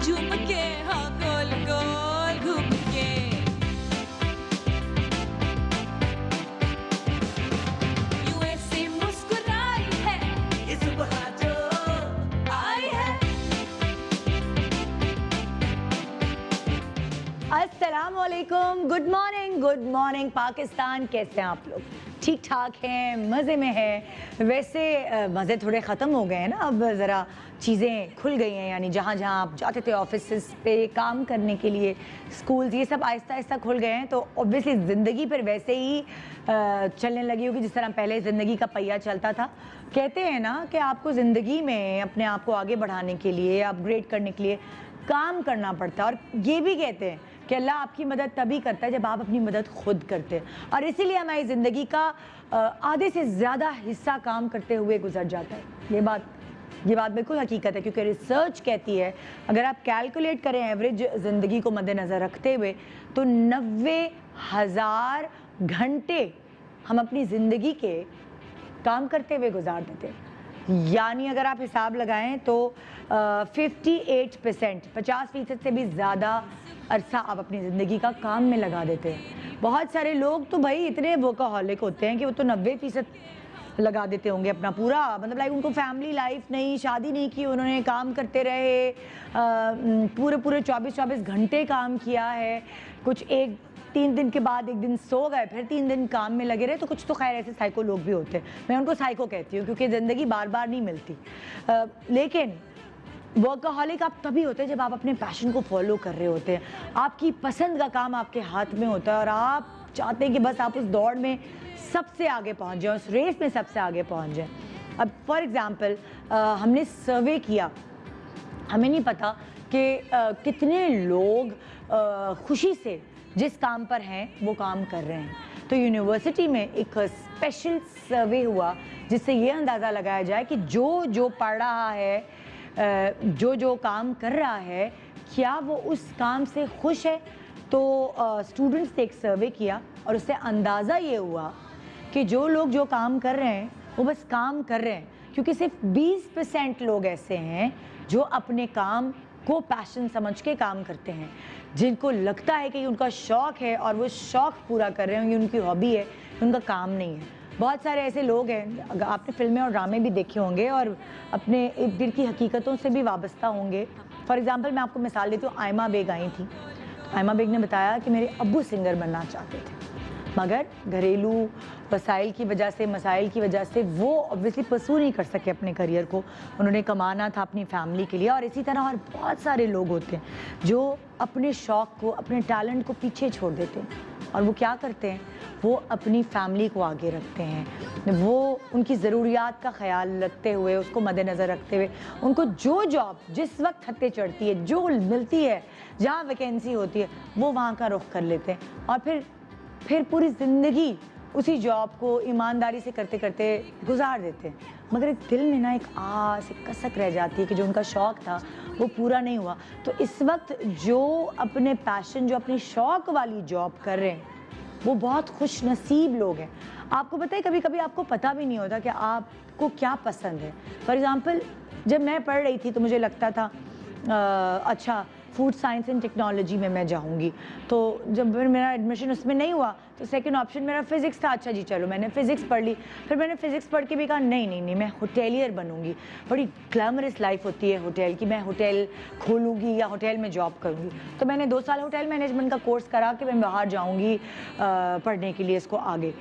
झूम के हाँ गोल गोल घूम के यूं ऐसे मुस्कुराई है ये सुबह जो आई है। अस्सलाम वालेकुम, गुड मॉर्निंग पाकिस्तान। कैसे हैं आप लोग? ठीक ठाक हैं, मज़े में हैं। वैसे मज़े थोड़े ख़त्म हो गए हैं ना, अब ज़रा चीज़ें खुल गई हैं, यानी जहाँ जहाँ आप जाते थे ऑफिस पे काम करने के लिए, स्कूल्स, ये सब आहिस्ता आहिस्ता खुल गए हैं। तो ऑब्वियसली ज़िंदगी फिर वैसे ही चलने लगी होगी जिस तरह पहले ज़िंदगी का पहिया चलता था। कहते हैं ना कि आपको ज़िंदगी में अपने आप को आगे बढ़ाने के लिए, अपग्रेड करने के लिए काम करना पड़ता है। और ये भी कहते हैं कि अल्लाह आपकी मदद तभी करता है जब आप अपनी मदद खुद करते हैं। और इसीलिए हमारी ज़िंदगी का आधे से ज़्यादा हिस्सा काम करते हुए गुजर जाता है। ये बात बिल्कुल हकीकत है, क्योंकि रिसर्च कहती है अगर आप कैलकुलेट करें एवरेज ज़िंदगी को मद्देनज़र रखते हुए तो 90,000 घंटे हम अपनी ज़िंदगी के काम करते हुए गुजार देते हैं। यानी अगर आप हिसाब लगाएं तो 58%, 50% से भी ज़्यादा अरसा आप अपनी ज़िंदगी का काम में लगा देते हैं। बहुत सारे लोग तो भाई इतने वर्कहॉलिक होते हैं कि वो तो 90% लगा देते होंगे अपना पूरा, मतलब लाइक उनको फैमिली लाइफ नहीं, शादी नहीं की, उन्होंने काम करते रहे, पूरे 24 घंटे काम किया है। कुछ 3 दिन के बाद 1 दिन सो गए, फिर 3 दिन काम में लगे रहे। तो कुछ तो खैर ऐसे साइको लोग भी होते हैं, मैं उनको साइको कहती हूँ, क्योंकि ज़िंदगी बार बार नहीं मिलती। लेकिन वर्कहॉलिक आप तभी होते हैं जब आप अपने पैशन को फॉलो कर रहे होते हैं, आपकी पसंद का काम आपके हाथ में होता है और आप चाहते हैं कि बस आप उस दौड़ में सबसे आगे पहुंच जाएं, उस रेस में सबसे आगे पहुंच जाएं। अब फॉर एग्जांपल हमने सर्वे किया, हमें नहीं पता कि कितने लोग खुशी से जिस काम पर हैं वो काम कर रहे हैं। तो यूनिवर्सिटी में एक स्पेशल सर्वे हुआ जिससे ये अंदाज़ा लगाया जाए कि जो पढ़ रहा है, जो काम कर रहा है, क्या वो उस काम से खुश है। तो स्टूडेंट्स ने एक सर्वे किया और उससे अंदाज़ा ये हुआ कि जो लोग जो काम कर रहे हैं वो बस काम कर रहे हैं, क्योंकि सिर्फ 20% लोग ऐसे हैं जो अपने काम को पैशन समझ के काम करते हैं, जिनको लगता है कि उनका शौक़ है और वो शौक़ पूरा कर रहे हैं, ये उनकी हॉबी है, उनका काम नहीं है। बहुत सारे ऐसे लोग हैं, आपने फिल्में और ड्रामे भी देखे होंगे और अपने इर्द गिर्द की हकीकतों से भी वाबस्ता होंगे। फॉर एग्ज़ाम्पल मैं आपको मिसाल देती हूँ, आयमा बेग आई थी। आयमा बेग ने बताया कि मेरे अब्बू सिंगर बनना चाहते थे, मगर घरेलू वसाइल की वजह से, मसाइल की वजह से वो ऑब्वियसली परस्यू नहीं कर सके अपने करियर को। उन्होंने कमाना था अपनी फैमिली के लिए। और इसी तरह और बहुत सारे लोग होते हैं जो अपने शौक़ को, अपने टैलेंट को पीछे छोड़ देते हैं और वो क्या करते हैं, वो अपनी फैमिली को आगे रखते हैं। वो उनकी ज़रूरियात का ख्याल रखते हुए, उसको मद्देनज़र रखते हुए, उनको जो जॉब जिस वक्त हत्ते चढ़ती है, जो मिलती है, जहाँ वैकेंसी होती है, वो वहाँ का रुख कर लेते हैं और फिर पूरी ज़िंदगी उसी जॉब को ईमानदारी से करते करते गुजार देते हैं। मगर एक दिल में ना एक आस, एक कसक रह जाती है कि जो उनका शौक़ था वो पूरा नहीं हुआ। तो इस वक्त जो अपने पैशन, जो अपनी शौक़ वाली जॉब कर रहे हैं, वो बहुत खुश नसीब लोग हैं। आपको पता है, कभी कभी आपको पता भी नहीं होता कि आपको क्या पसंद है। फॉर एग्ज़ाम्पल जब मैं पढ़ रही थी तो मुझे लगता था अच्छा फूड साइंस एंड टेक्नोलॉजी में मैं जाऊंगी। तो जब फिर मेरा एडमिशन उसमें नहीं हुआ तो सेकंड ऑप्शन मेरा फ़िज़िक्स था। अच्छा जी चलो, मैंने फ़िज़िक्स पढ़ ली। फिर मैंने फ़िज़िक्स पढ़ के भी कहा नहीं मैं होटेलियर बनूंगी। बड़ी ग्लैमरस लाइफ होती है होटल की, मैं होटल खोलूँगी या होटल में जॉब करूँगी। तो मैंने 2 साल होटल मैनेजमेंट का कोर्स करा कि मैं बाहर जाऊँगी पढ़ने के लिए इसको आगे।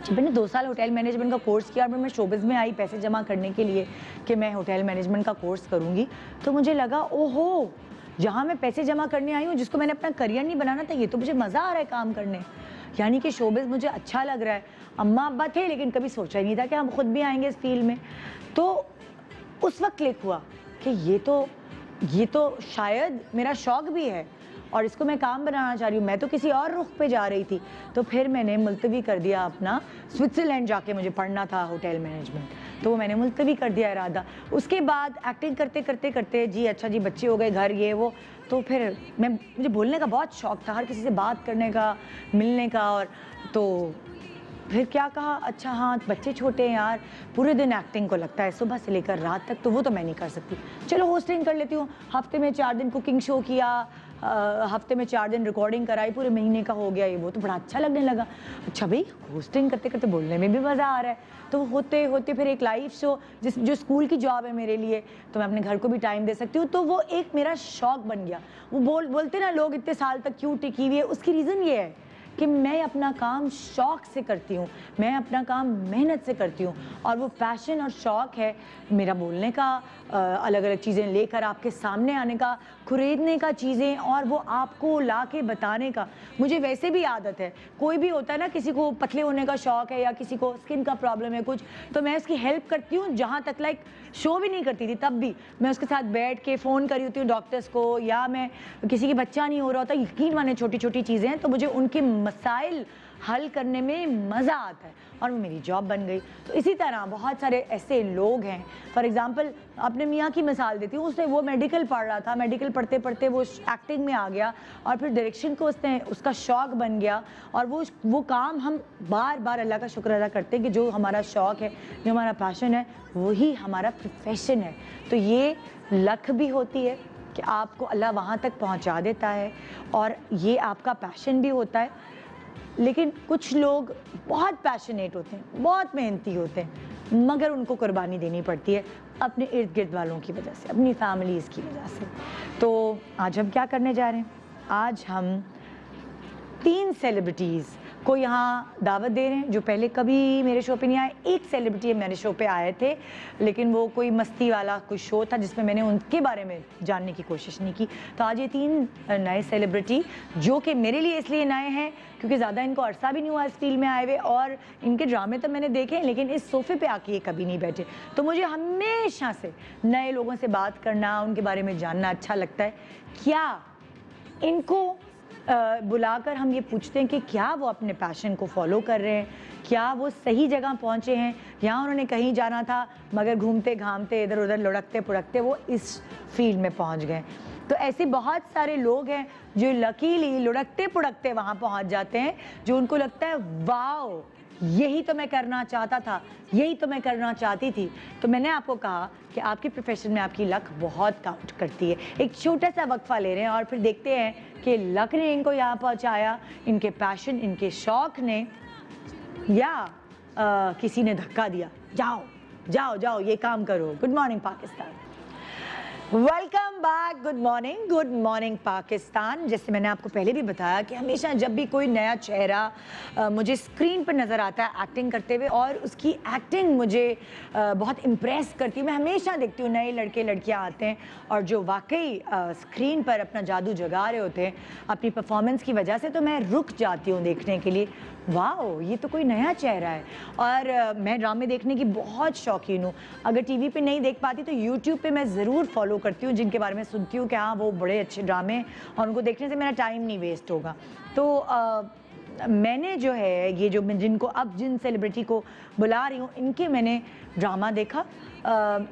जब मैंने 2 साल होटल मैनेजमेंट का कोर्स किया और मैं शोबिज़ में आई पैसे जमा करने के लिए कि मैं होटल मैनेजमेंट का कोर्स करूँगी, तो मुझे लगा ओहो, जहाँ मैं पैसे जमा करने आई हूँ, जिसको मैंने अपना करियर नहीं बनाना था, ये तो मुझे मज़ा आ रहा है काम करने। यानी कि शोबिज़ मुझे अच्छा लग रहा है। अम्मा अब्बा थे लेकिन कभी सोचा ही नहीं था कि हम खुद भी आएंगे इस फील्ड में। तो उस वक्त क्लिक हुआ कि ये तो शायद मेरा शौक़ भी है और इसको मैं काम बनाना चाह रही हूँ। मैं तो किसी और रुख पे जा रही थी। तो फिर मैंने मुलतवी कर दिया अपना, स्विट्ज़रलैंड जाके मुझे पढ़ना था होटल मैनेजमेंट, तो वो मैंने मुलतवी कर दिया इरादा। उसके बाद एक्टिंग करते जी अच्छा जी बच्चे हो गए, घर ये वो, तो फिर मुझे बोलने का बहुत शौक़ था, हर किसी से बात करने का, मिलने का। और तो फिर क्या कहा, अच्छा हाँ बच्चे छोटे हैं यार, पूरे दिन एक्टिंग को लगता है सुबह से लेकर रात तक, तो वो तो मैं नहीं कर सकती, चलो होस्टिंग कर लेती हूँ। हफ्ते में 4 दिन कुकिंग शो किया, हफ्ते में 4 दिन रिकॉर्डिंग कराई, पूरे महीने का हो गया ये वो, तो बड़ा अच्छा लगने लगा। अच्छा भाई होस्टिंग करते करते बोलने में भी मज़ा आ रहा है, तो होते होते फिर एक लाइव शो जो स्कूल की जॉब है मेरे लिए, तो मैं अपने घर को भी टाइम दे सकती हूँ, तो वो एक मेरा शौक बन गया। वो बोलते ना लोग इतने साल तक क्यों टिकी हुई है, उसकी रीज़न ये है कि मैं अपना काम शौक़ से करती हूँ, मैं अपना काम मेहनत से करती हूँ, और वो पैशन और शौक़ है मेरा बोलने का, अलग अलग चीज़ें लेकर आपके सामने आने का, खरीदने का चीज़ें, और वो आपको ला के बताने का। मुझे वैसे भी आदत है, कोई भी होता है ना, किसी को पतले होने का शौक़ है या किसी को स्किन का प्रॉब्लम है कुछ, तो मैं उसकी हेल्प करती हूँ। जहाँ तक लाइक शो भी नहीं करती थी तब भी मैं उसके साथ बैठ के फ़ोन करी होती हूँ डॉक्टर्स को, या मैं किसी की बच्चा नहीं हो रहा होता, यकीन माने छोटी छोटी चीज़ें हैं, तो मुझे उनके मसाइल हल करने में मज़ा आता है, और वो मेरी जॉब बन गई। तो इसी तरह बहुत सारे ऐसे लोग हैं, फॉर एग्ज़ाम्पल अपने मियाँ की मिसाल देती हूँ, उसने वो मेडिकल पढ़ रहा था, मेडिकल पढ़ते पढ़ते वो एक्टिंग में आ गया, और फिर डायरेक्शन को उसका शौक़ बन गया, और वो काम हम बार बार अल्लाह का शुक्र अदा करते हैं कि जो हमारा शौक़ है, जो हमारा पैशन है, वही हमारा प्रोफेशन है। तो ये लक भी होती है कि आपको अल्लाह वहाँ तक पहुँचा देता है, और ये आपका पैशन भी होता है। लेकिन कुछ लोग बहुत पैशनेट होते हैं, बहुत मेहनती होते हैं, मगर उनको कुर्बानी देनी पड़ती है अपने इर्द गिर्द वालों की वजह से, अपनी फैमिलीज़ की वजह से। तो आज हम क्या करने जा रहे हैं, आज हम 3 सेलिब्रिटीज़ को यहाँ दावत दे रहे हैं जो पहले कभी मेरे शो पे नहीं आए। एक सेलिब्रिटी मेरे शो पे आए थे, लेकिन वो कोई मस्ती वाला कोई शो था जिसमें मैंने उनके बारे में जानने की कोशिश नहीं की। तो आज ये 3 नए सेलिब्रिटी, जो कि मेरे लिए इसलिए नए हैं क्योंकि ज़्यादा इनको अरसा भी नहीं हुआ इस फील्ड में आए हुए, और इनके ड्रामे तो मैंने देखे, लेकिन इस सोफ़े पे आके ये कभी नहीं बैठे। तो मुझे हमेशा से नए लोगों से बात करना, उनके बारे में जानना अच्छा लगता है। क्या इनको बुलाकर हम ये पूछते हैं कि क्या वो अपने पैशन को फॉलो कर रहे हैं, क्या वो सही जगह पहुंचे हैं, या उन्होंने कहीं जाना था मगर घूमते घामते इधर उधर लुढ़कते पुढ़कते वो इस फील्ड में पहुंच गए। तो ऐसे बहुत सारे लोग हैं जो लकीली लुढ़कते पुढ़कते वहाँ पहुँच जाते हैं, जो उनको लगता है वाओ यही तो मैं करना चाहता था, यही तो मैं करना चाहती थी। तो मैंने आपको कहा कि आपके प्रोफेशन में आपकी लक बहुत काउंट करती है। एक छोटा सा वक्फा ले रहे हैं और फिर देखते हैं कि लक ने इनको यहाँ पहुँचाया, इनके पैशन, इनके शौक़ ने, या किसी ने धक्का दिया, जाओ जाओ जाओ ये काम करो। Good morning Pakistan, welcome back. Good morning Pakistan. जैसे मैंने आपको पहले भी बताया कि हमेशा जब भी कोई नया चेहरा मुझे स्क्रीन पर नज़र आता है एक्टिंग करते हुए, और उसकी एक्टिंग मुझे बहुत इम्प्रेस करती है, मैं हमेशा देखती हूँ नए लड़के लड़कियाँ आते हैं और जो वाकई स्क्रीन पर अपना जादू जगा रहे होते हैं अपनी परफॉर्मेंस की वजह से, तो मैं रुक जाती हूँ देखने के लिए, वाओ ये तो कोई नया चेहरा है। और मैं ड्रामे देखने की बहुत शौकीन हूँ। अगर टीवी पे नहीं देख पाती तो यूट्यूब पे मैं ज़रूर फॉलो करती हूँ जिनके बारे में सुनती हूँ कि हाँ वो बड़े अच्छे ड्रामे, और उनको देखने से मेरा टाइम नहीं वेस्ट होगा। तो मैंने जो है ये जो मैं जिन सेलिब्रिटी को बुला रही हूँ, इनके मैंने ड्रामा देखा।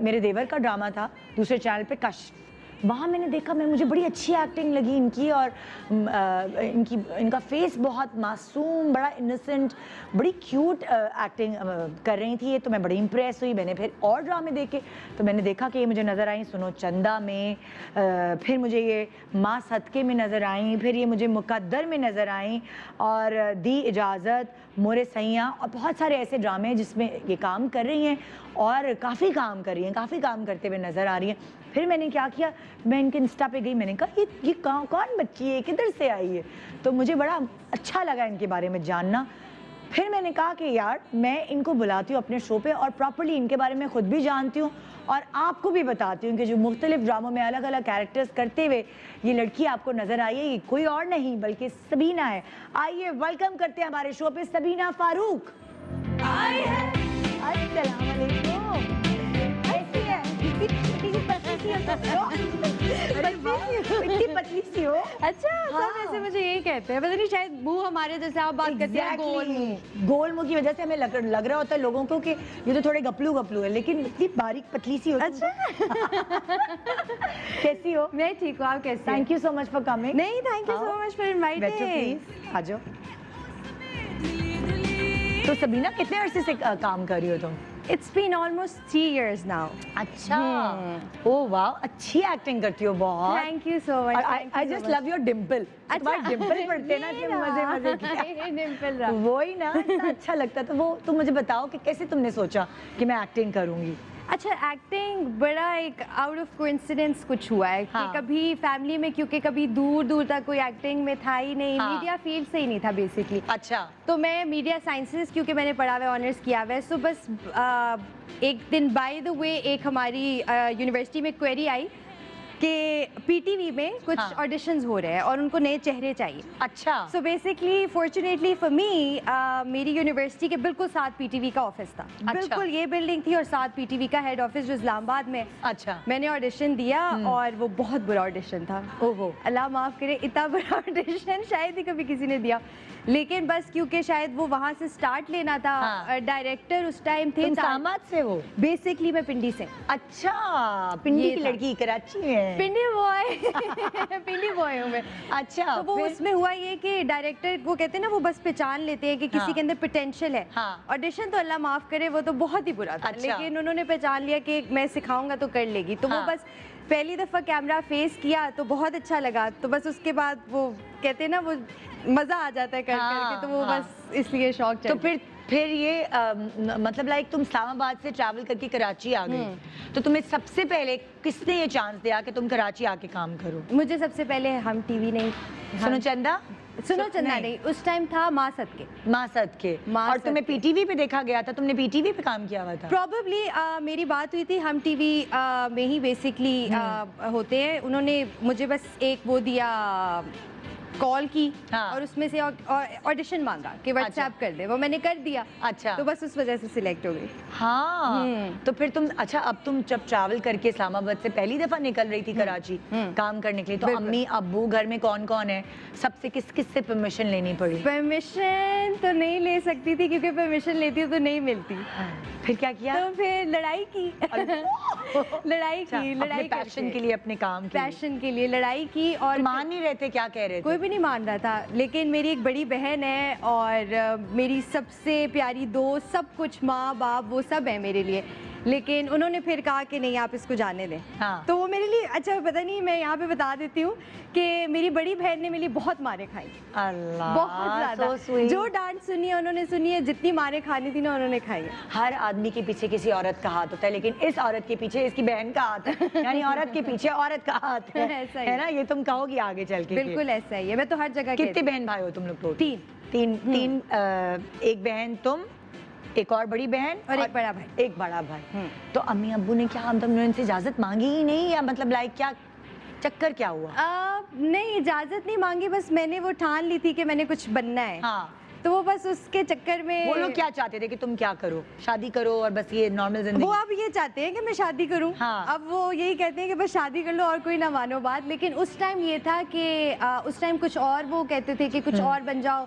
मेरे देवर का ड्रामा था दूसरे चैनल पे कश्फ, वहाँ मैंने देखा, मुझे बड़ी अच्छी एक्टिंग लगी इनकी, और इनका फेस बहुत मासूम, बड़ा इनोसेंट, बड़ी क्यूट एक्टिंग कर रही थी ये, तो मैं बड़ी इम्प्रेस हुई। मैंने फिर और ड्रामे देखे तो मैंने देखा कि ये मुझे नज़र आई सुनो चंदा में, फिर मुझे ये माँ सदके में नज़र आई, फिर ये मुझे मुकद्दर में नज़र आई, और दी इजाज़त, मोरे सैयाँ, और बहुत सारे ऐसे ड्रामे जिसमें ये काम कर रही हैं, और काफ़ी काम कर रही हैं, काफ़ी काम करते हुए नज़र आ रही हैं। फिर मैंने क्या किया, मैं इनके इंस्टा पे गई, मैंने कहा ये कौन बच्ची है, किधर से आई है, तो मुझे बड़ा अच्छा लगा इनके बारे में जानना। फिर मैंने कहा कि यार मैं इनको बुलाती हूँ अपने शो पे, और प्रॉपर्ली इनके बारे में ख़ुद भी जानती हूँ और आपको भी बताती हूँ कि जो मुख्तलिफ ड्रामों में अलग अलग कैरेक्टर्स करते हुए ये लड़की आपको नज़र आई है, ये कोई और नहीं बल्कि सबीना है। आइए वेलकम करते हैं हमारे शो पे सबीना फारूक। अस्सलाम वालेकुम। कैसी है? इतनी पतली सी हो। अच्छा हाँ। सब ऐसे मुझे यही कहते हैं, पता नहीं शायद मुंह हमारे जैसे आप बात करते हैं गोल मुंह। गोल मुंह की वजह से हमें लग रहा होता है लोगों को कि ये तो थोड़े गपलू है, लेकिन इतनी बारीक पतली सी हो। अच्छा कैसी हो? मैं ठीक हूँ, आप कैसे? Thank you so much for coming. नहीं, thank you so much for inviting. बैठो प्लीज, आ जाओ। तो तो सबीना कितने अरसे से काम कर रही हो तुम? It's been almost 3 years now. अच्छा, ओह वाह, अच्छी एक्टिंग करती हो बहुत। Thank you so much. I just love your Dimple. तुम्हारे डिम्पल पड़ते ना कि मजे मजे की। डिम्पल रहा। वही ना, इतना अच्छा लगता। तो वो तुम मुझे बताओ कि कैसे तुमने सोचा कि मैं एक्टिंग करूंगी? अच्छा, एक्टिंग बड़ा एक आउट ऑफ कोइंसिडेंस कुछ हुआ है हाँ। कि कभी फैमिली में, क्योंकि कभी दूर दूर तक कोई एक्टिंग में था ही नहीं, हाँ। मीडिया फील्ड से ही नहीं था बेसिकली। अच्छा, तो मैं मीडिया साइंसेस, क्योंकि मैंने पढ़ा हुआ है, ऑनर्स किया हुआ है, सो बस एक दिन बाय द वे एक हमारी यूनिवर्सिटी में क्वेरी आई कि पीटीवी में कुछ हाँ। ऑडिशंस हो रहे हैं और उनको नए चेहरे चाहिए। अच्छा, so basically fortunately for me, मेरी यूनिवर्सिटी के बिल्कुल साथ पीटीवी का ऑफिस था। अच्छा। बिल्कुल ये बिल्डिंग थी और साथ पीटीवी का हेड ऑफिस जो इस्लामाबाद में। अच्छा, मैंने ऑडिशन दिया और वो बहुत बुरा ऑडिशन था। ओहो, अल्लाह माफ़ करे, इतना बड़ा ऑडिशन शायद ही कभी किसी ने दिया। लेकिन बस क्योंकि शायद वो वहाँ से स्टार्ट लेना था, हाँ। डायरेक्टर उस टाइम थे। तुम इस्लामाबाद से हो? बेसिकली मैं पिंडी से। अच्छा, पिंडी ये की था। लड़की कराची में। पिंडी बॉय पिंडी बॉय हूँ मैं। अच्छा, तो वो फिर? उसमें हुआ ये कि डायरेक्टर वो कहते हैं ना, वो बस पहचान लेते हैं कि किसी हाँ। के अंदर पोटेंशियल है। हाँ। ऑडिशन तो अल्लाह माफ़ करे, वो तो बहुत ही बुरा था। अच्छा। लेकिन उन्होंने पहचान लिया कि मैं सिखाऊंगा तो कर लेगी। तो हाँ। वो बस पहली दफ़ा कैमरा फेस किया तो बहुत अच्छा लगा। तो बस उसके बाद वो कहते हैं ना, वो मज़ा आ जाता है कर करके, तो वो हाँ। बस इसलिए शौक तो चढ़ फिर ये मतलब लाइक तुम इस्लामाबाद से ट्रैवल करके कराची आ गई, तो तुम्हें सबसे पहले किसने ये चांस दिया कि तुम कराची आके काम करो? मुझे सबसे पहले हम टीवी नहीं, सुनो चंदा? सुनो चंदा नहीं, उस टाइम था मासद के। मासद के। मासद और तुम्हें के। पीटीवी पे देखा गया था, तुमने पीटीवी पे काम किया हुआ था? प्रॉबेबली मेरी बात हुई थी हम टीवी में ही बेसिकली होते हैं। उन्होंने मुझे बस एक वो दिया, कॉल की, हाँ। और उसमें से ऑडिशन मांगा कि व्हाट्सएप कर दे। वो मैंने कर दिया। अच्छा। तो बस उस वजह से सिलेक्ट हो गई। हाँ, तो फिर तुम, अच्छा अब तुम जब ट्रैवल करके इस्लामाबाद से पहली दफा निकल रही थी कराची काम करने के लिए, तो बिल्कुल। अम्मी अब्बू घर में कौन कौन है, सबसे किस किस से परमिशन लेनी पड़ी? परमिशन तो नहीं ले सकती थी, क्योंकि परमिशन लेती तो नहीं मिलती। फिर क्या किया? तो फिर लड़ाई की लड़ाई अच्छा, की, अपने लड़ाई पैशन के लिए, अपने काम के लिए। पैशन के लिए लड़ाई की। और मान नहीं रहे थे, क्या कह रहे थे? कोई भी नहीं मान रहा था। लेकिन मेरी एक बड़ी बहन है और मेरी सबसे प्यारी दोस्त, सब कुछ, माँ बाप वो सब है मेरे लिए। लेकिन उन्होंने फिर कहा कि नहीं, आप इसको जाने दें। हाँ। तो वो मेरे लिए, अच्छा पता नहीं, मैं यहाँ पे बता देती हूँ कि मेरी बड़ी बहन ने मेरे लिए बहुत मारें खाई, अल्लाह, बहुत ज्यादा। so sweet। जो डांट सुनी है उन्होंने सुनी है, जितनी मारें खानी थी ना उन्होंने खाई है। हर आदमी के पीछे किसी औरत का हाथ होता है, लेकिन इस औरत के पीछे इसकी बहन का हाथ है, यानी औरत के पीछे औरत का हाथ है। ऐसा ही है ना? ये तुम कहोगी आगे चल के? बिल्कुल ऐसा ही है। मैं तो हर जगह कितने कहती बहन भाई हो तुम लोग? तो तीन। तीन एक बहन तुम, एक और बड़ी बहन और एक बड़ा भाई। एक बड़ा भाई। तो अम्मी अब्बू ने क्या, मतलब उन्होंने इनसे इजाजत मांगी ही नहीं, या मतलब लाइक क्या चक्कर क्या हुआ? नहीं, इजाजत नहीं मांगी, बस मैंने वो ठान ली थी कि मैंने कुछ बनना है। हाँ। तो वो बस उसके चक्कर में, वो लोग क्या चाहते थे कि तुम क्या करो, शादी करो और बस ये नॉर्मल जिंदगी? वो अब ये चाहते हैं कि मैं शादी करूं। हाँ। अब वो यही कहते हैं कि बस शादी कर लो और कोई ना मानो बात। लेकिन उस टाइम ये था कि उस टाइम कुछ और वो कहते थे कि कुछ और बन जाओ,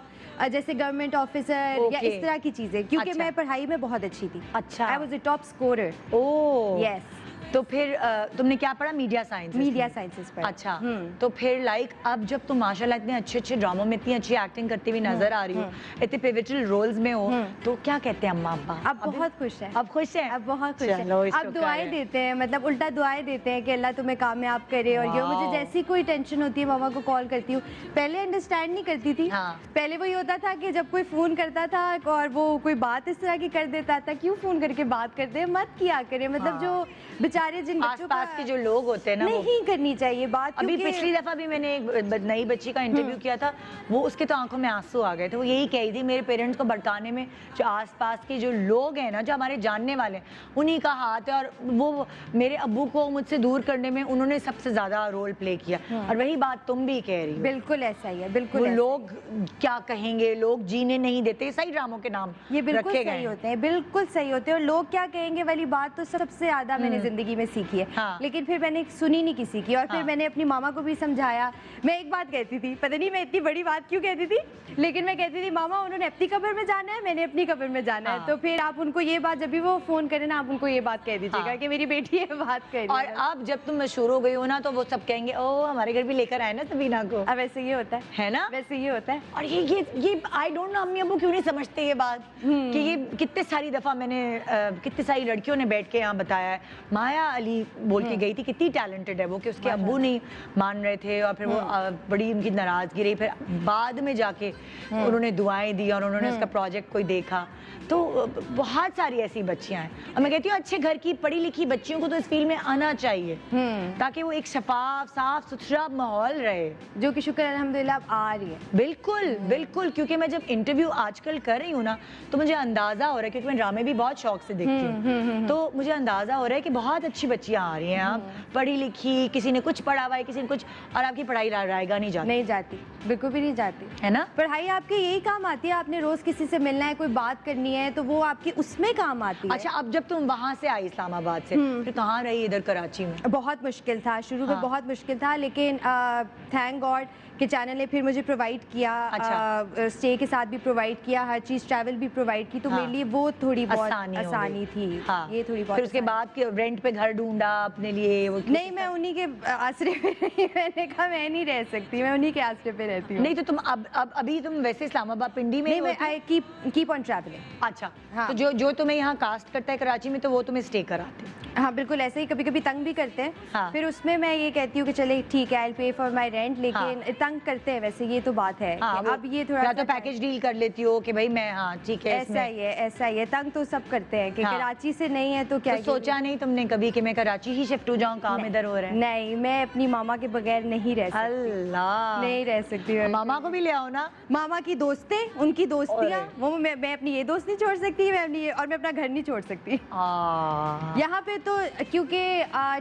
जैसे गवर्नमेंट ऑफिसर या Okay. इस तरह की चीजें, क्योंकि अच्छा। मैं पढ़ाई में बहुत अच्छी थी। अच्छा। I was a top scorer. Oh yes. तो फिर तुमने क्या पढ़ा? Media science? मीडिया साइंसेस पर। अच्छा। तो फिर लाइक अब जब तुम माशाल्लाह इतने अच्छे अच्छे ड्रामों में इतनी अच्छी एक्टिंग करती हुई नजर आ रही हो, इतने पिवटल रोल्स में हो, तो क्या कहते हैं अम्मा अब्बा? अब बहुत खुश है। अब खुश है? अब बहुत खुश चलो, है। इसको अब दुआएं करें। देते हैं, मतलब उल्टा दुआएं देते हैं कि अल्लाह तुम्हें कामयाब करे। और ये मुझे वाह। जैसी कोई टेंशन होती है मामा को कॉल करती हूँ। पहले अंडरस्टैंड नहीं करती थी। हाँ। पहले वो ये होता था कि जब कोई फोन करता था और वो कोई बात इस तरह की कर देता था, क्यों फोन करके बात करते हैं, मत किया करे। मतलब जो बेचारे जिन बच्चों आसपास के जो लोग होते हैं ना, वो नहीं करनी चाहिए बात। अभी क्योंकि पिछली दफा भी मैंने एक नई बच्ची का इंटरव्यू किया था, वो उसके तो आंखों में आंसू आ गए थे। वो यही कही थी, मेरे पेरेंट्स को भड़काने में जो आसपास के जो लोग हैं ना, जो हमारे जानने वाले हैं, उन्हीं का हाथ है। और वो मेरे अब्बू को मुझसे दूर करने में उन्होंने सबसे ज्यादा रोल प्ले किया। और वही बात तुम भी कह रही हो। बिल्कुल ऐसा ही है, बिल्कुल वो ऐसा। लोग क्या कहेंगे, लोग जीने नहीं देते, सही ड्रामों के नाम ये बिल्कुल रखे सही गए। होते हैं, बिल्कुल सही होते हैं। और लोग क्या कहेंगे वाली बात तो सबसे ज्यादा मैंने जिंदगी में सीखी है। हाँ। लेकिन फिर मैंने सुनी नहीं किसी की, और फिर हाँ। मैंने अपनी मामा को भी समझाया। मैं एक बात कहती थी, पता नहीं मैं इतनी बड़ी बात क्यों कहती थी, लेकिन मैं कहती थी मामा उन्होंने अपनी कब्र में जाना है, मैंने अपनी कब्र में जाना है। हाँ। तो फिर आप उनको ये बात, जब भी वो फोन करें ना, आप उनको ये बात कह दीजिएगा हाँ। कि मेरी बेटी ये बात कह रही और है। अब जब तुम मशहूर हो गई हो ना, तो वो सब कहेंगे ओ हमारे घर भी लेकर आए ना सबीना को, अब वैसे ये होता है ना? वैसे ये होता है। और ये आई डोंट नो अम्मी अबू क्यों नहीं समझते ये बात कि ये कितने सारी दफ़ा मैंने कितनी सारी लड़कियों ने बैठ के यहाँ बताया है। माया अली बोल के गई थी, कितनी टैलेंटेड है वो, कि उसके अब्बू नहीं मान रहे थे और फिर वो बड़ी उनकी नाराज़गी रही, फिर बाद में जाके उन्होंने दुआएं दी और उन्होंने उसका प्रोजेक्ट कोई देखा। तो बहुत सारी ऐसी बच्चियां हैं, और मैं कहती हूँ अच्छे घर की पढ़ी लिखी बच्चियों को तो इस फील्ड में आना चाहिए, ताकि वो एक शफाफ साफ सुथरा माहौल रहे, जो कि शुक्र अल्हम्दुलिल्लाह अब आ रही है। बिल्कुल बिल्कुल। क्योंकि मैं जब इंटरव्यू आजकल कर रही हूँ ना, तो मुझे अंदाजा हो रहा है, क्योंकि मैं ड्रामे भी बहुत शौक से देखती हूँ, तो मुझे अंदाजा हो रहा है कि बहुत अच्छी बच्चियां आ रही हैं, आप पढ़ी लिखी, किसी ने कुछ पढ़ा हुआ है, किसी ने कुछ, और आपकी पढ़ाई रायगा नहीं जाती, नहीं जाती, बिल्कुल भी नहीं जाती, है ना? पढ़ाई आपके यही काम आती है। आपने रोज किसी से मिलना है, कोई बात करनी है, तो वो आपकी उसमें काम आती है। अच्छा, अब जब तुम वहां से आई इस्लामाबाद से, फिर कहाँ रही इधर कराची में? बहुत मुश्किल था शुरू में, हाँ। बहुत मुश्किल था, लेकिन थैंक गॉड कि चैनल ने फिर मुझे प्रोवाइड किया, अच्छा। स्टे के साथ भी प्रोवाइड किया, हर चीज़ ट्रैवल भी प्रोवाइड की, तो हाँ। मेरे लिए वो थोड़ी बहुत आसानी हो आसानी गई। थी। हाँ। ये थोड़ी बहुत फिर उसके बाद के रेंट पे घर ढूंढा अपने लिए? वो नहीं, मैं उन्हीं के आसरे पे रही। मैंने कहा मैं नहीं रह सकती, मैं उन्हीं के आसरे पे रहती हूँ। नहीं तो तुम अब अभी तुम वैसे इस्लामाबाद पिंडी में नहीं, ही मैं होती? I keep on travelling. अच्छा, हाँ। तो जो तुम्हें यहाँ कास्ट करता है कराची में, तो वो तुम्हें स्टे कराते हैं? हाँ बिल्कुल, ऐसे ही कभी कभी तंग भी करते हैं। हाँ। फिर उसमें मैं ये कहती हूँ कि चले ठीक है, आई पे फॉर माई रेंट, लेकिन तंग करते हैं वैसे, ये तो बात है। हाँ, कि अब ये थोड़ा या तो पैकेज डील कर लेती हो कि भाई मैं, हाँ ठीक है, ऐसा ही है, ऐसा ही है। तंग तो सब करते हैं कि हाँ। कराची से नहीं है तो क्या तो सोचा नहीं तुमने कभी कि मैं कराची ही शिफ्ट हो जाऊँ, काम इधर हो रहा है? नहीं, मैं अपनी मामा के बगैर नहीं रह सकती, अल्लाह, नहीं रह सकती मैं। मामा को भी ले आओ ना। मामा की दोस्तें, उनकी दोस्तियाँ, वो मैं अपनी ये दोस्त नहीं छोड़ सकती, मैं अपनी और मैं अपना घर नहीं छोड़ सकती। यहाँ पे तो क्योंकि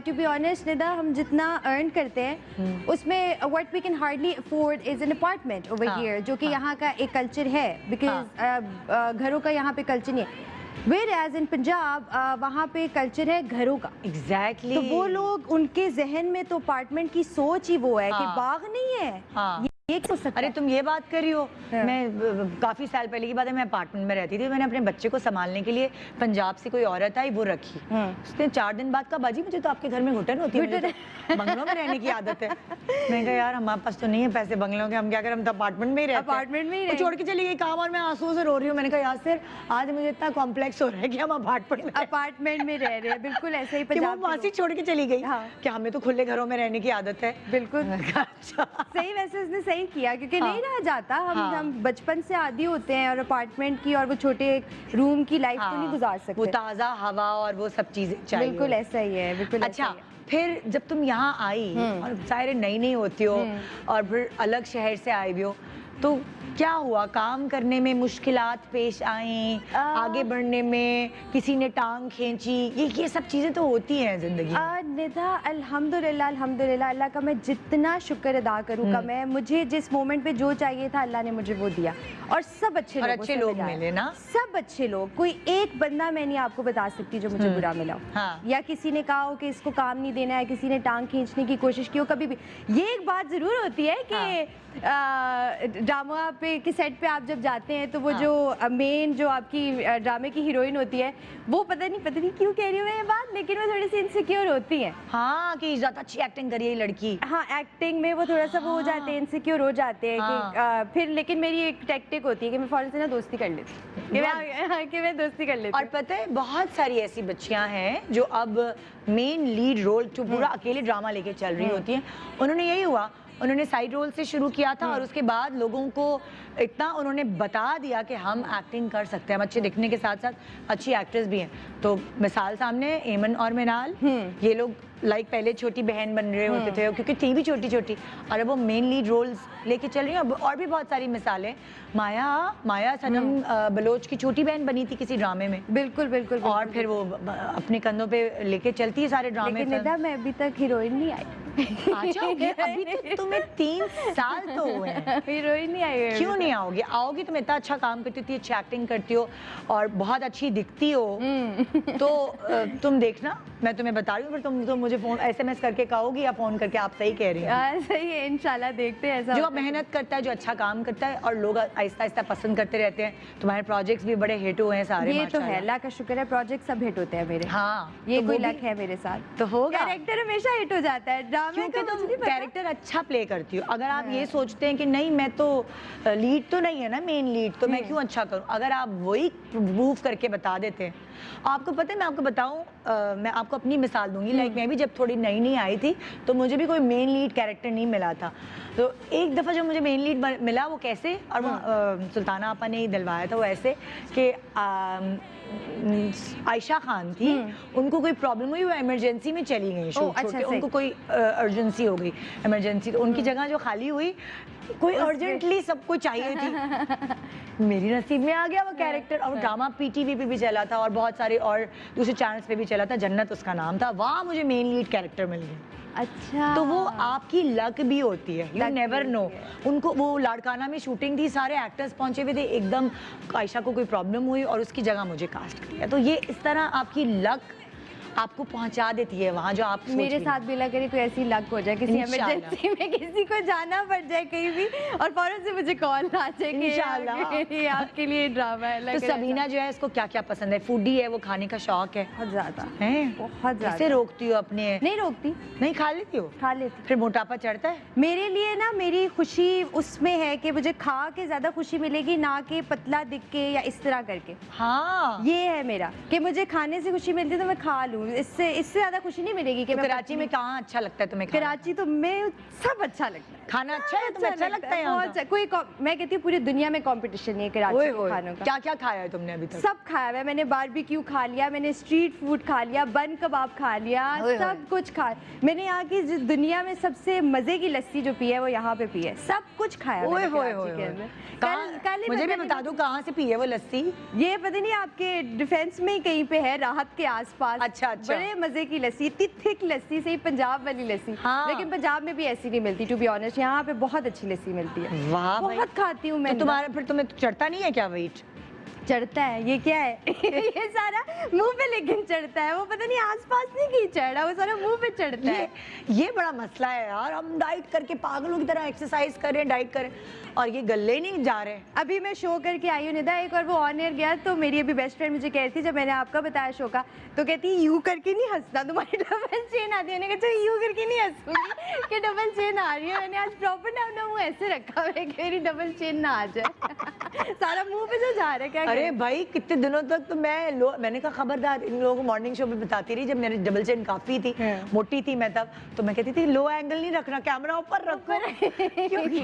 टू बी ऑनेस्ट निदा, हम जितना अर्न करते हैं उसमें what we can hardly afford is an apartment over here, जो कि यहाँ का एक कल्चर है, बिकॉज घरों का यहाँ पे कल्चर नहीं है। वेयर एज इन पंजाब वहाँ पे कल्चर है घरों का। एग्जैक्टली। तो वो लोग, उनके जहन में तो अपार्टमेंट की सोच ही वो है कि बाग नहीं है, हाँ। ये हो सकता अरे है। तुम ये बात कर रही हो, हाँ। मैं काफी साल पहले की बात है, मैं अपार्टमेंट में रहती थी, मैंने अपने बच्चे को संभालने के लिए पंजाब से कोई औरत आई, वो रखी। उसने 4 दिन बाद कहा बाजी मुझे तो आपके घर में घुटन होती है, मुझे तो बंगलों में रहने की आदत है। मैंने कहा यार हमारे पास तो नहीं है पैसे बंगलों के, हम क्या करें, हम तो अपार्टमेंट में ही रहते हैं। अपार्टमेंट में ही वो छोड़ के चली गई काम, और मैं आंसुओं से रो रही हूँ। मैंने कहा यार सर आज मुझे इतना कॉम्प्लेक्स हो रहा है कि हम अपार्टमेंट में रह रहे हैं, बिल्कुल ऐसे ही कि वो पंजाब के मासी छोड़ के चली गई हाँ। कि हमें तो खुले घरों में रहने की आदत है। बिल्कुल अच्छा, सही, वैसे उसने सही किया, क्योंकि हाँ। नहीं रहा जाता। हाँ। हम बचपन से आदी होते हैं, और अपार्टमेंट की और वो छोटे रूम की लाइफ तो नहीं गुजार सकते। वो ताज़ा हवा और वो सब चीजें चाहिए। बिल्कुल ऐसा ही है, बिल्कुल अच्छा, ऐसा ही है। फिर जब तुम यहाँ आई और जाहिर नई नई होती हो और फिर अलग शहर से आई भी हो, तो क्या हुआ, काम करने में मुश्किलात पेश आई, आगे बढ़ने में किसी ने टांग खींची, ये सब चीजें तो होती हैं जिंदगी में। निधा अल्हम्दुलिल्लाह, अल्हम्दुलिल्लाह, अल्लाह का मैं जितना शुक्र अदा करूँ का मैं, मुझे जिस मोमेंट पे जो चाहिए था अल्लाह ने मुझे वो दिया, और सब अच्छे और लोगों अच्छे से लोग मिला है। मिले ना? सब अच्छे लोग, कोई एक बंदा मैं नहीं आपको बता सकती जो मुझे बुरा मिला हो। हाँ। या किसी ने कहा हो कि इसको काम नहीं देना है, किसी ने टांग खींचने की कोशिश की हो, कभी भी। ये एक बात जरूर होती है कि ड्रामा पे के सेट पे आप जब जाते हैं तो वो जो मेन जो आपकी ड्रामे की हीरोइन होती है, वो पता नहीं क्यों कह रही हूँ मैं ये बात, लेकिन वो थोड़ी सी इनसिक्योर होती है। हाँ, कि ज्यादा अच्छी एक्टिंग करी है लड़की। हाँ, एक्टिंग में वो थोड़ा सा वो हो जाते हैं, इनसिक्योर हो जाते हैं कि फिर, लेकिन मेरी एक टैक्टिक होती है कि मैं फौरन से ना दोस्ती कर लेती हूँ, कि मैं दोस्ती कर लेती और पता है बहुत सारी ऐसी बच्चियां हैं जो अब मेन लीड रोल, जो पूरा अकेले ड्रामा लेके चल रही होती हैं। उन्होंने यही हुआ, उन्होंने साइड रोल से शुरू किया था और उसके बाद लोगों को इतना उन्होंने बता दिया कि हम एक्टिंग कर सकते हैं, हम अच्छे दिखने के साथ साथ अच्छी एक्ट्रेस भी हैं। तो मिसाल सामने एमन और मिनाल, ये लोग लाइक पहले छोटी बहन बन रहे होते थे क्योंकि थी भी छोटी छोटी, और अब वो मेन लीड रोल्स लेके चल रही हैं। और भी बहुत सारी मिसालें, माया सनम बलोच की छोटी बहन बनी थी किसी ड्रामे में। बिल्कुल बिल्कुल, और फिर वो अपने कंधों पे लेके चलती है सारे ड्रामे। लेकिन निदा मैं अभी तक हीरोइन नहीं आई। आ जाओगे? अभी तो तुम्हें 3 साल तो हुए हैं। हीरोइन नहीं आई है। क्यों नहीं आओगी? आओगी, तुम इतना अच्छा काम करती हो, अच्छी एक्टिंग करती हो और बहुत अच्छी दिखती हो, तो तुम देखना, मैं तुम्हें बता रही हूँ, फिर तुम मुझे फोन SMS करके कहोगी या फोन करके आप सही कह रही हो। सही है, इंशाल्लाह देखते हैं ऐसा। जो मेहनत करता है, जो अच्छा काम करता है और लोग आहिस्ता आहिस्ता पसंद करते रहते हैं। तुम्हारे प्रोजेक्ट्स भी बड़े हिट हुए हैं सारे। ये तो है, अल्लाह का शुक्र है, प्रोजेक्ट सब हिट होते हैं मेरे। हाँ, ये तो कोई लक है मेरे साथ। तो होगा, कैरेक्टर हमेशा हिट हो जाता है ड्रामे क्योंकि का। तुम कैरेक्टर अच्छा प्ले करती हो। अगर आप ये सोचते हैं कि नहीं मैं तो लीड तो नहीं है ना, मेन लीड, तो मैं क्यों अच्छा करूं, अगर आप वही प्रूव करके बता देते हैं। आपको पता है, मैं आपको बताऊं, मैं आपको अपनी मिसाल दूंगी। लाइक मैं भी जब थोड़ी नई नई आई थी तो मुझे भी कोई मेन लीड कैरेक्टर नहीं मिला था। तो एक दफ़ा जब मुझे मेन लीड मिला, वो कैसे, और वो सुल्ताना आपा ने ही दिलवाया था। वो ऐसे कि आयशा खान थी, उनको कोई प्रॉब्लम हुई, वो इमरजेंसी में चली गई शूट छोड़ के, उनको कोई अर्जेंसी हो गई, इमरजेंसी, तो उनकी जगह जो खाली हुई, कोई अर्जेंटली सबको चाहिए थी। मेरी नसीब में आ गया वो कैरेक्टर। और ड्रामा PTV पे भी चला था और बहुत सारे और दूसरे चैनल्स पे भी चला था, जन्नत उसका नाम था, वहाँ मुझे मेन लीड कैरेक्टर मिल गया। अच्छा, तो वो आपकी लक भी होती है, यू नेवर नो। उनको वो लाड़काना में शूटिंग थी, सारे एक्टर्स पहुंचे हुए थे, एकदम आयशा को कोई प्रॉब्लम हुई और उसकी जगह मुझे कास्ट कर दिया। तो ये इस तरह आपकी लक आपको पहुंचा देती है वहाँ जो आप मेरे साथ भी लग रही कोई ऐसी लक हो जाए, किसी इमरजेंसी में किसी को जाना पड़ जाए कहीं भी और फौरन से मुझे कॉल आ जाए कि ये आपके लिए ड्रामा है। तो सबीना जो है, इसको क्या क्या पसंद है? फूडी है, वो खाने का शौक है बहुत ज्यादा है, बहुत ज्यादा। कैसे रोकती हो अपने? नहीं रोकती, नहीं, खा लेती हो? खा लेती। फिर मोटापा चढ़ता है? मेरे लिए ना, मेरी खुशी उसमें है कि मुझे खा के ज्यादा खुशी मिलेगी, ना कि पतला दिख के या इस तरह करके। हाँ, ये है मेरा कि मुझे खाने से खुशी मिलती है तो मैं खा लूँ, इससे ज्यादा खुशी नहीं मिलेगी। कि तो कराची में कहाँ अच्छा लगता है तुम्हें? कराची तो मैं सब अच्छा लगता है, खाना अच्छा है, तुम्हें अच्छा लगता है यहाँ का? कोई मैं कहती हूँ पूरी दुनिया में कंपटीशन नहीं है कराची के खानों का। क्या क्या खाया है तुमने अभी तक? सब खाया है मैंने, बारबेक्यू खा लिया मैंने, स्ट्रीट फूड खा लिया, बन कबाब खा लिया, सब कुछ खा। मैंने यहाँ की दुनिया में सबसे मजे की लस्सी जो पी है वो यहाँ पे पी है, सब कुछ खाया मुझे भी बता दो कहाँ से पी है वो लस्सी? ये पता नहीं, आपके डिफेंस में कहीं पे है, राहत के आसपास। अच्छा अच्छा, बड़े मजे की लस्सी, इतनी थिक लस्सी, सही पंजाब वाली लस्सी। हाँ। लेकिन पंजाब में भी ऐसी नहीं मिलती, टू बी ऑनेस्ट, यहाँ पे बहुत अच्छी लस्सी मिलती है। वाह, बहुत खाती हूँ मैं। तो तुम्हारा फिर तुम्हें चढ़ता नहीं है क्या वेट? चढ़ता है, ये क्या है? ये सारा मुंह पे लेकिन चढ़ता है, वो पता नहीं आसपास नहीं कहीं चढ़ रहा, वो सारा मुंह पे चढ़ता है। ये बड़ा मसला है यार, हम डाइट करके पागलों की तरह एक्सरसाइज कर रहे हैं, डाइट करें, और ये गले नहीं जा रहे। अभी मैं शो करके आई हूँ निदा, एक और वो ऑन एयर गया, तो मेरी अभी बेस्ट फ्रेंड मुझे कह रही थी, जब मैंने आपका बताया शो का, तो कहती यूं करके नहीं हंसना, तुम्हारी डबल चेन आती है। मैंने कहा यूं करके नहीं हंसूंगी कि डबल चेन आ रही है। मैंने आज प्रॉपर ना अपना मुंह ऐसे रखा हुआ है कि मेरी डबल चेन ना आ जाए। सारा मुंह पे जो जा रहा है क्या? अरे भाई, कितने दिनों तक तो मैंने कहा खबरदार, इन लोगों को मॉर्निंग शो में बताती रही, जब मेरी डबल चेन काफी थी, मोटी थी मैं तब, तो मैं कहती थी लो एंगल नहीं रखना, कैमरा ऊपर रखो, क्योंकि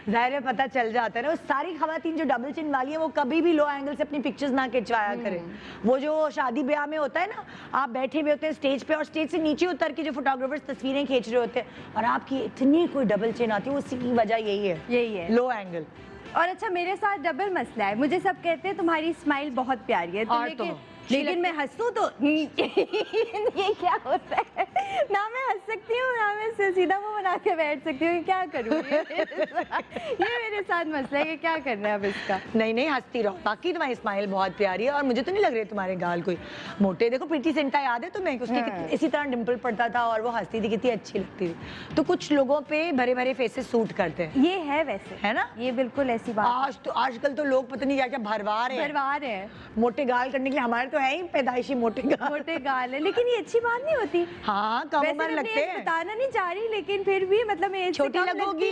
जाहिर है पता चल जाता है ना। वो सारी खवातीन जो डबल चिन वाली है, वो कभी भी लो एंगल से अपनी पिक्चर्स ना खिंचवाया करें। वो जो शादी ब्याह में होता है ना, आप बैठे हुए होते हैं स्टेज पे और स्टेज से नीचे उतर के जो फोटोग्राफर्स तस्वीरें खींच रहे होते हैं और आपकी इतनी कोई डबल चिन आती है, उसी की वजह यही है लो एंगल। और अच्छा, मेरे साथ डबल मसला है, मुझे सब कहते हैं तुम्हारी स्माइल बहुत प्यारी है, लेकिन मैं हंसूं तो ये क्या होता है? ना मैं हंस सकती हूँ, ना मैं सीधा मुंह बना के बैठ सकती हूँ, क्या करूँ? ये मेरे साथ मसला है कि क्या करना है अब इसका। नहीं, हंसती रहो, बाकी तुम्हारी स्माइल बहुत प्यारी है और मुझे तो नहीं लग रही तुम्हारे गाल कोई मोटे। देखो प्रीति जिंटा याद है तुम्हें? उसके इसी तरह डिम्पल पड़ता था और वो हंसती थी, कितनी अच्छी लगती थी। तो कुछ लोगों पे भरे भरे फेसेस सूट करते हैं, ये है वैसे, है ना? ये बिल्कुल ऐसी बात। आजकल तो लोग पता नहीं क्या क्या भरवा रहे हैं मोटे गाल करने के लिए। हमारे तो है ही पैदाइशी मोटे गाल है, लेकिन ये अच्छी बात नहीं होती। हाँ, कम उम्र लगते हैं। बताना नहीं चाह रही, लेकिन फिर भी मतलब मैं छोटी लगोगी,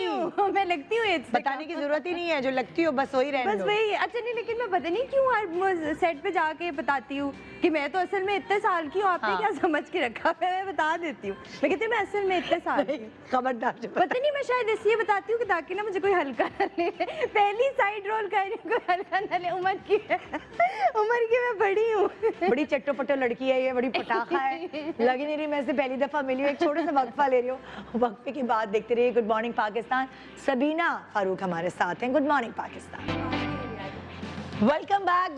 मैं लगती हूँ, बताने की जरूरत ही नहीं है, जो लगती हो बस वही रहने दो। बस वही। अच्छा नहीं, लेकिन मैं पता नहीं क्यों हर सेट पे जाके बताती हूँ कि मैं तो असल में इतने साल की हूँ, आपने क्या समझ के रखा है? मैं बता देती हूँ, मैं कहती हूँ मैं असल में इतने साल की। खबरदार, पता नहीं, मैं शायद इसलिए बताती हूँ कि ताकि ना मुझे कोई हल्का न ले। पहली साइड रोल कर रही हूँ, कोई हल्का न ले। उम्र की मैं बड़ी हूँ, बड़ी चट्टो-पट्टो लड़की है ये, बड़ी पटाखा है। लगी नहीं रही मैं इससे पहली दफा मिली हूँ। एक छोटा सा वक्फा ले रही हूँ, वक्फे के बाद देखते रहिए गुड मॉर्निंग पाकिस्तान। सबीना फारूक हमारे साथ हैं। Good morning Pakistan. Welcome back,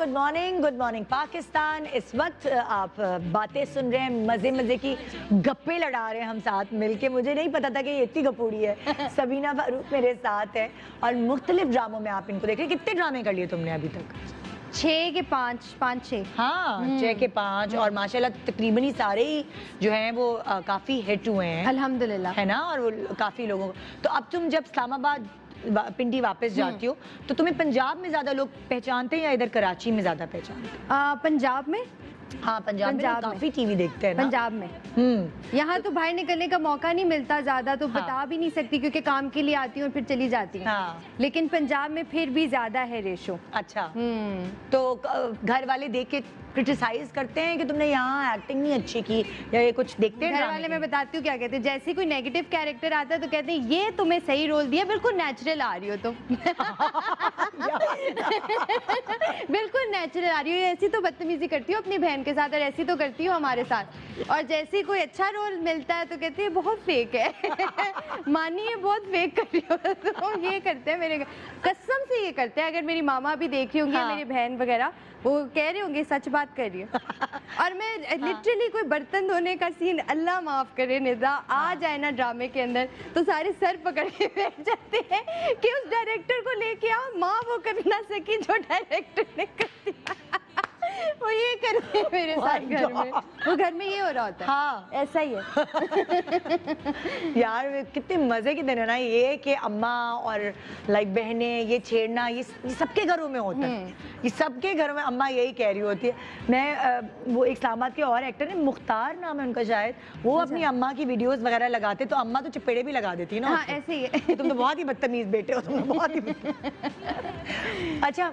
good morning Pakistan. इस वक्त आप बातें सुन रहे हैं, मज़े मज़े की गप्पे लड़ा रहे हैं हम साथ मिलके। मुझे नहीं पता था कि ये इतनी गपूड़ी है। सबीना फारूक मेरे साथ है और मुख्तलिफ ड्रामों में आप इनको देख रहे हैं। कितने ड्रामे कर लिए तुमने अभी तक? 6 के 5 हाँ, 6 के 5 और माशाल्लाह तकरीबन ही सारे ही जो हैं वो काफ़ी हिट हुए हैं अल्हम्दुलिल्लाह, है ना। और वो काफ़ी लोगों को, तो अब तुम जब इस्लामाबाद पिंडी वापस जाती हो तो तुम्हें पंजाब में ज्यादा लोग पहचानते हैं या इधर कराची में ज्यादा पहचानते हैं? पंजाब में। हाँ, पंजाब में काफी टीवी देखते हैं ना? पंजाब में यहाँ तो बाहर निकलने का मौका नहीं मिलता ज्यादा, तो बता भी नहीं सकती क्योंकि काम के लिए आती हूँ और फिर चली जाती हूँ। हाँ। लेकिन पंजाब में फिर भी ज्यादा है रेशो। अच्छा। तो घर वाले देख के क्रिटिसाइज करते हैं कि तुमने यहाँ एक्टिंग नहीं अच्छी की या ये कुछ देखते हैं? घर वाले मैं बताती हूँ क्या कहते हैं, जैसे कोई नेगेटिव कैरेक्टर आता है तो कहते हैं ये तुम्हें सही रोल दिया, बिल्कुल नेचुरल आ रही हो तुम। बिल्कुल नेचुरल आ रही हो, ऐसी तो बदतमीजी करती हो अपनी बहन के साथ और ऐसी तो करती हो हमारे साथ। और जैसे ही कोई अच्छा रोल मिलता है तो कहती है बहुत फेक है। मानिए बहुत फेक कर रही हो। तो ये करते हैं मेरे, कसम से ये करते हैं। अगर मेरी मामा भी देख रही होंगी, हाँ। मेरी बहन वगैरह, वो कह रहे होंगे सच बात कर रही है। और मैं लिटरली कोई बर्तन धोने का सीन, अल्लाह माफ करे निदा, आ जाए ना ड्रामे के अंदर तो सारे सर पकड़ के बैठ जाते हैं कि उस डायरेक्टर को लेके आओ, माँ वो कर ना सकी जो डायरेक्टर ने कर दिया। वो ये करते हैं मेरे साथ घर में। वो घर में ये हो रहा होता है। हाँ। ऐसा ही है। यार कितने मजे के दिन है ना ये कि अम्मा और लाइक बहनें ये छेड़ना, ये सबके घरों में होता है। ये सबके घरों में अम्मा यही कह रही होती है। मैं वो एक इस्लामाबाद के और एक्टर है, मुख्तार नाम है उनका शायद, वो अपनी अम्मा की वीडियोस वगैरह लगाते तो अम्मा तो चपेड़े भी लगा देती है ना। हाँ, ऐसे ही है। तुम तो बहुत ही बदतमीज बेटे हो, तुम बहुत ही। अच्छा,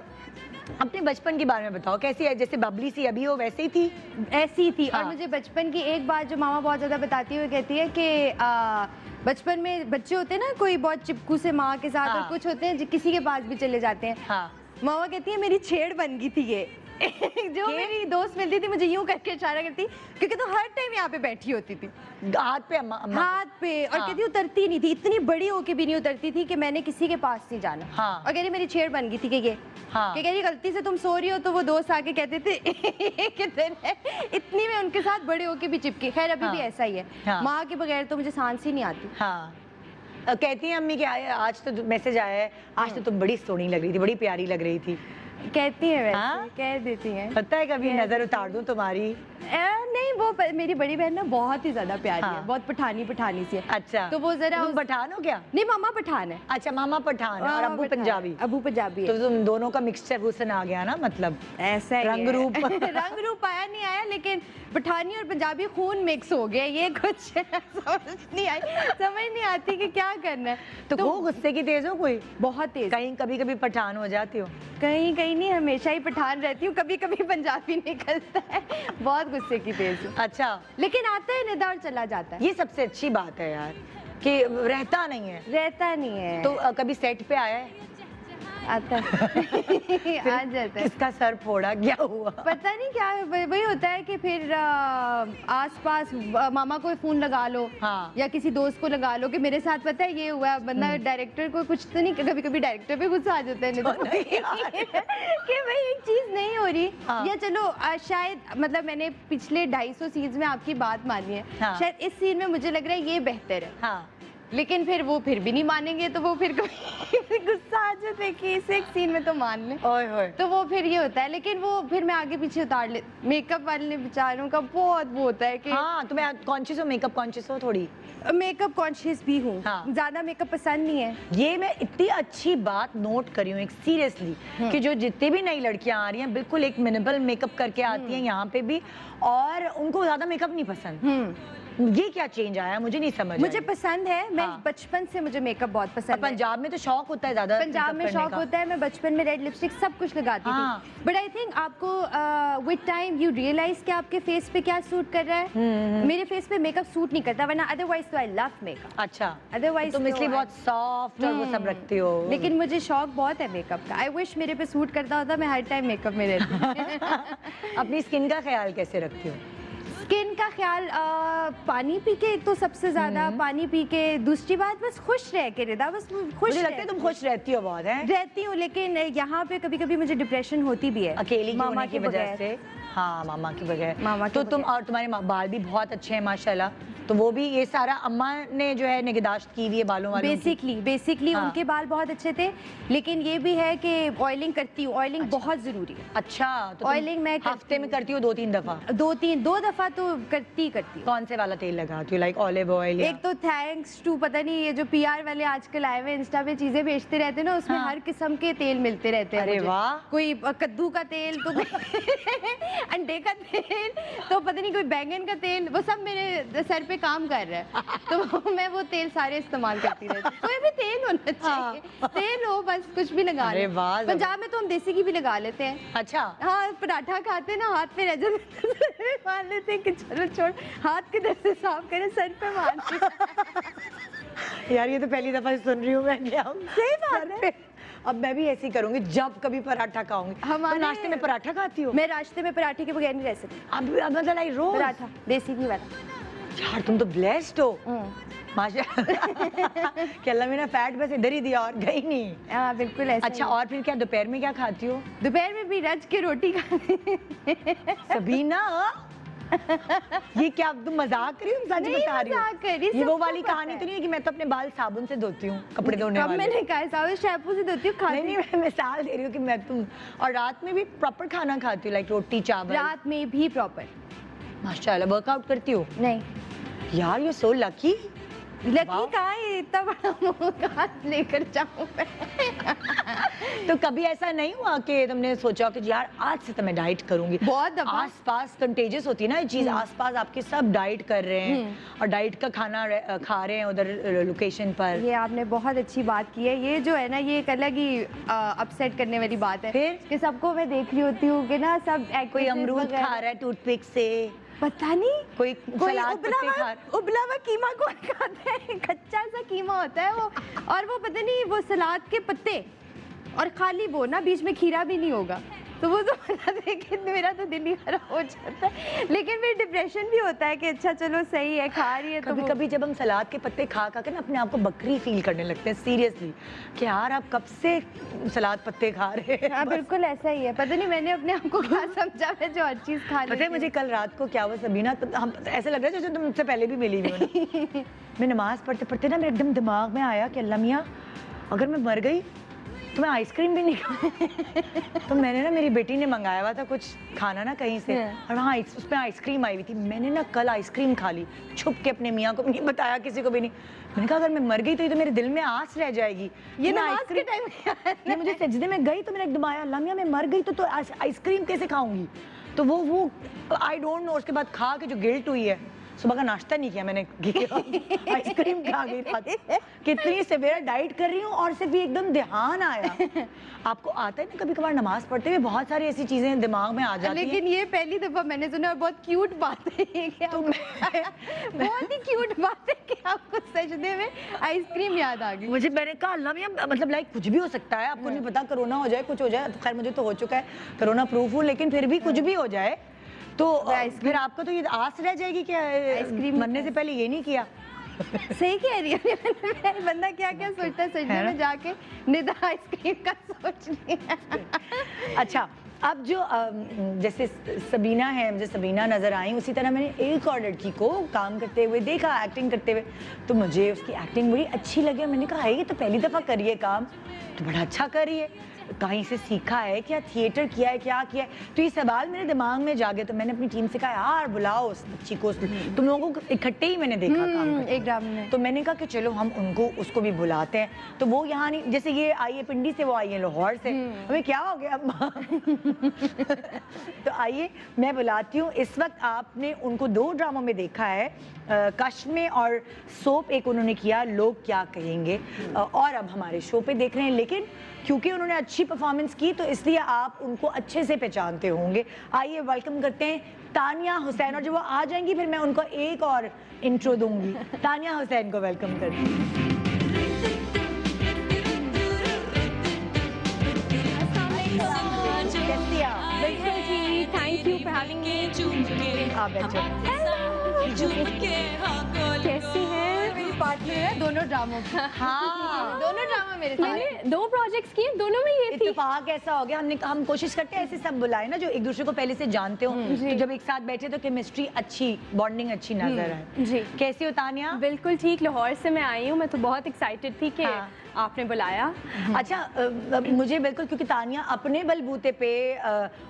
अपने बचपन के बारे में बताओ, कैसी है? जैसे बबली सी अभी हो वैसे ही थी? ऐसी ही थी। हाँ। और मुझे बचपन की एक बात जो मामा बहुत ज्यादा बताती हुई कहती है कि बचपन में बच्चे होते हैं ना, कोई बहुत चिपकू से माँ के साथ। हाँ। और कुछ होते हैं जो किसी के पास भी चले जाते हैं। हाँ। मामा कहती है मेरी छेड़ बन गई थी ये। जो मेरी दोस्त मिलती थी मुझे यूं करके इशारा करती, क्योंकि तो हर टाइम यहाँ पे बैठी होती थी हाथ पे अम्मा हाथ पे। और हाँ। कहती उतरती नहीं थी, इतनी बड़ी होके भी नहीं उतरती थी कि मैंने किसी के पास नहीं जाना। हाँ। और कह रही मेरी छेड़ बन गई थी कि ये हाँ। कि कह रही गलती से तुम सो रही हो तो वो दोस्त आके कहते थे किधर है। इतनी मैं उनके साथ बड़े होके भी चिपकी। खैर अभी भी ऐसा ही है। हाँ। माँ के बगैर तो मुझे सांस ही नहीं आती। हाँ। कहती हैं अम्मी कि आज तो मैसेज आया है, आज तो तुम बड़ी सोहनी लग रही थी, बड़ी प्यारी लग रही थी। कहती है वैसे। हाँ? कह देती हैं। पता है कभी नजर उतार दूं तुम्हारी? नहीं, वो मेरी बड़ी बहन ना बहुत ही ज्यादा प्यारी हाँ। है, बहुत पठानी सी है। अच्छा, तो वो जरा तुम पठान हो क्या? नहीं, मामा पठान है। अच्छा, मामा पठान है और अब्बू पंजाबी। अब्बू पंजाबी है। तो तुम दोनों का मिक्सचर हुसन आ गया ना, मतलब ऐसा ही रंग है। रूप। रंग रूप आया नहीं आया, लेकिन पठानी और पंजाबी खून मिक्स हो गया। ये कुछ समझ नहीं आती कि क्या करना है। तो वो गुस्से की तेज हो कोई? बहुत तेज। कभी कभी पठान हो जाती हो? कहीं नहीं, हमेशा ही पठान रहती हूँ। कभी कभी पंजाबी निकलता है। बहुत गुस्से की तेज हूँ। अच्छा, लेकिन आता है निदा और चला जाता है। ये सबसे अच्छी बात है यार कि रहता नहीं है। रहता नहीं है। तो कभी सेट पे आया है? आता है। आ जाता है। किसका सर फोड़ा, क्या हुआ? पता नहीं क्या, वही होता है कि फिर आसपास मामा को फोन लगा लो। हाँ। या किसी दोस्त को लगा लो कि मेरे साथ पता है ये हुआ। बंदा डायरेक्टर को कुछ तो नहीं, कभी कभी डायरेक्टर पे गुस्सा आ जाता है कि भाई एक चीज नहीं हो रही। हाँ। या चलो शायद, मतलब मैंने पिछले 250 सीन्स में आपकी बात मानी है। हाँ। शायद इस सीन में मुझे लग रहा है ये बेहतर है। हाँ। लेकिन फिर वो फिर भी नहीं मानेंगे, तो वो फिर गुस्सा आ जाता है कि इस एक सीन में तो मान ले। ओए होए। तो वो फिर ये होता है। लेकिन वो फिर मैं आगे पीछे उतार ले। मेकअप वाले बेचारों का बहुत वो होता है कि हाँ, तुम्हें कॉन्शियस हो, मेकअप कॉन्शियस हो थोड़ी? मेकअप कॉन्शियस भी हूँ। हाँ। ज्यादा मेकअप पसंद नहीं है। ये मैं इतनी अच्छी बात नोट करी हूँ एक सीरियसली, कि जो जितनी भी नई लड़कियां आ रही हैं बिल्कुल एक मिनिमल मेकअप करके आती हैं यहाँ पे भी, और उनको ज्यादा मेकअप नहीं पसंद। ये क्या चेंज आया, मुझे नहीं समझ मुझे आई। पसंद है। मैं हाँ। बचपन से मुझे मेकअप बहुत पसंद है। पंजाब में तो शौक होता है ज्यादा, पंजाब में शौक होता है। मैं बचपन में रेड लिपस्टिक सब कुछ लगाती हाँ। थी। बट आई थिंक आपको विद टाइम यू रियलाइज कि आपके फेस पे क्या सूट कर रहा है। मेरे फेस पे मेकअप सूट नहीं करता, वरना अदरवाइज तो आई लव मेकअप। अच्छा, अदरवाइज तुम इसलिए बहुत सॉफ्ट और वो सब रखती हो। लेकिन मुझे शौक बहुत है मेकअप का। आई विश मेरे पे सूट करता होता, मैं हर टाइम मेकअप में रहती। अपनी स्किन का ख्याल कैसे रखती हो? स्किन का ख्याल पानी पी के, एक तो सबसे ज्यादा पानी पी के, दूसरी बात बस खुश रह के रिदा, बस खुश मुझे लगता है तुम खुश रहती हो बहुत है। रहती हूँ, लेकिन यहाँ पे कभी कभी मुझे डिप्रेशन होती भी है अकेली मामा होने की वजह से। हाँ, मामा की वजह। मामा तो तुम और तुम्हारे बाल भी बहुत अच्छे हैं माशाल्लाह, तो वो भी ये सारा अम्मा ने जो है निगहदाश्त की हुई है बालों वालों की। बेसिकली हाँ। उनके बाल बहुत अच्छे थे, लेकिन ये भी है कि ऑयलिंग करती हूँ, ऑयलिंग बहुत जरूरी है। अच्छा, तो ऑयलिंग मैं हफ्ते में करती हूँ 2-3 दफा? 2 दफा तो करती हूँ। कौन से वाला तेल लगाती हो, लाइक ऑलिव ऑयल? एक तो थैंक्स टू पता नहीं ये जो पीआर वाले आजकल आए हुए इंस्टा पे चीजें बेचते रहते हैं ना, उसमें हाँ। हर किस्म के तेल मिलते रहते हैं। अरे मुझे। वाह। कोई कद्दू का तेल तो अंडे का तेल, तो पता नहीं कोई बैंगन का तेल, वो सब मेरे सर पे काम कर रहा है। तो मैं वो तेल सारे इस्तेमाल करती रहती हूँ। कोई भी तेल होना चाहिए, तेल हो बस, कुछ भी लगा अरे ले। वाह। पंजाब में तो हम देसी घी भी लगा लेते हैं। अच्छा। हाँ, पराठा खाते हैं ना, हाथ पे रह जाते मान लेते हैं कि चलो छोड़, हाथ किधर से साफ करें, सर पे मार। यार ये तो पहली दफा सुन रही हूँ मैं। सही बात है। अब मैं भी ऐसे ही करूंगी जब कभी पराठा खाऊंगी। तो नाश्ते में पराठा खाती हो? मैं नाश्ते में पराठे के बगैर नहीं रह सकती। अब मतलब आई रोज पराठा देसी घी वाला। यार तुम तो ब्लेस्ड हो माशाल्लाह। कि अल्लाह मेरा फैट बस इधर ही दिया और गई नहीं। हाँ बिल्कुल ऐसा। अच्छा, और फिर क्या दोपहर में क्या खाती हो? दोपहर में भी रज के रोटी खाती। सबीना, ये क्या तुम मजाक कर रही हो, सच बता रही हो? ये वो वाली कहानी तो नहीं है कि मैं तो अपने बाल साबुन से धोती हूँ, कपड़े धोने वाले? मैंने कहा साबुन शैम्पू से धोती हूँ। नहीं, मैं मिसाल दे रही हूँ कि मैं तुम और रात में भी प्रॉपर खाना खाती हूँ, लाइक रोटी चावल? रात में भी प्रॉपर। माशाल्लाह। वर्कआउट करती हो? नहीं यार यू सो लकी। लकी कहाँ है, इतना बड़ा मुंह कहाँ लेकर जाऊँ मैं। तो कभी ऐसा नहीं हुआ कि तुमने सोचा कि यार आज से तो मैं डाइट करूंगी? बहुत दफा। आसपास कंटेजियस होती है ना ये चीज, आसपास आपके सब डाइट कर रहे हैं और डाइट का खाना खा रहे हैं उधर लोकेशन पर। ये आपने बहुत अच्छी बात की है। ये जो है ना, ये एक अलग ही अपसेट करने वाली बात है फिर कि सबको मैं देख रही होती हूँ कि ना सब कोई अमरूद खा रहा है टूथपिक से, पता नहीं कोई सलाद पत्ते खा रहा। उबला हुआ कीमा कौन खाता है? कच्चा सा कीमा होता है वो, और वो पता नहीं वो सलाद के पत्ते, और खाली वो ना, बीच में खीरा भी नहीं होगा, तो वो तो देख के मेरा तो दिल ही खराब हो जाता है। लेकिन फिर डिप्रेशन भी होता है कि अच्छा चलो सही है, खा रही है। तो कभी जब हम सलाद के पत्ते खा के ना अपने आप को बकरी फील करने लगते हैं सीरियसली, कि यार आप कब से सलाद पत्ते खा रहे हैं। हाँ बिल्कुल ऐसा ही है। पता नहीं मैंने अपने आप को क्या समझा है जो हर चीज खा पता है मुझे कल रात को क्या हुआ सबीना, तो हम ऐसे लग रहा है जैसे तुम मुझसे पहले भी मिली हुई हो। मैं नमाज पढ़ते पढ़ते ना मेरे एकदम दिमाग में आया कि अल्लाह मियाँ अगर मैं मर गई तो मैं आइसक्रीम भी नहीं खाऊं। तो मैंने ना, मेरी बेटी ने मंगाया हुआ था कुछ खाना ना कहीं से, और वहाँ उसमें आइसक्रीम आई हुई थी। मैंने ना कल आइसक्रीम खा ली छुप के, अपने मियाँ को नहीं बताया, किसी को भी नहीं। मैंने कहा अगर मैं मर गई तो ये तो मेरे दिल में आस रह जाएगी। ये नमाज के टाइम ये मुझे सजदे में गई तो मेरा एकदम आया, अल्लाह मियाँ मैं मर गई तो आइसक्रीम कैसे खाऊंगी? तो वो आई डोंट नो, उसके बाद खा के जो गिल्ट हुई है, सुबह का नाश्ता नहीं किया मैंने, आइसक्रीम खा गई रात। कितनी सवेरा डाइट कर रही हूँ और सिर्फ एकदम ध्यान आया। आपको आता है ना कभी कभार नमाज पढ़ते हुए बहुत सारी ऐसी चीजें दिमाग में आ जाती हैं। लेकिन ये पहली दफा मैंने सुना, और बहुत क्यूट बात है ये कि तो बहुत ही क्यूट बात है कि आपको सजदे में आइसक्रीम याद आ गई। मुझे, मैंने कहा अल्लाह मियां, मतलब लाइक कुछ भी हो सकता है, आपको नहीं पता, कोरोना हो जाए, कुछ हो जाए। खैर मुझे तो हो चुका है, कोरोना प्रूफ हूँ, लेकिन फिर भी कुछ भी हो जाए तो फिर आपका तो ये आस रह जाएगी कि आइसक्रीम मरने से पहले ये नहीं किया। सही कह रही है। बंदा क्या क्या सोचता है सजदे में जाके, निदा आइसक्रीम का सोच रही है। अच्छा, अब जो जैसे सबीना है, मुझे सबीना नज़र आई, उसी तरह मैंने एक और लड़की को काम करते हुए देखा, एक्टिंग करते हुए, तो मुझे उसकी एक्टिंग बड़ी अच्छी लगी। मैंने कहा ये तो पहली दफ़ा करी है काम, तो बड़ा अच्छा कर रही है, कहीं से सीखा है क्या, थिएटर किया है, क्या किया है? तो ये सवाल मेरे दिमाग में जागे, तो मैंने अपनी टीम से कहा यार बुलाओ उस बच्ची को, तुम लोगों को इकट्ठे ही मैंने देखा काम करते एक ड्रामा में। तो मैंने कहा कि चलो हम उसको भी बुलाते हैं। तो वो यहाँ नहीं, जैसे ये आई है पिंडी से, वो आई है लाहौर से, हमें क्या हो गया अम्मा? तो आइए मैं बुलाती हूँ। इस वक्त आपने उनको 2 ड्रामों में देखा है, कश में और सोप एक उन्होंने किया, लोग क्या कहेंगे, और अब हमारे शो पे देख रहे हैं। लेकिन क्योंकि उन्होंने अच्छी परफॉर्मेंस की तो इसलिए आप उनको अच्छे से पहचानते होंगे। आइए वेलकम करते हैं तानिया हुसैन, और जब वो आ जाएंगी फिर मैं उनको एक और इंट्रो दूंगी। तानिया हुसैन को वेलकम करती हूँ। बिल्कुल जी, thank you for having me. आप बैठो। जीजू कैसी है? मेरी पार्टनर है दोनों ड्रामों की। हाँ दोनों ड्रामा मेरे साथ। मैंने 2 प्रोजेक्ट्स किए, दोनों में ये थी। इत्तेफाक ऐसा हो गया, हम कोशिश करते हैं ऐसे सब बुलाए ना जो एक दूसरे को पहले से जानते हो, तो जब एक साथ बैठे तो केमिस्ट्री अच्छी, बॉन्डिंग अच्छी नजर आए। जी कैसी हो तानिया? बिल्कुल ठीक, लाहौर से मैं आई हूँ। मैं तो बहुत एक्साइटेड थी कि हाँ। आपने बुलाया। अच्छा मुझे बिल्कुल, क्योंकि तानिया अपने बलबूते पे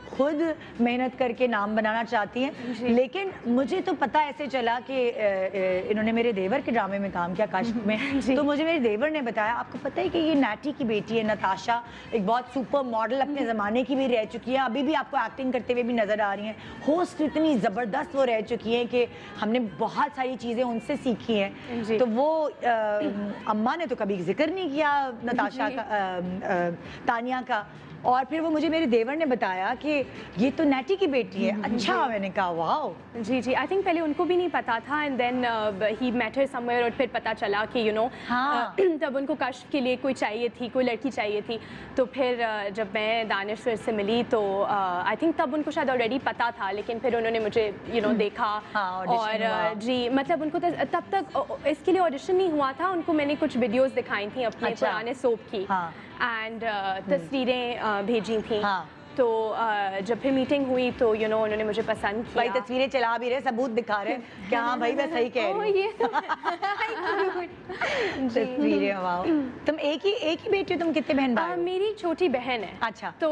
खुद मेहनत करके नाम बनाना चाहती हैं, लेकिन मुझे तो पता ऐसे चला कि इन्होंने मेरे देवर के ड्रामे में काम किया कश्फ में, तो मुझे मेरे देवर ने बताया, आपको पता है कि ये नैटी की बेटी है नताशा, एक बहुत सुपर मॉडल अपने ज़माने की भी रह चुकी है, अभी भी आपको एक्टिंग करते हुए भी नज़र आ रही हैं, होस्ट इतनी ज़बरदस्त वो रह चुकी हैं कि हमने बहुत सारी चीज़ें उनसे सीखी हैं। तो वो अम्मा ने तो कभी जिक्र नहीं किया नताशा का, तानिया का, और फिर वो मुझे मेरे देवर ने बताया कि ये तो नैटी की बेटी है। अच्छा, मैंने कहा वाह। जी जी, आई थिंक पहले उनको भी नहीं पता था, and then he met her somewhere, और फिर पता चला कि यू नो तब उनको कश्फ के लिए कोई चाहिए थी, कोई लड़की चाहिए थी। तो फिर जब मैं दानिश सर से मिली तो आई थिंक तब उनको शायद ऑलरेडी पता था, लेकिन फिर उन्होंने मुझे देखा। और जी, मतलब उनको तब तक इसके लिए ऑडिशन नहीं हुआ था, उनको मैंने कुछ वीडियोस दिखाई थी अपने पुराने सोप की, एंड तस्वीरें भेजी थी। तो जब फिर मीटिंग हुई तो यू नो उन्होंने मुझे पसंद किया। भाई तस्वीरें चला भी रहे, सबूत दिखा रहे कि हाँ भाई मैं सही कह रही हूँ। तस्वीरें वाह। तुम एक ही बेटी हो? तुम कितने बहन भाई? मेरी छोटी बहन है। अच्छा। तो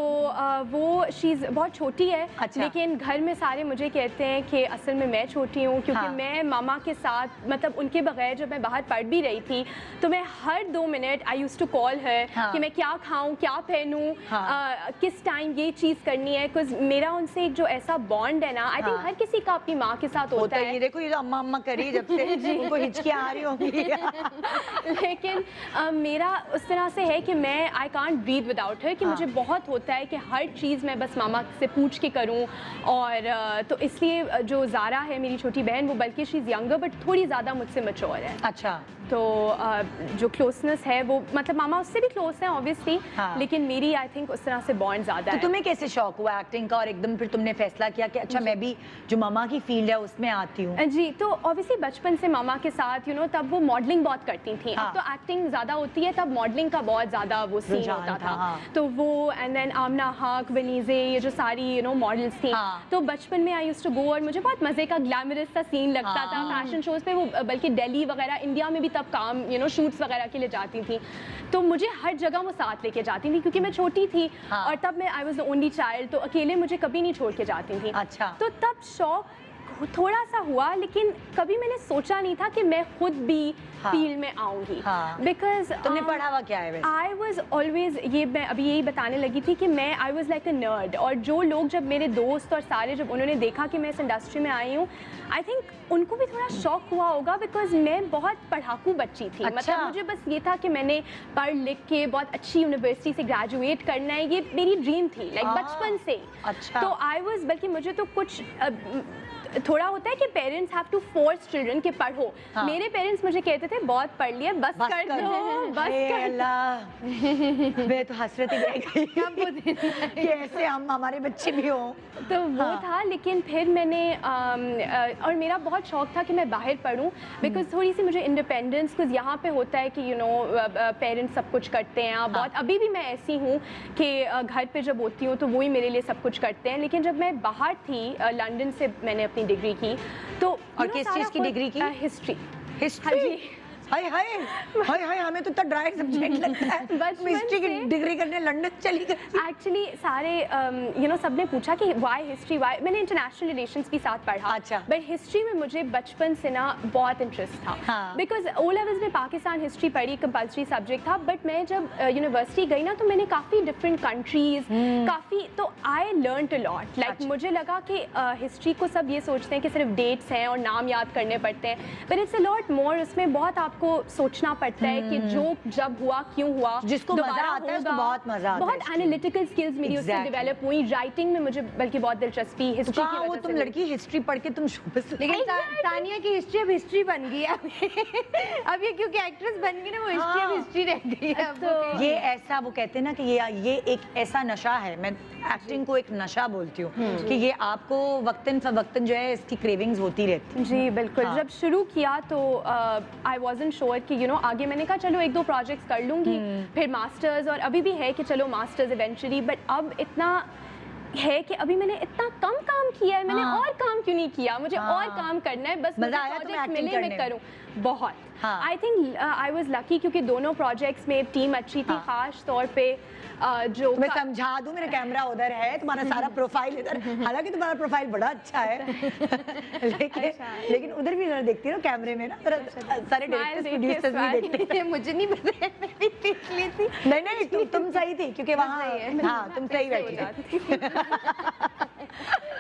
वो शीज बहुत छोटी है। अच्छा। लेकिन घर में सारे मुझे कहते हैं कि असल में मैं छोटी हूँ, क्योंकि मैं मामा के साथ, मतलब उनके बगैर जब मैं बाहर पढ़ भी रही थी तो मैं हर 2 minute I used to call her कि मैं क्या खाऊं, क्या पहनूं, किस टाइम ये चीज करनी है, बिकॉज मेरा उनसे एक जो ऐसा बॉन्ड है ना, आई थिंक हर किसी का अपनी माँ के साथ होता है। ये देखो, ये जो अम्मा अम्मा करी जब से उनको हिचकियां आ रही होंगी। लेकिन मेरा उस तरह से है कि मैं I can't breathe without her, कि मुझे बहुत होता है कि हर चीज़ मैं बस मामा से पूछ के करूं। और तो इसलिए जो ज़ारा है मेरी छोटी बहन, वो बल्कि शी इज़ यंगर बट थोड़ी ज़्यादा मुझसे मैच्योर है। अच्छा। तो जो क्लोजनेस है वो, मतलब मामा उससे भी क्लोज हैं ऑब्वियसली, लेकिन मेरी आई थिंक उस तरह से बॉन्ड ज़्यादा है। तो तुम्हें कैसे शौक हुआ एक्टिंग का, और एकदम फिर तुमने फैसला किया कि अच्छा मैं भी जो मामा की फील्ड है उसमें आती हूँ? जी, तो ऑब्वियसली बचपन से मामा के साथ यू नो तब वो मॉडलिंग बहुत करती थी। अब तो एक्टिंग ज़्यादा होती है, तब मॉडलिंग का बहुत ज़्यादा वो सीन होता था। तो वो एंड देन आमना हक, वनीज़े, ये जो सारी यू नो मॉडल्स थी, तो बचपन में आई यूज्ड टू गो, और मुझे बहुत मज़े का ग्लैमरस सा सीन लगता था फैशन शोज पे। वो बल्कि दिल्ली वगैरह, इंडिया में भी तब काम यू नो शूट्स वगैरह के लिए जाती थी, तो मुझे हर जगह वो साथ लेके जाती थी, क्योंकि मैं छोटी थी और तब मैं I was the only child, तो अकेले मुझे कभी नहीं छोड़ के जाती थी। अच्छा। तो तब शौक थोड़ा सा हुआ, लेकिन कभी मैंने सोचा नहीं था कि मैं खुद भी फील्ड में आऊंगी। बिकॉज तुमने पढ़ा हुआ क्या है वैसे? आई वॉज ऑलवेज, ये मैं अभी यही बताने लगी थी कि मैं I was like a nerd, और जो लोग, जब मेरे दोस्त और सारे जब उन्होंने देखा कि मैं इस इंडस्ट्री में आई हूँ, आई थिंक उनको भी थोड़ा शौक हुआ होगा, बिकॉज मैं बहुत पढ़ाकू बच्ची थी। अच्छा। मतलब मुझे बस ये था कि मैंने पढ़ लिख के बहुत अच्छी यूनिवर्सिटी से ग्रेजुएट करना है, ये मेरी ड्रीम थी, लाइक बचपन से। अच्छा। तो आई वॉज, बल्कि मुझे तो कुछ थोड़ा होता है कि parents have to force children के पढ़ो। मेरे पेरेंट्स मुझे कहते थे बहुत पढ़ लिया, बस कर दो, बस कर। अल्लाह, मैं तो हसरत ही रह गई कि ऐसे हम हमारे बच्चे भी हों। तो वो था, लेकिन फिर मैंने और मेरा बहुत शौक था कि मैं बाहर पढ़ूं, बिकॉज थोड़ी सी मुझे इंडिपेंडेंस, कुछ यहाँ पे होता है कि यू नो पेरेंट्स सब कुछ करते हैं। बहुत अभी भी मैं ऐसी हूँ कि घर पे जब होती हूँ तो वही मेरे लिए सब कुछ करते हैं, लेकिन जब मैं बाहर थी, लंदन से मैंने अपनी डिग्री की, तो और किस चीज़ की डिग्री की? हिस्ट्री। हिस्ट्री? हाय हाय हाय हाय, हमें तो इतना ड्राई सब्जेक्ट लगता है। हिस्ट्री की डिग्री करने लंदन चली गई। एक्चुअली सारे यू नो सबने पूछा कि वाई हिस्ट्री, वाई। मैंने इंटरनेशनल रिलेशंस भी साथ पढ़ा। अच्छा। बट हिस्ट्री में मुझे बचपन से ना बहुत इंटरेस्ट था, बिकॉज ओ लेवल्स में पाकिस्तान हिस्ट्री पढ़ी, कंपल्सरी सब्जेक्ट था। बट मैं जब यूनिवर्सिटी गई ना, तो मैंने काफ़ी डिफरेंट कंट्रीज, काफ़ी, तो I learn a lot. Like मुझे लगा कि हिस्ट्री को सब ये सोचते हैं कि सिर्फ डेट्स हैं और नाम याद करने पड़ते हैं, but it's a lot more. उसमें बहुत आप आपको सोचना पड़ता है कि जो जब हुआ क्यों हुआ, जिसको मजा आता है उसको बहुत मजा आता है। बहुत एनालिटिकल स्किल्स मेरी उससे डेवलप हुई। राइटिंग में मुझे बल्कि बहुत दिलचस्पी, हिस्ट्री की वो वजह तुम से लड़की हिस्ट्री पढ़ के तुम शोबिस, लेकिन तानिया की हिस्ट्री अब हिस्ट्री बन गई है अब ये क्योंकि एक्ट्रेस बन गई ना, वो हिस्ट्री अब हिस्ट्री रह गई है अब। तो ये ऐसा वो कहते हैं ना कि ये एक ऐसा नशा है, मैं एक्टिंग को एक नशा बोलती हूँ कि ये आपको वक्तन फवक्तन जो है इसकी क्रेविंग्स होती रहती है। जी बिल्कुल। हाँ। जब शुरू किया तो आई वॉजन श्योर कि आगे मैंने कहा चलो 1-2 प्रोजेक्ट्स कर लूँगी, फिर मास्टर्स, और अभी भी है कि चलो मास्टर्स इवेंचुअली, बट अब इतना है कि अभी मैंने इतना कम काम किया है, मैंने और काम क्यों नहीं किया, मुझे और काम करना है, बस मजा आया तुम्हें प्रोजेक्ट acting मिले मैं करने करूँ बहुत। हाँ। I think I was lucky क्योंकि दोनों प्रोजेक्ट्स में टीम अच्छी थी, खास तौर पे जो मैं समझा दूं, मेरा कैमरा उधर है, तुम्हारा सारा प्रोफाइल इधर, हालांकि तुम्हारा प्रोफाइल बड़ा अच्छा है लेकिन उधर भी जरा देखती हो कैमरे में ना, सारे डायरेक्टर्स प्रोड्यूसर्स भी देखते हैं। मुझे नहीं पता है, मैं भी देख ली थी। नहीं तुम सही थी क्योंकि वहाँ हाँ तुम सही बैठी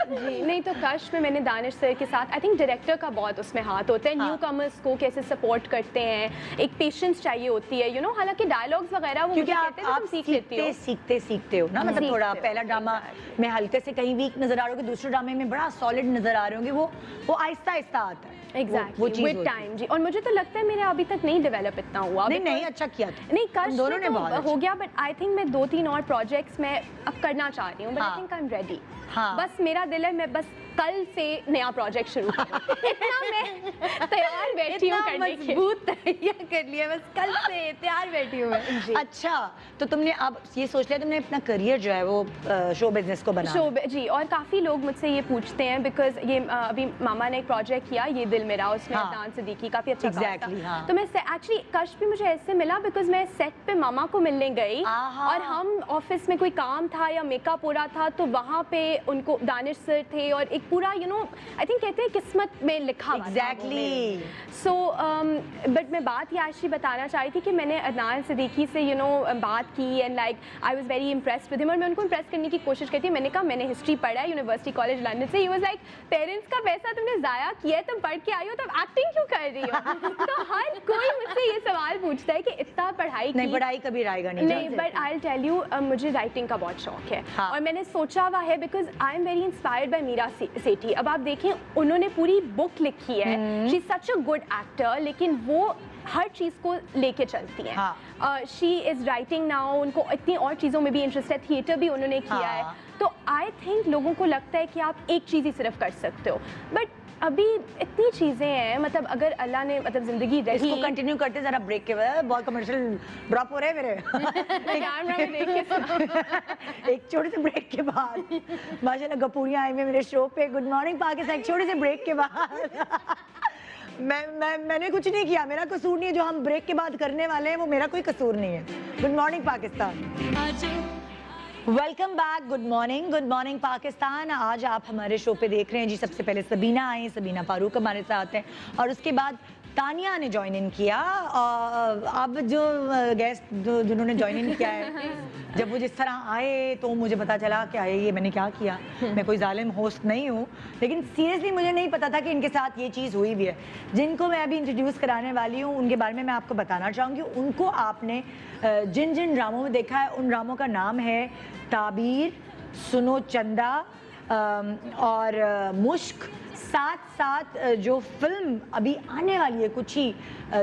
जी। नहीं तो कश में मैंने दानिश सर के साथ, आई थिंक डायरेक्टर का बहुत उसमें हाथ होता है, न्यू कमर्स को कैसे सपोर्ट करते हैं, एक पेशेंस चाहिए होती है, हालांकि डायलॉग्स वगैरह वो क्योंकि कहते हैं तुम सीख लेती हो, सीखते हो ना, मतलब थोड़ा पहला ड्रामा में हल्के से कहीं वीक नजर आ रहे होगे, दूसरे ड्रामे में बड़ा सॉलिड नजर आ रहे होंगे, वो आहिस्ता आहिस्ता आता है। एग्जैक्टली विद टाइम जी। और मुझे तो लगता है मेरा अभी तक नहीं डेवलप इतना हुआ। नहीं अच्छा किया था। नहीं कश दोनों ने तो बहुत हो गया, बट आई थिंक मैं 2-3 और प्रोजेक्ट्स में अब करना चाह रही हूँ, but I think I am ready. बस मेरा दिल है मैं बस कल से नया प्रोजेक्ट शुरू करूँ इतना मैं तैयार बैठी हूँ करने के। मजबूत तैयार कर लिया, बस कल से तैयार बैठी हूँ मैं। अच्छा तो तुमने अब ये सोच लिया तुमने अपना करियर जो है वो शो बिजनेस को बनाना? जी। और काफ़ी लोग मुझसे ये पूछते हैं बिकॉज ये अभी मामा ने एक प्रोजेक्ट किया ये दिल मेरा, उसमें अदनान सिद्दीकी काफ़ी अच्छा Exactly, था। हाँ। तो मैं एक्चुअली कश भी मुझे ऐसे मिला बिकॉज मैं सेट पे मामा को मिलने गई और हम ऑफिस में कोई काम था या मेकअप हो रहा था तो वहाँ पे उनको दानिश सर थे और एक पूरा आई थिंक कहते हैं किस्मत में लिखा हुआ था। एग्जैक्टली। सो बट मैं बात ये actually बताना चाह रही थी कि मैंने अदनान सिद्दीकी से बात की and like I was very impressed with him और मैं उनको इम्प्रेस करने की कोशिश करती हूँ। मैंने कहा मैंने हिस्ट्री पढ़ा है यूनिवर्सिटी कॉलेज लंदन से। ही वाज लाइक पेरेंट्स का पैसा तुमने ज़ाया किया है, तुम पढ़ के आई हो तब एक्टिंग क्यों कर रही हो? तो हर कोई मुझसे ये सवाल पूछता है कि इतना पढ़ाई नहीं, पढ़ाई कभी रायगा नहीं, but I will tell you मुझे राइटिंग का बहुत शौक है। और मैंने सोचा हुआ है because I am very inspired by Meera Sethi. अब आप देखें उन्होंने पूरी बुक लिखी है, she is such a good actor, लेकिन वो हर चीज़ को लेके चलती हैं। शी इज़ राइटिंग नाउ, उनको इतनी और चीज़ों में भी इंटरेस्ट है, थिएटर भी उन्होंने किया है। तो आई थिंक लोगों को लगता है कि आप एक चीज़ ही सिर्फ कर सकते हो, बट अभी इतनी चीज़ें हैं, मतलब अगर अल्लाह ने मतलब ज़िंदगी रही। इसको कंटिन्यू करते जरा ब्रेक के बाद, बहुत कमर्शियल ड्रॉप हो रहे हैं मेरे कैमरा में देख के एक छोटे से ब्रेक के बाद माशाल्लाह गपूरियाँ आई हुई मेरे शो पे। Good morning Pakistan. एक छोटे से ब्रेक के बाद मैंने कुछ नहीं किया, मेरा कसूर नहीं है, जो हम ब्रेक के बाद करने वाले हैं वो मेरा कोई कसूर नहीं है। Good morning Pakistan, welcome back. Good morning Pakistan. आज आप हमारे शो पे देख रहे हैं जी, सबसे पहले सबीना आई, सबीना फारूक हमारे साथ हैं और उसके बाद तानिया ने ज्वाइन इन किया। अब जो गेस्ट जिन्होंने ज्वाइन इन किया है, जब वो जिस तरह आए तो मुझे पता चला कि आए ये मैंने क्या किया। मैं कोई जालिम होस्ट नहीं हूँ, लेकिन सीरियसली मुझे नहीं पता था कि इनके साथ ये चीज़ हुई भी है। जिनको मैं अभी इंट्रोड्यूस कराने वाली हूँ उनके बारे में मैं आपको बताना चाहूँगी। उनको आपने जिन जिन ड्रामों में देखा है उन ड्रामों का नाम है ताबीर, सुनो चंदा और मुश्क। साथ साथ जो फिल्म अभी आने वाली है कुछ ही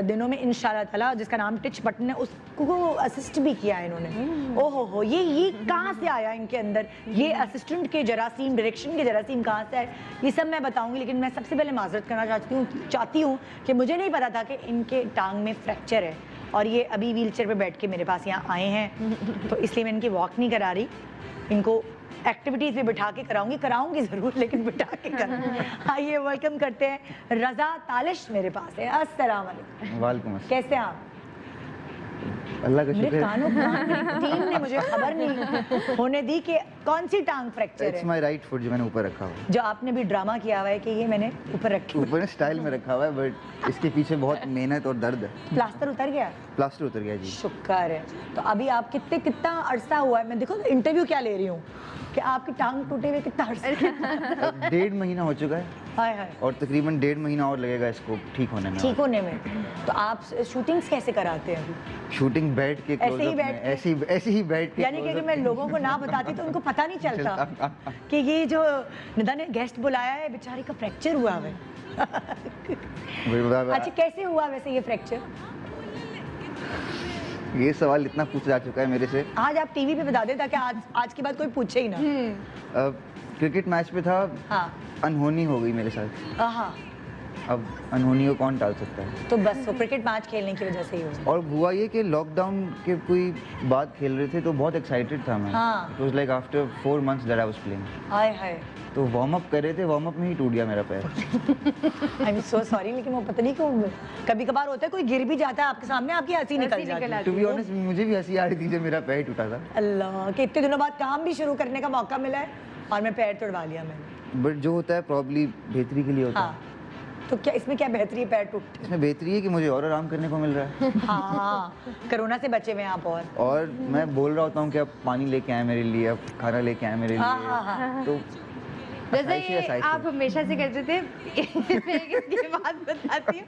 दिनों में इंशाल्लाह ताला, जिसका नाम टिच बटन है, उसको असिस्ट भी किया है इन्होंने। ओहो हो, ये कहाँ से आया इनके अंदर, ये असिस्टेंट के जरासीम, डायरेक्शन के जरासीम कहाँ से आए, ये सब मैं बताऊंगी। लेकिन मैं सबसे पहले माजरत करना चाहती हूँ कि मुझे नहीं पता था कि इनके टांग में फ्रैक्चर है और ये अभी व्हीलचेयर पे बैठ के मेरे पास यहाँ आए हैं, तो इसलिए मैं इनकी वॉक नहीं करा रही, इनको एक्टिविटीज में बिठा के कराऊंगी जरूर, लेकिन बिठा के कराऊंगी। आइए वेलकम करते हैं रजा तालिश मेरे पास है। अस्सलाम वालेकुम। वालेकुम अस्सलाम। कैसे हैं आप? अल्लाह का मेरे शुक्र है। कानों टीम ने मुझे खबर नहीं होने दी कि कौन सी टांग फ्रैक्चर इट्स है? माय राइट फुट जो मैंने ऊपर रखा हुआ है। जो आपने भी ड्रामा किया हुआ है कि ये मैंने ऊपर रखी। ऊपर स्टाइल में रखा हुआ है, बट इसके पीछे बहुत मेहनत और दर्द है। प्लास्टर उतर गया? प्लास्टर उतर गया जी। शुक्र है। तो अभी आप कितना अरसा हुआ है, मैं देखो इंटरव्यू क्या ले रही हूँ कि आपकी टांग टूटे हुए कितना अरसा? अब 1.5 महीना हो चुका है हाय हाय। और तकरीबन 1.5 महीना और लगेगा इसको ठीक होने में। ठीक होने में। तो आप शूटिंग्स कैसे कराते हैं? शूटिंग बैठ के ऐसे ही close-up बैठ में, के? ऐसे ही बैठ के यानी कि अगर close-up मैं में। लोगों को ना बताती तो उनको पता नहीं चलता कि ये जो निदा ने गेस्ट बुलाया है बेचारी का फ्रैक्चर हुआ है। वही बता- अच्छा, कैसे हुआ वैसे ये फ्रैक्चर? ये सवाल इतना पूछा जा चुका है मेरे से। आज आप टीवी पे बता दें ताकि आज के बाद कोई पूछे ही ना। क्रिकेट मैच पे था, हाँ अनहोनी हो गई मेरे साथ। हाँ, अब अनहोनी को कौन टाल सकता है? तो बस वो क्रिकेट मैच खेलने की वजह से ही हुआ। और हुआ ये कि लॉकडाउन के कोई बात खेल रहे थे तो बहुत एक्साइटेड था मैं। हाँ। It was like after 4 months that I was playing. Hi hi, तो वार्म अप कर रहे थे, वार्म अप में ही टूट गया मेरा पैर। आई एम सो सॉरी, लेकिन वो पता नहीं क्यों कभी कभार होता है कोई गिर भी जाता है आपके सामने, आपकी हंसी निकल जाती है। टू बी ऑनेस्ट मुझे भी हंसी आ रही थी जब मेरा पैर टूटा था। अल्लाह, कि इतने दिनों बाद काम भी शुरू करने का मौका मिला है और मैं पैर तोड़वा लिया मैंने। बट जो होता है प्रॉब्ली बेहतरी के लिए होता हाँ, तो क्या इसमें क्या बेहतरी है पैर टूट? है। इसमें बेहतरी है कि मुझे और आराम करने को मिल रहा है। हाँ, कोरोना से बचे हुए हैं आप। और मैं बोल रहा होता हूँ कि अब पानी लेके आए मेरे लिए, अब खाना लेके आए मेरे हाँ हाँ लिए। हाँ। तो जैसे आसाइश ही ये आसाइश आप हमेशा से करते थे। मैं इसकी बात बताती हूँ।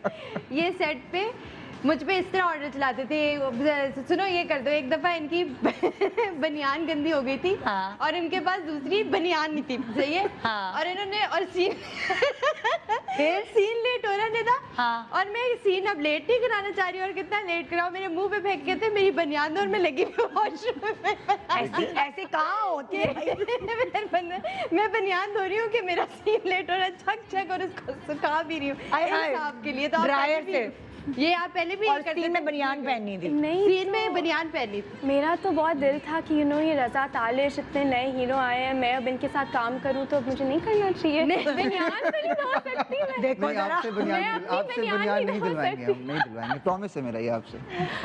ये सेट पे मुझ पे इस तरह ऑर्डर चलाते थे, सुनो ये कर दो। एक दफ़ा इनकी बनियान गंदी हो गई थी। हाँ। और इनके पास दूसरी बनियान नहीं थी, सही है। हाँ। और इन्होंने और सीन लेट हो रहा था। हाँ। और मैं सीन अब लेट नहीं कराना चाह रही और कितना लेट कराओ, मेरे मुंह पे फेंक के थे मेरी बनियान, और मैं लगी वॉशरूम में। ऐसे कहाँ होती है भाई? मैं बनियान धो रही हूँ कि मेरा सीन लेट हो रहा है, छक छक, और उसको सुखा भी रही हूँ हाय हाय। इंसाफ के लिए। तो आप ड्रायर पहले से। भी- ये आप पहले भी और करते सीन थे। में बनियान पहननी थी। नहीं, सीन में बनियान पहनी थी। मेरा तो बहुत दिल था कि ये रज़ा तालिश इतने नए हीरो आए हैं, मैं अब इनके साथ काम करूं तो अब मुझे नहीं करना चाहिए। बनियान तो नहीं धो सकती मैं। देखो नहीं, जरा। आपसे मैं बनियान अपनी आपसे बनियान बनियान नहीं नहीं धो दिलवाएंगे, सकती। हम नहीं दिलवाएंगे, प्रॉमिस है मेरा ये आपसे।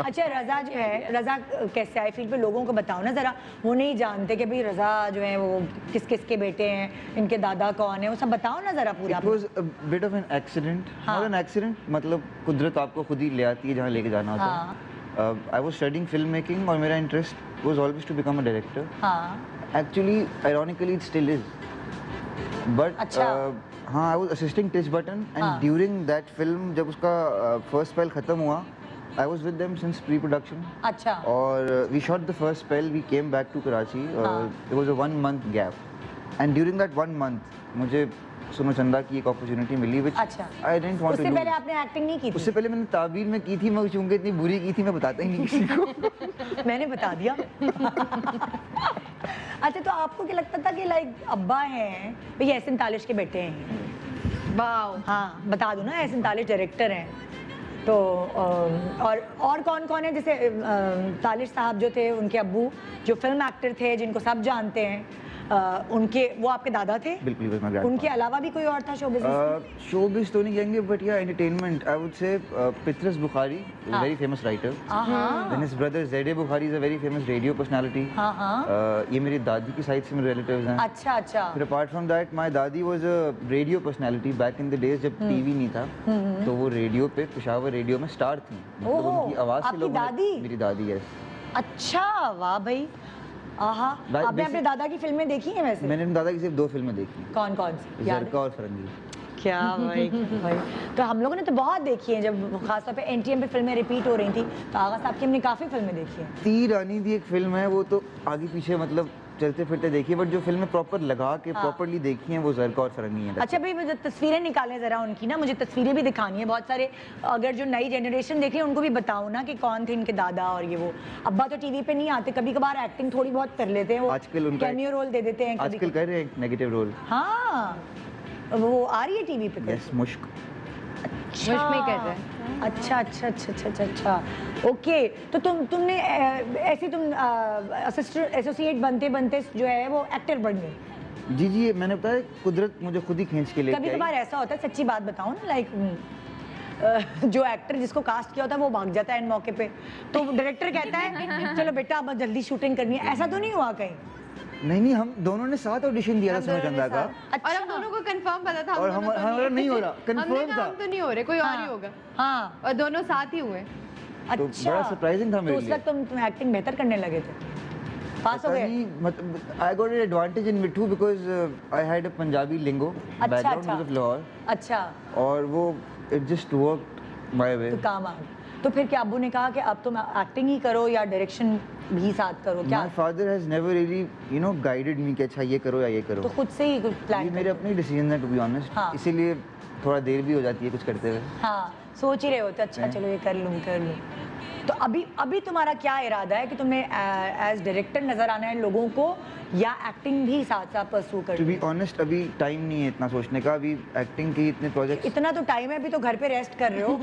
अच्छा, रज़ा जो है, रज़ा कैसे आए फील्ड पे, लोगों को बताओ ना जरा। वो नहीं जानते कि भाई रज़ा जो है वो किस किस के बेटे हैं, इनके दादा कौन है, वो सब बताओ ना जरा पूरा। It was a bit of an accident, हाँ। not an accident, मतलब कुदरत आपको खुद ही ले आती है जहाँ लेके जाना होता हाँ। है। I was studying film making और मेरा interest was always to become a director. हाँ, Actually, ironically, it still is. But अच्छा। हाँ, I was assisting Tish Button and हाँ। during that film जब उसका first spell खत्म हुआ, I was with them since pre-production. अच्छा। और we shot the first spell, we came back to Karachi. हाँ। It was a 1 month gap. And during that 1 month, मुझे सुनो चंदा की एक अपॉर्चुनिटी मिली which अच्छा। I didn't want to उससे lose. पहले आपने एक्टिंग नहीं की थी? उससे पहले मैंने ताबीर में की थी, मैं चूंकि इतनी बुरी की थी मैं बताता ही नहीं किसी को। मैंने बता दिया। अच्छा, तो आपको क्या लगता था कि लाइक अब्बा हैं, भैया एहसन तालिश के बेटे हैं? वाओ। हाँ, बता दूँ ना, एहसन तालिश डायरेक्टर हैं। तो और कौन कौन है? जैसे तालिश साहब जो थे, उनके अब्बू जो फिल्म एक्टर थे जिनको सब जानते हैं, उनके वो आपके दादा थे? बिल्कुल ही was my grandfather. उनके अलावा भी कोई और था शो बिजनेस? शोबिज तो नहीं कहेंगे बट या entertainment I would say Patras Bukhari is हाँ। वेरी फेमस राइटर हाँ then his brother Z A Bukhari is a very famous radio personality हाँ हाँ। ये मेरी दादी की साइड से मेरे रिलेटिव्स हैं अच्छा अच्छा। फिर अपार्ट फ्रॉम दैट माय दादी was a radio personality back in the days जब टीवी नहीं था तो वो रेडियो पे पेशावर रेडियो में स्टार थी मतलब ओहो, उनकी आवाज से आपकी लोग दादी? मेरी दादी है अच्छा, वाह भाई। आहा, That आपने अपने basic- दादा की फिल्में देखी हैं वैसे? मैंने अपने दादा की सिर्फ 2 फिल्में देखी कौन कौन सी याद है? जरका और फरंगी क्या भाई भाई, तो हम लोगों ने तो बहुत देखी है। जब खासतौर पे एनटीएम पे फिल्में रिपीट हो रही थी तो आगा साहब की हमने काफ़ी फिल्में देखी हैं। तीर रानी दी एक फिल्म है वो तो आगे पीछे मतलब चलते फिरते देखिए बट जो फिल्में प्रॉपर लगा के प्रॉपरली देखी हैं वो जरका और फरंगी हैं। अच्छा भाई, मुझे तस्वीरें निकालें ज़रा उनकी ना, मुझे तस्वीरें भी दिखानी है बहुत सारे। अगर जो नई जनरेशन देख रही है उनको भी बताओ ना कि कौन थे इनके दादा और ये वो। अब्बा तो टीवी पे नहीं आते, कभी कभार एक्टिंग थोड़ी बहुत कर लेते हैं वो, आजकल उनका कैमियो रोल दे देते हैं कभी आजकल कर रहे हैं नेगेटिव रोल। हाँ, वो आ रही है टीवी पे? यस मुश्क। अच्छा मुश्क में कर रहे हैं। अच्छा अच्छा अच्छा अच्छा अच्छा अच्छा, ओके। तो तुमने ऐसे तुम असिस्टेंट एसोसिएट बनते बनते जो है वो एक्टर बन गए? जी जी मैंने बताया कुदरत मुझे खुद ही खींच के लेके कभी कभार ऐसा होता है, सच्ची बात बताऊं ना, लाइक जो एक्टर जिसको कास्ट किया होता है वो भाग जाता है इन मौके पे, तो डायरेक्टर कहता है चलो बेटा अब जल्दी शूटिंग करनी है, ऐसा तो नहीं हुआ कहीं? नहीं, हम दोनों ने साथ ऑडिशन दिया था समय चंदा का। और हम दोनों को कंफर्म पता था, और हमारा नहीं हो रहा, कंफर्म था। हम तो नहीं हो रहे, कोई और ही होगा। हाँ, और दोनों साथ ही हुए। तो बड़ा सरप्राइजिंग था मेरे तो उस लिए। वक्त तुम एक्टिंग बेहतर करने लगे थे, पास हो गए? I got an advantage in Mithu because I had a Punjabi lingo background because of Lahore, अच्छा, और वो it just worked my way. तो काम आ गया। तो फिर क्या अब्बू ने कहा कि अब तुम एक्टिंग ही करो या डायरेक्शन भी साथ करो, क्या? My father has never really, you know, guided me कि अच्छा ये करो या ये करो। तो खुद से ही कुछ ये प्लान मेरे अपने डिसीजन है, to be honest। हाँ। इसीलिए थोड़ा देर भी हो जाती है कुछ करते हुए। हाँ, सोच ही रहे होते, अच्छा चलो ये कर लूँ। तो अभी तुम्हारा क्या इरादा है कि तुम्हें एज डायरेक्टर नजर आना है लोगों को, या एक्टिंग भी साथ साथ परस्यू To करनी be है? honest, अभी टाइम नहीं है इतना सोचने का। अभी एक्टिंग के इतने प्रोजेक्ट्स इतना तो टाइम है, अभी तो घर पे रेस्ट कर रहे हो।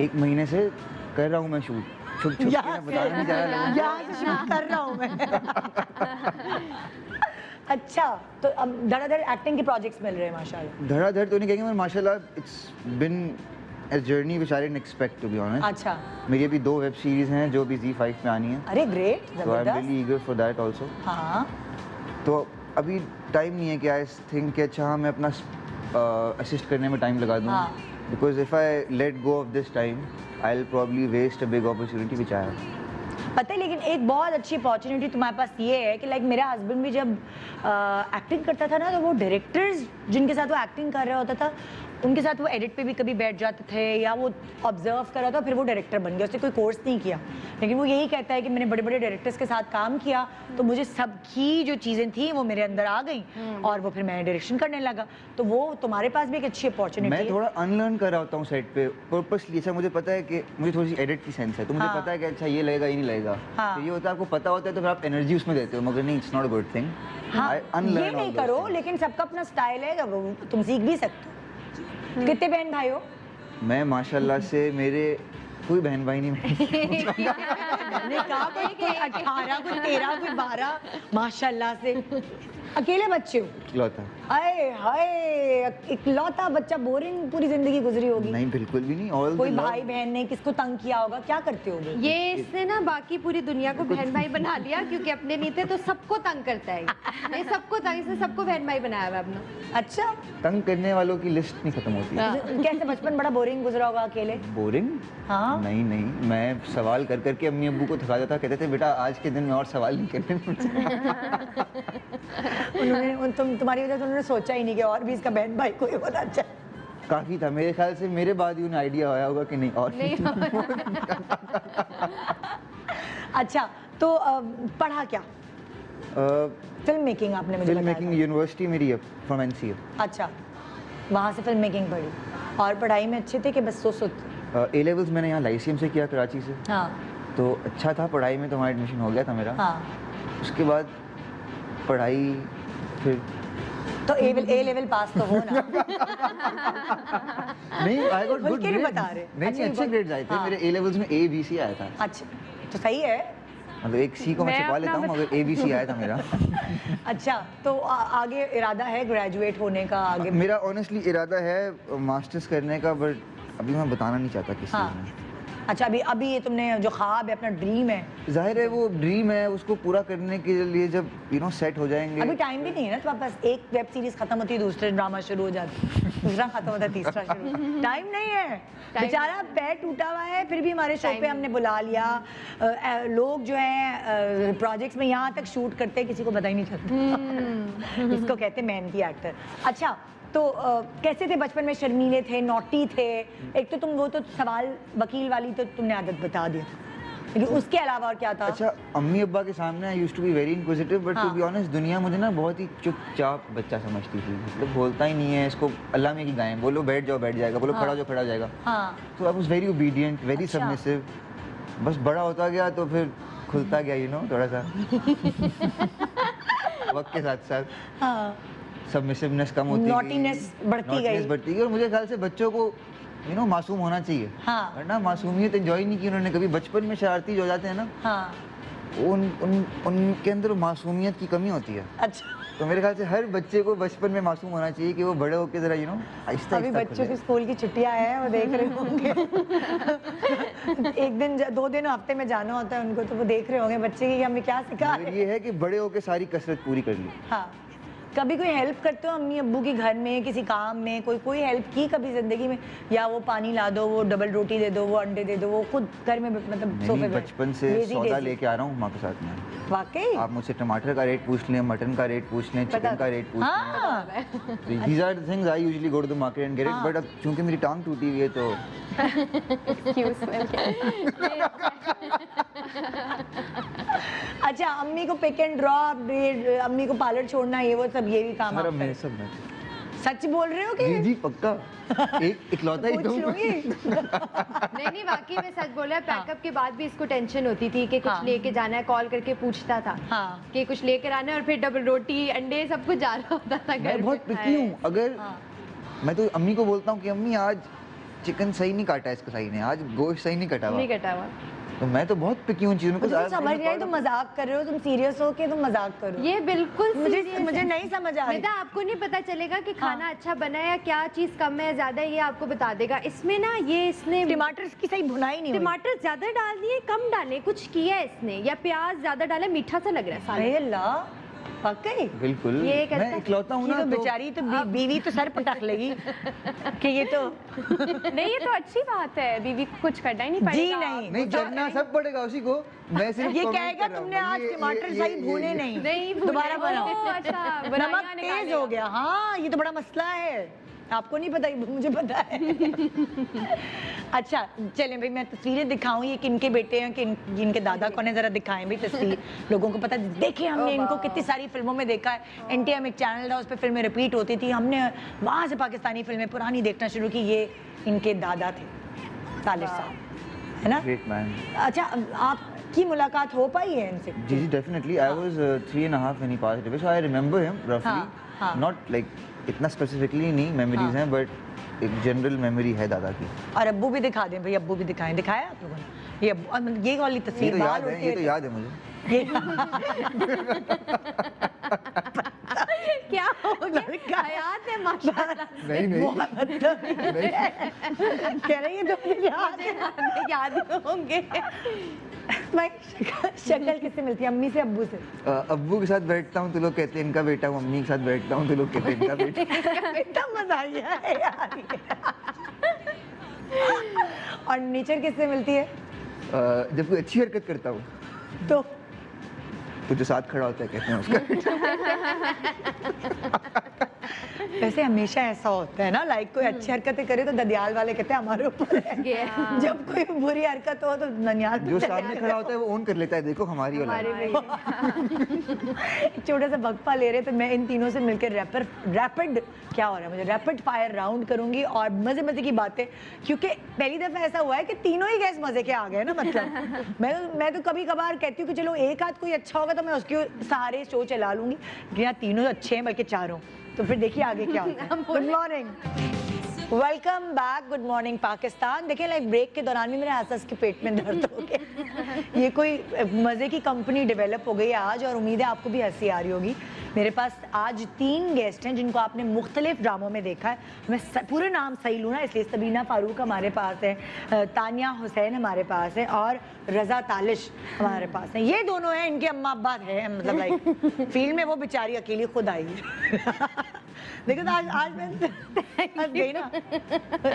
एक महीने से कर रहा हूँ मैं शूट, छुप छुप के, यहाँ मैं बताना नहीं चाह रहा लोगों को। यहाँ से शूट कर रहा हूँ मैं। अच्छा, तो अब धड़ाधड़ एक्टिंग के प्रोजेक्ट्स मिल रहे हैं माशाल्लाह। धड़ाधड़ तो नहीं कहेंगे, पर माशाल्लाह it's been a journey which I didn't expect, to be honest। अच्छा, मेरी अभी 2 वेब सीरीज हैं जो अभी Z5 पे आनी है, अरे ग्रेट, so I'm जबरदस्त। really eager for that also। हाँ, तो अभी टाइम नहीं है कि आई थिंक कि अच्छा हाँ मैं अपना असिस्ट करने में टाइम लगा दूँ, हाँ। Because if I let go of this time I will probably waste a big opportunity which I have. पता है, लेकिन एक बहुत अच्छी अपॉर्चुनिटी तुम्हारे पास ये है कि लाइक मेरा हस्बैंड भी जब एक्टिंग करता था ना, तो वो डायरेक्टर्स जिनके साथ वो एक्टिंग कर रहा होता था उनके साथ वो एडिट पे भी कभी बैठ जाते थे, या वो ऑब्जर्व कर रहा था, फिर वो डायरेक्टर बन गया। उसने कोई कोर्स नहीं किया, लेकिन वो यही कहता है कि मैंने बड़े बड़े डायरेक्टर्स के साथ काम किया, तो मुझे सबकी जो चीज़ें थी वो मेरे अंदर आ गई, और वो फिर मैं डायरेक्शन करने लगा। तो वो तुम्हारे पास भी एक अच्छी अपॉर्चुनिटी मैं है। थोड़ा अनलर्न कर रहा होता हूँ सेट पे पर्पसली। अच्छा मुझे पता है कि मुझे थोड़ी सी एडिट की सेंस है, तो मुझे हाँ। पता है कि अच्छा ये लगेगा, ये नहीं लगेगा। हाँ। तो ये होता है, आपको पता होता है तो फिर आप एनर्जी उसमें देते हो, मगर नहीं, it's not a good thing. हाँ, ये नहीं करो, लेकिन सबका अपना स्टाइल है, वो तुम सीख भी सकते हो। कितने बहन भाई हो? मैं माशाल्लाह से, मेरे कोई बहन भाई नहीं। मैंने कहा कोई 18, कोई 13, कोई 12, माशाल्लाह से। अकेले बच्चे हो? इकलौता। आए हाय, इकलौता बच्चा, बोरिंग पूरी जिंदगी गुजरी होगी। नहीं, बिल्कुल भी नहीं। ऑल कोई भाई बहन ने किसको तंग किया होगा, क्या करते हो? ये इसने ना बाकी पूरी दुनिया को बहन भाई बना लिया, क्योंकि अपने नहीं थे तो सबको तंग करता है ये सबको तंग, इसने सबको बहन भाई बनाया हुआ अपना। अच्छा, तंग करने वालों की लिस्ट नहीं खत्म होती। कैसे बचपन बड़ा बोरिंग गुजरा होगा अकेले? बोरिंग? हाँ, नहीं नहीं, मैं सवाल कर करके अम्मी अब्बू को थका देता, कहते थे बेटा आज के दिन में और सवाल नहीं करने। उन्होंने तुम्हारी वजह से उन्होंने सोचा ही नहीं कि और भी इसका बहन भाई कोई होना चाहिए। काफी था मेरे ख्याल से, मेरे बाद ही उन्हें आइडिया आया होगा कि नहीं और अच्छा, तो पढ़ा क्या? फिल्म मेकिंग आपने मुझे फिल्म बताया मेकिंग यूनिवर्सिटी मेरी है, फ्रॉम एनसीए। था। अच्छा, वहाँ से फिल्म मेकिंग पढ़ी, और पढ़ाई में अच्छे थे कि बस सोच? ए लेवल्स मैंने यहाँ लाइसियम से किया, कराची से। हाँ तो अच्छा था, पढ़ाई में तो वहाँ एडमिशन हो गया था मेरा। हाँ, उसके बाद पढ़ाई फिर तो ए लेवल पास तो हो ना। नहीं, आई गॉट खुल गुड के नहीं ग्रेड्स। बता रहे। नहीं अच्छा, अच्छे ग्रेड्स आए थे हाँ। मेरे। ए लेवल्स में ए बी सी आया था। अच्छा, तो सही है। मतलब एक सी को मैं मैं छुपा अपना लेता हूँ, मगर ए बी सी आया था मेरा। अच्छा, तो आगे इरादा है ग्रेजुएट होने का? आगे मेरा ऑनेस्टली इरादा है मास्टर्स करने का, बट अभी मैं बताना नहीं चाहता किसी हाँ। में। अच्छा, अभी ये तुमने जो ख्वाब है, अपना ड्रीम है, जाहिर है वो ड्रीम है, उसको पूरा करने के लिए जब सेट हो जाएंगे। अभी टाइम भी नहीं है ना तुम्हारे पास। एक वेब सीरीज खत्म होती है, दूसरे ड्रामा शुरू हो जाती है, दूसरा खत्म होता है, तीसरा शुरू। टाइम नहीं है, बेचारा पैर टूटा हुआ है, फिर भी हमारे शो पे हमने बुला लिया। लोग जो हैं प्रोजेक्ट्स में यहाँ तक शूट करते हैं, किसी को पता ही नहीं चलता। इसको कहते हैं मेहनती एक्टर। अच्छा, तो कैसे थे बचपन में? शर्मीले थे, नॉटी थे? एक तो तुम वो तो सवाल वकील वाली तो तुमने आदत बता दी, लेकिन उसके अलावा और क्या था? अच्छा, अम्मी अब्बा के सामने I used to be very inquisitive, but to be honest दुनिया मुझे ना बहुत ही चुपचाप बच्चा समझती थी। मतलब बोलता ही नहीं है, इसको अल्लाह में की गाय, बोलो बैठ जाओ बैठ जाएगा, बोलो खड़ा हो जाओ खड़ा हो जाएगा। हाँ, तो I was very obedient, very अच्छा। सबमिसिव। बस बड़ा होता गया तो फिर खुलता गया, थोड़ा सा वक्त के साथ साथ हाँ, सबमिसिवनेस कम होती गई, Naughtiness बढ़ती गई। बढ़ती गई। और मुझे ख्याल से बच्चों को मासूम होना चाहिए। हाँ। वरना मासूमियत एंजॉय नहीं की उन्होंने कभी। बचपन में शरारती जो हो जाते हैं ना, हाँ, उनके अंदर मासूमियत की कमी होती है। अच्छा, तो मेरे ख्याल से हर बच्चे को बचपन में मासूम होना चाहिए कि वो बड़े होकर जरा आहिस्ता अभी बच्चों की स्कूल की छुट्टियां हैं, वो देख रहे होंगे। एक दिन 2 दिन हफ्ते में जाना होता है उनको, तो वो देख रहे होंगे बच्चे की हमें क्या सिखा रहे हैं। ये है कि बड़े होकर सारी कसरत पूरी कर ली। हाँ, कभी कोई हेल्प करते हो अम्मी अब्बू की घर में किसी काम में? कोई हेल्प की कभी जिंदगी में? या वो पानी ला दो, वो डबल रोटी दे दो, वो अंडे दे दो, वो खुद घर में मतलब सोफे नहीं, पे बचपन से सौदा लेके आ रहा हूँ माँ के साथ में। वाकई? आप मुझसे टमाटर का रेट पूछ लें, मटन का रेट पूछ लें, चिकन का रेट पूछ लें। हाँ, These are the things I usually go to the market and get it, but अब चूंकि मेरी टांग टूटी हुई है तो Excuse me. अच्छा, अम्मी को पिक एंड ड्रॉप, अम्मी को पार्लर छोड़ना, ये वो सब, ये भी काम सारा आपका मैं है। सब मैं सच बोल रहे हो कि? जी पक्का। एक इकलौता ही पूछ तुम। लूंगी। नहीं वाकई में सच बोल रहा है। पैकअप के बाद भी इसको टेंशन होती थी कि कुछ लेके जाना है, कॉल करके पूछता था हाँ। कि कुछ लेकर आना है, और फिर डबल रोटी अंडे सब कुछ जा रहा होता था घर मैं में। बहुत पिकी हूँ। अगर मैं तो अम्मी को बोलता हूँ कि अम्मी आज चिकन सही नहीं काटा है, इसका सही ने आज गोश्त सही नहीं कटा हुआ, नहीं कटा हुआ। तो मैं तो बहुत पिकी हूँ चीज़ों को। मुझे समझ नहीं आई, तुम मजाक कर रहे हो, तुम सीरियस हो कि तुम मजाक कर रहे हो? ये बिल्कुल मुझे नहीं समझ आ रही। निदा, आपको नहीं पता चलेगा कि खाना अच्छा बना है या क्या चीज कम है ज्यादा है, ये आपको बता देगा। इसमें ना ये इसने टमाटर की सही भुनाई नहीं हुई। टमाटर ज्यादा डाल दिए, कम डाले, कुछ किया है इसने, या प्याज ज्यादा डाला, मीठा सा लग रहा है साला। अरे ला, वाकई बिल्कुल ये कहता मैं है- इकलौता हूँ ये ना, तो बेचारी तो बीवी तो सर पटक लेगी कि ये तो नहीं, ये तो अच्छी बात है, बीवी को कुछ करना ही नहीं जी पड़ेगा। नहीं। नहीं करना सब पड़ेगा उसी को। मैं सिर्फ ये comment कहेगा कर रहा हूँ। तुमने आज ये- टमाटर ये- सही ये- भूने ये- नहीं, नहीं भूने। दोबारा बनाओ। ओह, अच्छा, नमक बुराइयां तेज निकालेगा। हो गया। हाँ, ये तो बड़ा मसला है, आपको नहीं पता, मुझे पता है। अच्छा चलें भाई, मैं तस्वीरें दिखाऊं ये किनके बेटे हैं, किनके दादा कौन है, जरा दिखाएं भाई तस्वीर, लोगों को पता देखे। हमने इनको कितनी सारी फिल्मों में देखा है। NTM एक चैनल था, उस पर फिल्में रिपीट होती थी, हमने वहाँ से पाकिस्तानी फिल्में पुरानी देखना शुरू की। ये इनके दादा थे, तालिश साहब, है ना? Great man. अच्छा, आपकी मुलाकात हो पाई है इनसे? जी जी definitely. I was 3.5 when he passed away, so I remember him roughly. हाँ। Not like इतना स्पेसिफिकली नहीं मेमोरीज हैं, बट एक जनरल मेमोरी है दादा की। और अब्बू भी दिखा दें भाई, अब्बू भी दिखाएं। दिखाया आप लोगों ने? ये अब्बू, ये वाली ये तस्वीर तो बाल याद है, उड़ते ये तो हुए- याद है मुझे। क्या हो गया? हयात है माशाल्लाह। नहीं नहीं कह रही है तो मुझे याद है। याद होंगे। भाई शक्ल किससे मिलती है, अम्मी से अब्बू से? अब्बू के साथ बैठता हूँ तो लोग कहते हैं इनका बेटा, मम्मी के साथ बैठता हूँ तो लोग कहते हैं इनका बेटा। कितना मजा आया है यार ये। और नेचर किससे मिलती है? जब कोई अच्छी हरकत करता हूँ तो जो साथ खड़ा होता है कहते हैं उसका। वैसे हमेशा ऐसा होता है ना, लाइक कोई अच्छी हरकतें करे तो ददियाल वाले कहते हैं हमारे ऊपर है। जब कोई बुरी हरकत हो तो ननियाल जो सामने खड़ा होता है वो ओन कर लेता है, देखो हमारी औलाद है। छोटा सा वक्फा ले रहे, तो मैं इन तीनों से मिलकर रैपिड क्या हो रहा है मुझे, रैपिड फायर राउंड करूंगी और मजे मजे की बातें, क्योंकि पहली दफा ऐसा हुआ है कि तीनों ही गैस मजे के आ गए ना। मतलब मैं तो कभी कभार कहती हूँ कि चलो एक आध कोई अच्छा होगा तो मैं उसके सारे शो चला लूंगी, लेकिन यहाँ तीनों अच्छे हैं बल्कि चारों। तो फिर देखिए आगे क्या होता है। Good morning, welcome back, good morning Pakistan. देखिए लाइक ब्रेक के दौरान भी मेरे आसपास के पेट में दर्द हो गया। ये कोई मज़े की कंपनी डेवलप हो गई है आज, और उम्मीद है आपको भी हंसी आ रही होगी। मेरे पास आज 3 गेस्ट हैं जिनको आपने मुख्तलिफ ड्रामों में देखा है। मैं पूरे नाम सही लूँ ना इसलिए, सबीना फारूक हमारे पास है, तानिया हुसैन हमारे पास है, और रज़ा तालिश हमारे पास है। ये दोनों हैं, इनके अम्मा अब्बा हैं, मतलब लाइक फील्ड में वो बेचारी अकेली खुद आई है। देखो तो आज मैं हंस गई ना।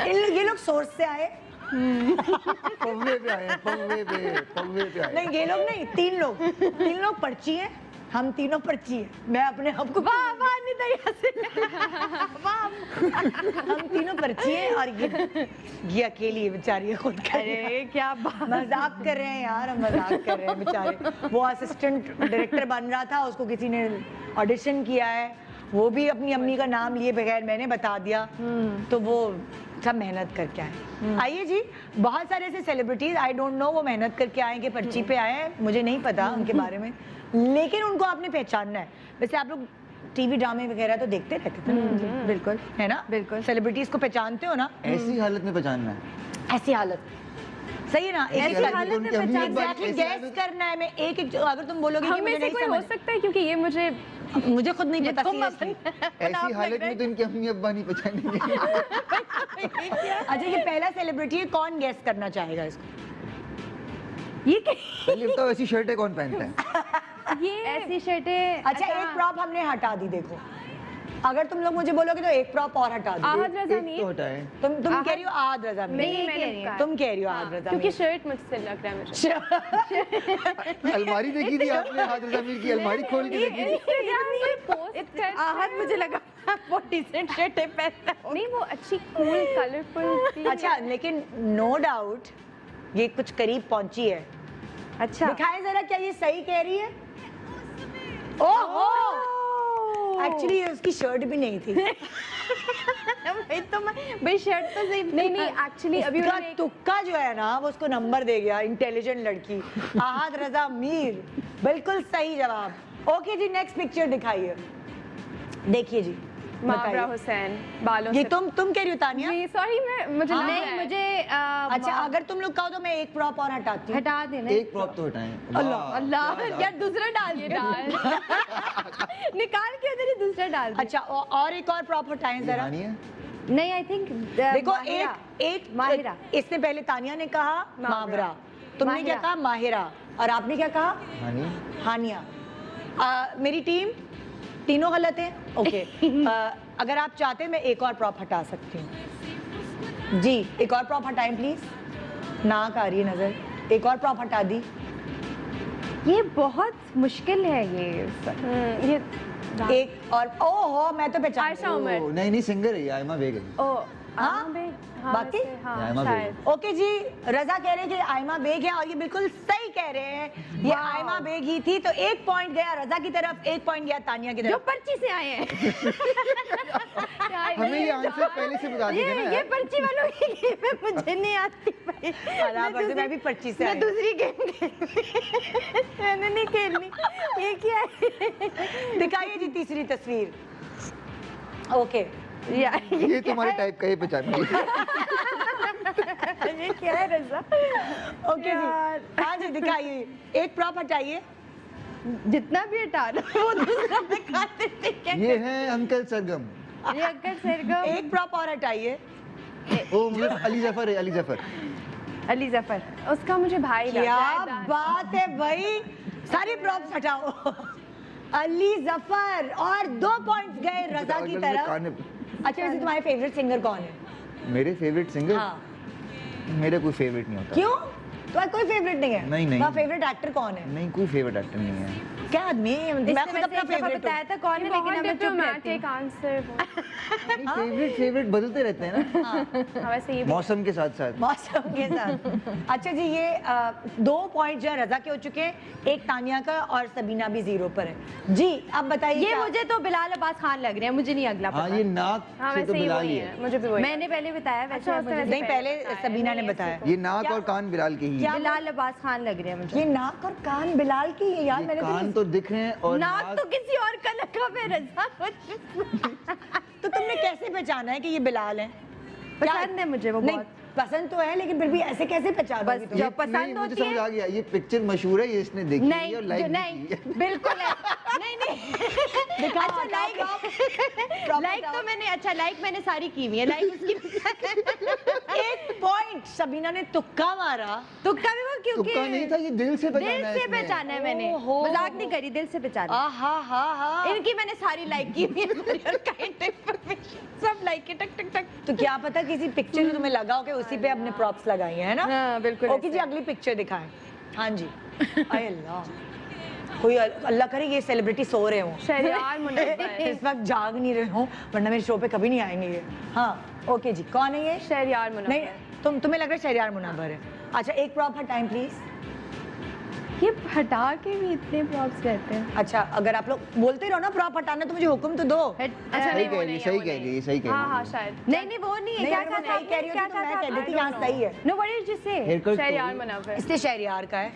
ये लोग सोर्स से आए, पौवे पे आए, पौवे पे आए। नहीं ये लोग नहीं, 3 लोग पर्ची हैं, हम तीनों पर्ची हैं। मैं अपने आप को हम तीनों पर्ची हैं, और ये अकेली है बेचारी खुद कर। अरे क्या बात, मजाक कर रहे हैं यार, हम मजाक कर रहे हैं बेचारे। वो असिस्टेंट डायरेक्टर बन रहा था, उसको किसी ने ऑडिशन किया है, वो भी अपनी अम्मी का नाम लिए बगैर मैंने बता दिया, तो वो सब मेहनत करके आए। आइए जी, बहुत सारे ऐसे सेलिब्रिटीज, आई डोंट नो वो मेहनत करके आए कि पर्ची पे आए हैं, मुझे नहीं पता उनके बारे में, लेकिन उनको आपने पहचानना है। वैसे आप लोग टीवी ड्रामे वगैरह तो देखते रहते थे ना? बिल्कुल है ना? बिल्कुल। सेलिब्रिटीज को पहचानते हो ना? ऐसी हालत में पहचानना है। ऐसी हालत सही है ना? ऐसी हालत में एग्जैक्टली गैस करना है। मैं एक अगर तुम बोलोगे कि हम में मुझे से नहीं कोई हो समझ, सकता है क्योंकि ये मुझे खुद नहीं पता seriously। ऐसी हालत में तो इनके अम्मी अब्बा नहीं पहचानेंगे। अच्छा, ये पहला सेलिब्रिटी है, कौन गैस करना चाहेगा इसको? ये पहले बताओ ऐसी शर्टें कौन पहनता है? ये ऐसी शर्टें। अच्छा, एक प्रॉप हमने हटा दी। देखो, अगर तुम लोग मुझे बोलोगे तो एक प्रॉप और हटा दो। आहद रजा एक मीर। तो हटाए। तुम कह रही हो आहद रजा मीर। नहीं, मैंने कह रही हूँ। कहा। तुम कह रही हो आहद रजा क्योंकि मीर। शर्ट मुझसे लग रहा है मुझे। अलमारी देखी थी आपने? हाथ जमीर की अलमारी खोल के देखी थी? पोस्ट कर आहत मुझे लगा वो डिसेंट शर्टें पहनता है। नहीं, वो अच्छी कूल कलरफुल। अच्छा, लेकिन नो डाउट ये कुछ करीब पहुंची है। अच्छा दिखाएं जरा, क्या ये सही कह रही है? ओहो, एक्चुअली उसकी शर्ट भी नहीं थी। भाई तो मैं भाई शर्ट तो सही नहीं एक्चुअली अभी उसका उन्होंने तुक्का जो है ना, वो उसको नंबर दे गया। इंटेलिजेंट लड़की आहद रजा मीर, बिल्कुल सही जवाब। ओके जी, नेक्स्ट पिक्चर दिखाइए। देखिए जी, मावरा बताइए। हुसैन बालों ये से। तुम कह रही हो तानिया? जी सॉरी, मुझे लग रहा नहीं है। मुझे अच्छा, अगर तुम लोग कहो तो मैं एक प्रॉप और हटाती हूँ। हटा देना। एक प्रॉप तो हटाएं। अल्लाह, वाह, अल्लाह क्या यार, दूसरा डाल ये के डाल निकाल के उधर ही दूसरा डाल दे। अच्छा, और एक और प्रॉप हटाएं ये जरा। कहानी है? नहीं आई थिंक देखो, एक माहिरा। इसने पहले तानिया ने कहा मावरा, तुमने क्या माहिरा। कहा? माहिरा। और आपने क्या कहा? कहानी? हानिया। मेरी टीम तीनों गलत है। ओके। अगर आप चाहते हैं मैं एक और प्रॉप हटा सकती हूँ। जी, एक और प्रॉप हटाएं प्लीज। नाक आ रही है नजर। एक और प्रॉप हटा दी। ये बहुत मुश्किल है ये एक और, ओहो, मैं तो पहचान आयशा गई। उमर। ओ, नहीं सिंगर है ये, आयमा बेग है। ओ हाँ? हाँ, बाकी? वैसे, हाँ, आयमा शायद। बेग। ओके जी, रजा कह रहे हैं कि आयमा बेग है और ये बिल्कुल सही कह रहे हैं। ये आयमा बेग ही थी। तो एक पॉइंट गया रजा की तरफ, एक पॉइंट गया तानिया की जो तरफ। पर्ची से आए हैं। हमें ये आंसर पहले से बता दीजिए ना ये यार। पर्ची वालों की गेम है, मुझे नहीं आती भाई। मैं भी 25 से मैं आई। दूसरी गेम खेलनी। मैंने नहीं खेलनी। ये क्या है? दिखाइए जी तीसरी तस्वीर। ओके, ये तुम्हारे टाइप का, ये पहचान लिया। ये क्या है रजा? ओके जी, हाँ जी, दिखाइए। एक प्रॉप हटाइए। जितना भी हटा लो वो दूसरा दिखा देते क्या? ये है अंकल सरगम। ये अक्कर सरगम। एक प्रॉप और हटाइए। ओ मतलब अली जफर है, अली जफर। अली जफर। उसका मुझे भाई लग क्या रहा है, दान। बात है भाई, सारी प्रॉप्स हटाओ। अली जफर, और 2 पॉइंट्स गए रजा की तरफ। अच्छा, वैसे तुम्हारे फेवरेट सिंगर कौन है? मेरे फेवरेट सिंगर? हाँ। मेरा कोई फेवरेट नहीं होता। क्यों? तुम्हारा कोई फेवरेट नहीं है? नहीं। तुम्हारा फेवरेट एक्टर कौन है? नहीं, कोई फेवरेट एक्टर नहीं है। क्या आदमी है? मैं इसने खुद वैसे अपना एक दफा फेवरेट बताया था कौन है, लेकिन बहुत अब मैं चुप रहती डिप्लोमेटिक हूँ। आंसर। फेवरेट बदलते रहते हैं ना, हाँ, वैसे ये भी- मौसम के साथ साथ। मौसम के साथ। अच्छा जी, ये 2 पॉइंट जो है रजा के हो चुके हैं, एक तानिया का, और सबीना भी 0 पर है। जी, अब बताइए। ये क्या- मुझे तो बिलाल अब्बास खान लग रहे हैं, मुझे नहीं अगला हाँ, पता। ये नाक हाँ, से तो वैसे ये बिलाल वही ही है, है। मुझे भी वही। मैंने पहले बताया वैसे अच्छा, मुझे उसने नहीं, पहले बताया, सबीना ने नहीं, बताया। ये नाक क्या? और कान बिलाल के ही क्या? है। बिलाल अब्बास खान लग रहे हैं मुझे। ये नाक और कान बिलाल की है यार। ये मैंने कान तो दिख रहे हैं और नाक तो किसी और का लगा है रजा। तो तुमने कैसे पहचाना है कि ये बिलाल है? पसंद है मुझे वो नहीं, बहुत। पसंद तो है, लेकिन फिर भी ऐसे कैसे पहचानोगी बस तुम? जब ये पसंद नहीं, मुझे होती समझ है। आ गया, ये पिक्चर मशहूर है, ये इसने देखी है नहीं और लाइक नहीं की है। बिल्कुल है। नहीं दिखाओ, अच्छा लाइक लाइक तो मैंने अच्छा लाइक मैंने सारी की हुई है लाइक उसकी। 1 पॉइंट सबीना ने तुक्का मारा। तुक्का भी वो क्योंकि तुक्का नहीं था, ये दिल से दिल पहचाना है से इसने। पहचाना है मैंने, ओहो। मजाक नहीं करी, दिल से पहचाना। आहा हा हा। इनकी मैंने सारी लाइक की हुई है, काइंड इन्फॉर्मेशन सब लाइक के टक टक टक। तो क्या पता किसी पिक्चर में तुम्हें लगा हो कि उसी पे अपने प्रॉप्स लगाई हैं, है ना? हाँ, बिल्कुल ओके ऐसे। जी, अगली पिक्चर दिखाएं। हाँ जी। आय अल्लाह, कोई अल्लाह करे ये सेलिब्रिटी सो रहे हो, शहरयार मुनव्वर। इस वक्त जाग नहीं रहे हो, वरना मेरे शो पे कभी नहीं आएंगे ये। हाँ, ओके जी, कौन है ये? शहरयार मुनव्वर। नहीं, तुम्हें लग रहा है शहरयार मुनव्वर है। अच्छा, एक प्रॉप हटाएं प्लीज। ये हटा के भी इतने प्रॉप्स रहते हैं। अच्छा, अगर आप लोग बोलते रहो ना प्रॉप हटाना, तो मुझे हुक्म तो दो। अच्छा, सही नहीं, कह वो रही है, नहीं है, सही वो कह नहीं रही है, सही कह हाँ रही हाँ है। शायद। नहीं वो नहीं है। नहीं, क्या अगर कहा मैं था सही कह रही क्या होती तो मैं था कह देती I यहाँ don't सही है। नो व्हाट इज जिस से Haircut शहरयार तो- मुनव्वर। इसलिए शहरयार का है।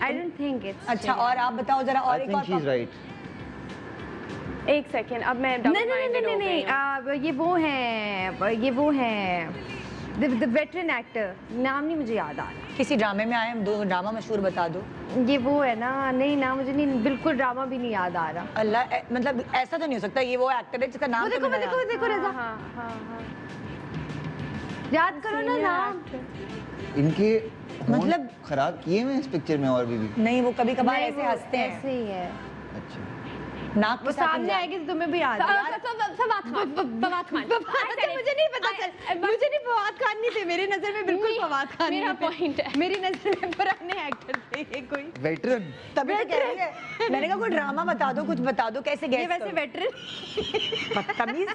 आई डोंट थिंक इट्स अच्छा, और आप बताओ जरा, और I एक think और she's right. एक सेकेंड, अब मैं नहीं नहीं नहीं नहीं नहीं ये वो है द वेटरन एक्टर, नाम नहीं मुझे याद आ रहा। किसी ड्रामे में आए, दो ड्रामा मशहूर बता दो। ये वो है ना, नहीं ना मुझे नहीं, बिल्कुल ड्रामा भी नहीं याद आ रहा। अल्लाह, मतलब ऐसा तो नहीं हो सकता ये वो एक्टर है जिसका नाम वो तो देखो, मैंने देखो, देखो रजा, हाँ हाँ हाँ याद करो ना नाम। इनके मतलब- मतलब खराब किए हुए हैं इस पिक्चर में और भी नहीं, वो कभी कभार नहीं, ऐसे वो हंसते हैं, ऐसे ही है। अच्छा नाक वो के साथ सामने इंसान- आएगी तो तुम्हें भी याद है। फवाद खान अच्छा, मुझे नहीं पता चल, मुझे नहीं, फवाद खान नहीं थे मेरी नजर में, बिल्कुल नहीं, फवाद खान मेरा नहीं थे। point है। मेरी नजर में पुराने एक्टर थे ये कोई। वेटरन। तभी तो कह रही है, मैंने कहा कोई ड्रामा बता दो, कुछ बता दो, कैसे ये गैस वैसे वेटरन। बदतमीज,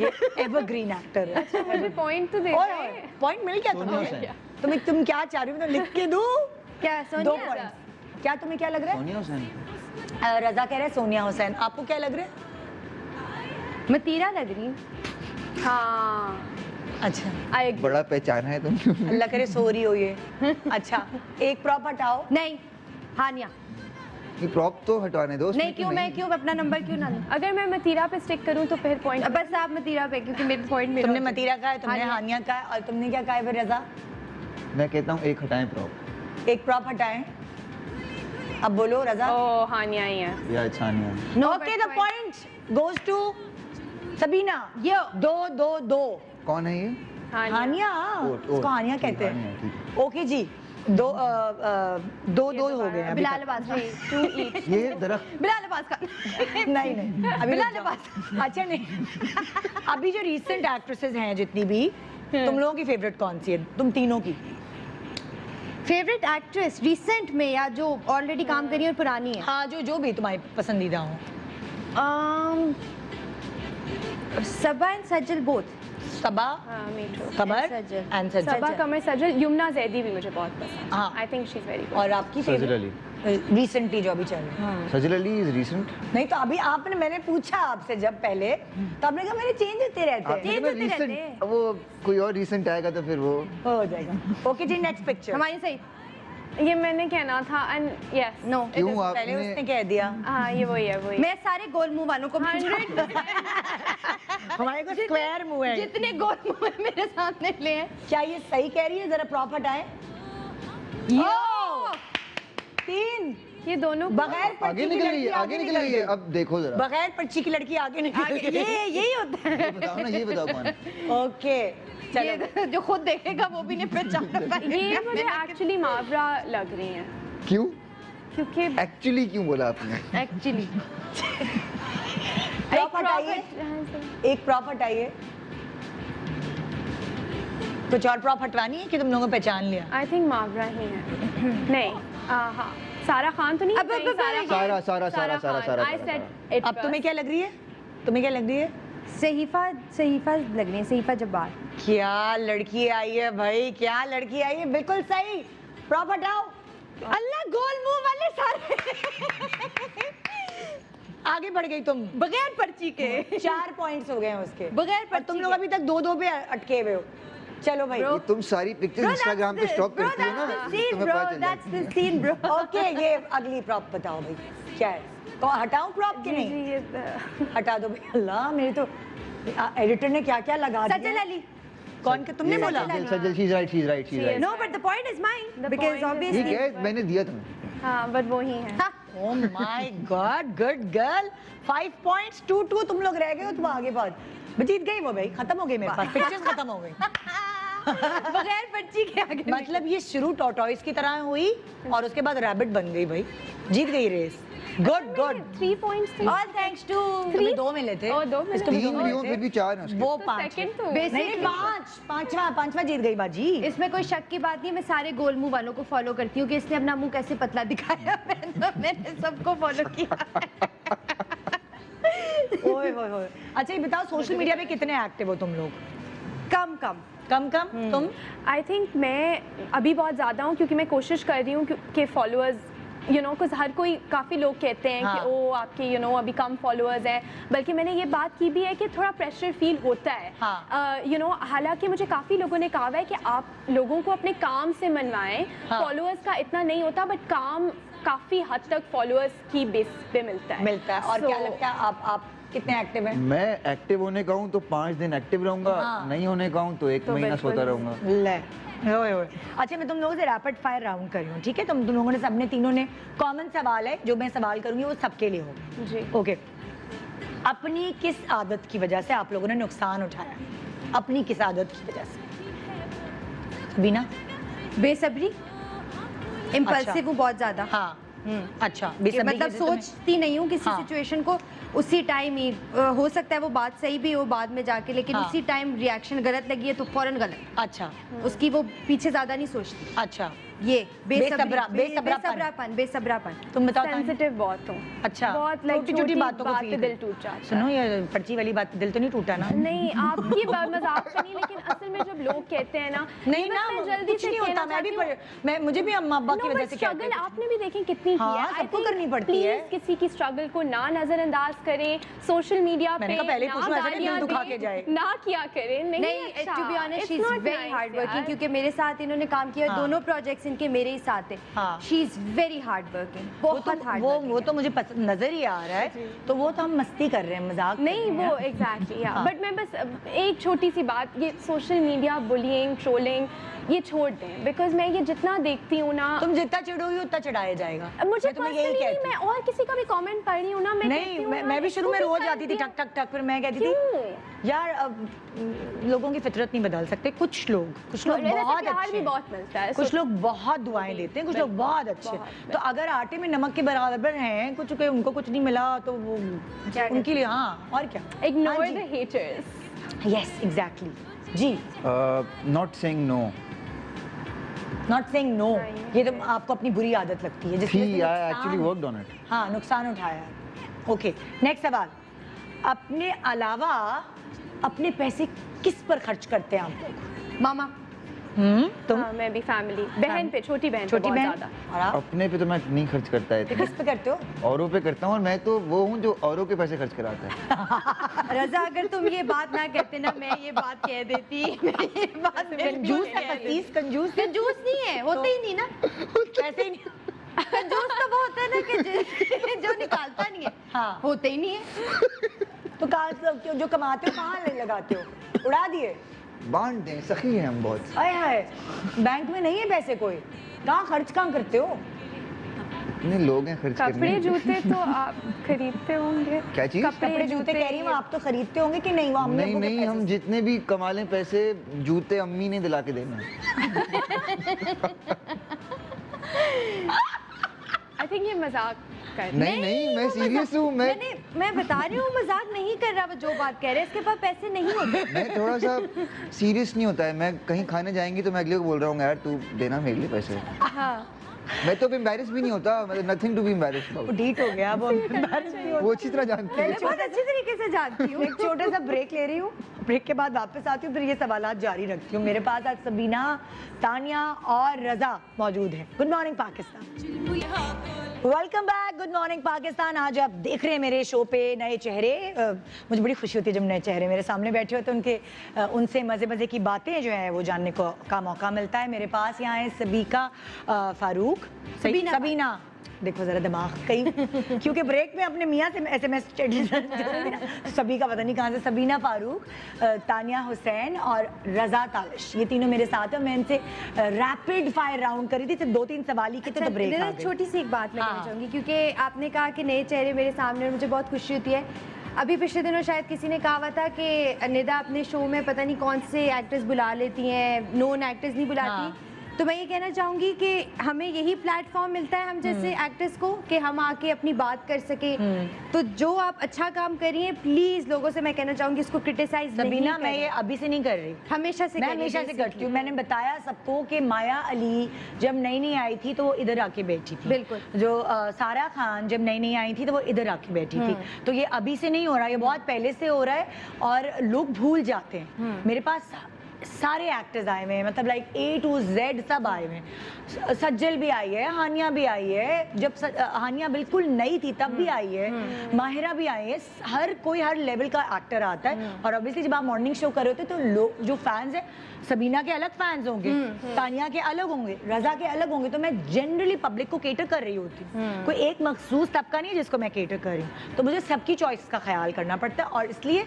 ये एवरग्रीन एक्टर है। मुझे पॉइंट तो दे ओए, पॉइंट मिल गया सोनिया तुम्हें? तुम क्या चाह रही हो, मैं तो लिख के दूं? क्या 2 सोनिया? पॉइंट। क्या तुम्हें क्या लग रहा सोनिया हुसैन। है? रजा कह रहे हैं सोनिया हुसैन, आपको क्या लग रहा है? मतीरा लग रही। हाँ अच्छा, आई बड़ा पहचाना है तुम। अल्लाह करे सो रही हो ये। अच्छा, एक प्रॉप हटाओ। नहीं, हानिया। ये प्रॉप तो हटवाने दो। नहीं, क्यों मैं क्यों अपना नंबर क्यों ना लूं? अगर मैं मतीरा पे स्टिक करूं तो फिर पॉइंट बस आप मतीरा पे, क्योंकि मेरे पॉइंट मेरा तुमने हो मतीरा कहा है, तुमने हानिया। हानिया कहा है, और तुमने क्या कहा है फिर रजा? मैं कहता हूँ एक हटाएं प्रॉप। एक प्रॉप हटाएं। अब बोलो रजा। ओ हानिया ही है। या अच्छा नहीं है। No, okay, but the point goes to Sabina. ये 2-2-2। कौन है ये? हानिया, उसको हानिया कहते हानिया, हैं। ठीक है। ओके जी, 2-2 हो गए हैं अभी बिलाल तक। अब्बास खान। टू ईच ये दरख्त। बिलाल अब्बास खान। नहीं नहीं, अभी बिलाल रुक जाओ। अच्छा नहीं, अभी जो रीसेंट एक्ट्रेसेस हैं जितनी भी, तुम लोगों की फेवरेट कौन सी है, तुम तीनों की? फेवरेट एक्ट्रेस रीसेंट में या जो ऑलरेडी काम करी है और पुरानी है? हाँ, जो भी तुम्हारी पसंदीदा हो। सबा एंड सजल बोथ। सबा, हाँ me too Qamar Sajjal. And Sajjal. Saba Qamar Sajal. Yamuna Zaidi भी मुझे बहुत पसंद हाँ। है। I think she is very good. और आपकी सजल फेवरेट? अली। रिसेंटली जो अभी चल रही है। सजल अली इज रीसेंट। नहीं तो अभी आपने, मैंने पूछा आपसे जब पहले, तो आपने कहा मेरे चेंज होते रहते हैं। Change होते रहते हैं। रिसेंट वो कोई और रिसेंट आएगा तो फिर वो हो जाएगा। ओके जी, नेक्स्ट पिक्चर। हमारी सही। ये मैंने कहना था एंड यस नो, क्यों पहले उसने आपने कह दिया। हाँ ये वही है वही। मैं सारे गोल मुंह वालों को 100% हमारे को स्क्वायर मुंह है। जितने गोल मुंह है मेरे सामने ले हैं। क्या ये सही कह रही है? जरा प्रॉप हटाएं। ओह! 3 ये दोनों बगैर आगे पर्ची की निकल गई लड़की है, आगे निकल गई है। अब देखो जरा। बगैर पर्ची की लड़की आगे निकल आगे- गई। ये यही होता है। ये बताओ ना, ये बताओ कौन है? ओके, चलो। ये जो खुद देखेगा वो भी नहीं पहचान पाएगा। ये मुझे एक्चुअली मावरा लग रही हैं क्यों? क्योंकि एक्चुअली क्यों बोला आपने? एक्चुअली प्रॉप हटाइए, एक प्रॉप हटाइए। कुछ और प्रॉप हटवानी है कि तुम लोगों को पहचान लिया? आई थिंक मावरा ही है। नहीं हाँ सारा खान तो नहीं अब- नहीं, अब- सारा आई सेड इट अब तुम्हें क्या लग रही है? तुम्हें क्या लग रही है? सहीफा लग रही है, सहीफा जब्बार। क्या लड़की आई है भाई, क्या लड़की आई है, बिल्कुल सही। प्रॉप हटाओ। अल्लाह, गोल मुंह वाले सारे आगे बढ़ गई तुम। बगैर पर्ची के। 4 पॉइंट्स हो गए हैं उसके। बगैर पर तुम लोग अभी तक 2-2 पे अटके हुए हो। चलो भाई। ये तुम सारी पिक्चर्स इंस्टाग्राम पे स्टॉक करती हो ना, तुम्हें पता चल That's जाता है। the scene, bro. ओके, ये अगली प्रॉप बताओ भाई, क्या है? तो हटाऊं प्रॉप कि नहीं? हटा दो भाई। अल्लाह, मेरे तो एडिटर ने क्या क्या लगा दिया। सजल अली। कौन के तुमने ये बोला? Sajal, she is right, she is right, she is right. No, but the point is mine. The Because point is- obviously. ठीक है, मैंने दिया तुम्हें। हाँ बट वो ही है। हाँ, oh my God, good girl. 5 points, 2-2 तुम लोग रह गए हो, तुम आगे बहुत। जीत गई वो भाई, खत्म हो गई मेरे पास, पिक्चर्स खत्म हो गई। बगैर पर्ची के आगे। मतलब ये शुरू टॉर्टोइस की तरह हुई और उसके बाद रैबिट बन गई भाई, जीत गई रेस। Good good. 3 पॉइंट्स थे। All thanks to तुम्हें 2 मिले थे। ओ, 2 मिले इसको भी थे। 2 तीन मिले भी हो थे। फिर भी 4 है उसके। वो तो 5 second तो नहीं Basically- 5वां जीत गई बाजी। इसमें कोई शक की बात नहीं, मैं सारे गोल मुंह वालों को फॉलो करती हूँ कि इसने अपना मुंह कैसे पतला दिखाया। मैंने सबको फॉलो किया। ओए होए होए। अच्छा ये बताओ, सोशल मीडिया पे कितने एक्टिव हो तुम लोग? कम कम। कम कम। तुम? आई थिंक मैं अभी बहुत ज़्यादा हूँ क्योंकि मैं कोशिश कर रही हूँ कि फॉलोअर्स कुछ हर कोई काफ़ी लोग कहते हैं हाँ। कि ओ आपके अभी कम फॉलोअर्स हैं, बल्कि मैंने ये बात की भी है कि थोड़ा प्रेशर फील होता है। हाँ। हालांकि मुझे काफ़ी लोगों ने कहा है कि आप लोगों को अपने काम से मनवाएं, हाँ। फॉलोअर्स का इतना नहीं होता, बट काम काफ़ी हद तक फॉलोअर्स की बेस पे मिलता है। और क्या लगता है आप कितने एक्टिव हैं? मैं एक्टिव होने का हूँ तो 5 दिन एक्टिव रहूंगा, नहीं होने का हूँ तो 1 महीना सोता रहूंगा। ले ओए। अच्छा, मैं तुम लोगों से रैपिड फायर राउंड कर रही हूँ, ठीक है? तुम लोगों ने सबने तीनों ने कॉमन सवाल है, जो मैं सवाल करूंगी वो सबके लिए होगा जी। ओके। अपनी किस आदत की वजह से आप लोगों ने नुकसान उठाया? अपनी किस आदत की वजह से? बीना? बेसब्री, इम्पल्सिव हूँ बहुत ज्यादा। हाँ अच्छा, कि बेसब्री मतलब की वजह से तुम्हें- सोचती नहीं हूँ किसी हाँ। सिचुएशन को उसी टाइम ही। हो सकता है वो बात सही भी हो बाद में जाके, लेकिन हाँ। उसी टाइम रिएक्शन गलत लगी है तो फौरन गलत। अच्छा उसकी वो पीछे ज्यादा नहीं सोचती। अच्छा, ये बेसब्रापन। बेसब्रापन। तुम बताओ तान्या? सेंसिटिव बहुत हूँ। अच्छा, बहुत लाइक छोटी-छोटी बातों को बात feel पे दिल करते। टूट जाता है। सुनो, ये पर्ची वाली बात, दिल तो नहीं टूटा ना? नहीं, आपकी मजाक तो नहीं, लेकिन असल में जब लोग कहते हैं ना, नहीं ये ना, बस मैं जल्दी कुछ से नहीं होता। कहना मैं भी चाहती हूँ। मैं मुझे भी अम्मा अब्बा की No, वजह but से कहते struggle हैं। आपने भी देखी कितनी की हाँ, है। I सबको think करनी पड़ती है। please किसी की स्ट्रगल को ना नजरअंदाज करें, सोशल मीडिया पे मैंने कहा पहले ना पूछो, ऐसा नहीं गालियां दिल दुखा दें, के जाए। ना किया करें। नहीं, अच्छा, to be honest she is it's not very nice, hard working, यार। क्योंकि मेरे साथ इन्होंने काम किया। हाँ। दोनों प्रोजेक्ट्स इनके मेरे ही साथ है। हाँ। She is very hard working, बहुत हार्ड वो तो मुझे पसंद नजर ही आ रहा है। तो वो तो हम मस्ती कर रहे हैं, मजाक कर नहीं, रहे हैं। वो एग्जैक्टली हाँ। बट मैं बस एक छोटी सी बात, ये सोशल मीडिया बुलिंग, ट्रोलिंग ये छोड़ दें, बिकॉज मैं ये जितना देखती हूँ ना, तुम जितना चिढ़ोगी उतना चिढ़ाया जाएगा। मुझे मैं तुम्हें यही personally कहती मैं और किसी का भी कमेंट पढ़ रही हूँ ना, मैं कहती नहीं, हूँ, मैं भी यार, शुरू में इसको रोज भी जाती थी कर टक टक टक, फिर मैं कहती क्यों? थी यार अब लोगों की फितरत नहीं बदल सकते। कुछ लोग वैसे बहुत प्यार अच्छे भी हैं। बहुत मिलता है। कुछ लोग बहुत दुआएं देते हैं, कुछ लोग बहुत अच्छे हैं। बहुत। तो अगर आटे में नमक के बराबर हैं कुछ के, उनको कुछ नहीं मिला तो वो उनके लिए हाँ, और क्या। Ignore the haters. Yes exactly जी। Not saying no. Not saying no, नहीं। ये तो आपको अपनी बुरी आदत लगती है जिसमें थी, से आई एक्चुअली नुकसान- वर्कड ऑन इट। हाँ, नुकसान उठाया। ओके, नेक्स्ट सवाल। अपने अलावा अपने पैसे किस पर खर्च करते हैं आप लोग? मामा। तुम? हाँ, मैं भी फैमिली, बहन पे, छोटी बहन पे छोटी बहुत बहन? ज्यादा। और आप? अपने पे तो मैं नहीं खर्च करता है, तो किस पे करते हो? औरों पे करता हूँ। और मैं तो वो हूँ जो औरों के पैसे खर्च कराता है। रजा, अगर तुम ये बात ना कहते ना, मैं ये बात कह देती। मैं ये बात कंजूस है, फसीस कंजूस है। कंजूस नहीं है, होते ही नहीं ना। पैसे ही नहीं। कंजूस तो वो होता है ना कि जो निकालता नहीं है। हाँ। होते ही नहीं है। तो कहाँ जो कमाते हो कहाँ लगाते हो? उड़ा दिए? बांट दें, सखी हैं हम बहुत। आए हाय, बैंक में नहीं है पैसे कोई, कहाँ खर्च कहाँ करते हो? इतने लोग हैं खर्च करने। कपड़े जूते तो आप खरीदते होंगे। क्या चीज़? कपड़े जूते कह रही हूँ, आप तो खरीदते होंगे कि नहीं? वो अम्मी नहीं अब्बू के नहीं, पैसे हम से? जितने भी कमा लें पैसे, जूते अम्मी ने दिला के देना। आई थिंक ये मजाक कर नहीं नहीं, मैं वो सीरियस हूँ। मैं बता रही हूँ, मजाक नहीं कर रहा वो जो बात कह रहे हैं। इसके पास पैसे नहीं होते। मैं थोड़ा सा सीरियस नहीं होता है। मैं कहीं खाने जाएंगी तो मैं अगले को बोल रहा हूँ यार तू देना मेरे लिए पैसे। हाँ। मैं तो एम्बैरेस भी नहीं होता, मतलब नथिंग टू बी एम्बैरेस वो अबाउट। ठीक हो गया, वो embarrassed नहीं होता। वो अच्छी तरह जानती मैं है। बहुत अच्छी तरीके से जानती हूँ। एक छोटा सा ब्रेक ले रही हूँ, ब्रेक के बाद वापस आती हूँ, फिर ये सवालात जारी रखती हूँ। मेरे पास आज सबीना, तानिया और रजा मौजूद हैं। Good morning Pakistan, welcome back. Good morning Pakistan. आज आप देख रहे हैं मेरे शो पे नए चेहरे। मुझे बड़ी खुशी होती है जब नए चेहरे मेरे सामने बैठे होते हैं, उनके उनसे मज़े मज़े की बातें जो है वो जानने का मौका मिलता है। मेरे पास यहाँ है सबीका फारूक, सबीना देखो जरा दिमाग कहीं, क्योंकि ब्रेक में अपने मियाँ से SMS सभी का पता नहीं कहाँ से। सबीना फारूक, तानिया हुसैन और रजा तालिश, ये तीनों मेरे साथ हैं। मैं इनसे रैपिड फायर राउंड करी थी, सिर्फ 2-3 सवाल ही की थे तो ब्रेक आ गई। छोटी सी एक बात मैं कहना हाँ। चाहूँगी, क्योंकि आपने कहा कि नए चेहरे मेरे सामने और मुझे बहुत खुशी होती है। अभी पिछले दिनों शायद किसी ने कहा हुआ था कि निदा अपने शो में पता नहीं कौन से एक्टर्स बुला लेती हैं, नोन एक्टर्स नहीं बुलाती। हाँ। तो मैं ये कहना चाहूँगी कि हमें यही प्लेटफॉर्म मिलता है हम जैसे एक्टर्स को कि हम आके अपनी बात कर सके। तो जो आप अच्छा काम करिए, प्लीज़ लोगों से मैं कहना चाहूँगी इसको क्रिटिसाइज नहीं सबीना, मैं करें। ये अभी से नहीं कर रही, हमेशा से मैं करिए, हमेशा से करती हूँ। मैंने बताया सबको कि माया अली जब नई नई आई थी तो वो इधर आके बैठी थी। बिल्कुल। जो सारा खान जब नई नई आई थी तो वो इधर आके बैठी थी। तो ये अभी से नहीं हो रहा, ये बहुत पहले से हो रहा है और लोग भूल जाते हैं। मेरे पास सारे एक्टर्स आए हुए हैं, मतलब लाइक A to Z सब आए हुए हैं। सज्जल भी आई है, हानिया भी आई है, जब हानिया बिल्कुल नई थी तब भी आई है, माहिरा भी आई है। हर कोई हर लेवल का एक्टर आता है। और ऑब्वियसली जब आप मॉर्निंग शो कर रहे होते तो लोग जो फैंस हैं, सबीना के अलग फैंस होंगे, तानिया के अलग होंगे, रजा के अलग होंगे, तो मैं जनरली पब्लिक को केटर कर रही होती हूँ। कोई एक मखसूस तबका नहीं है जिसको मैं केटर कर रही हूँ, तो मुझे सबकी चॉइस का ख्याल करना पड़ता है। और इसलिए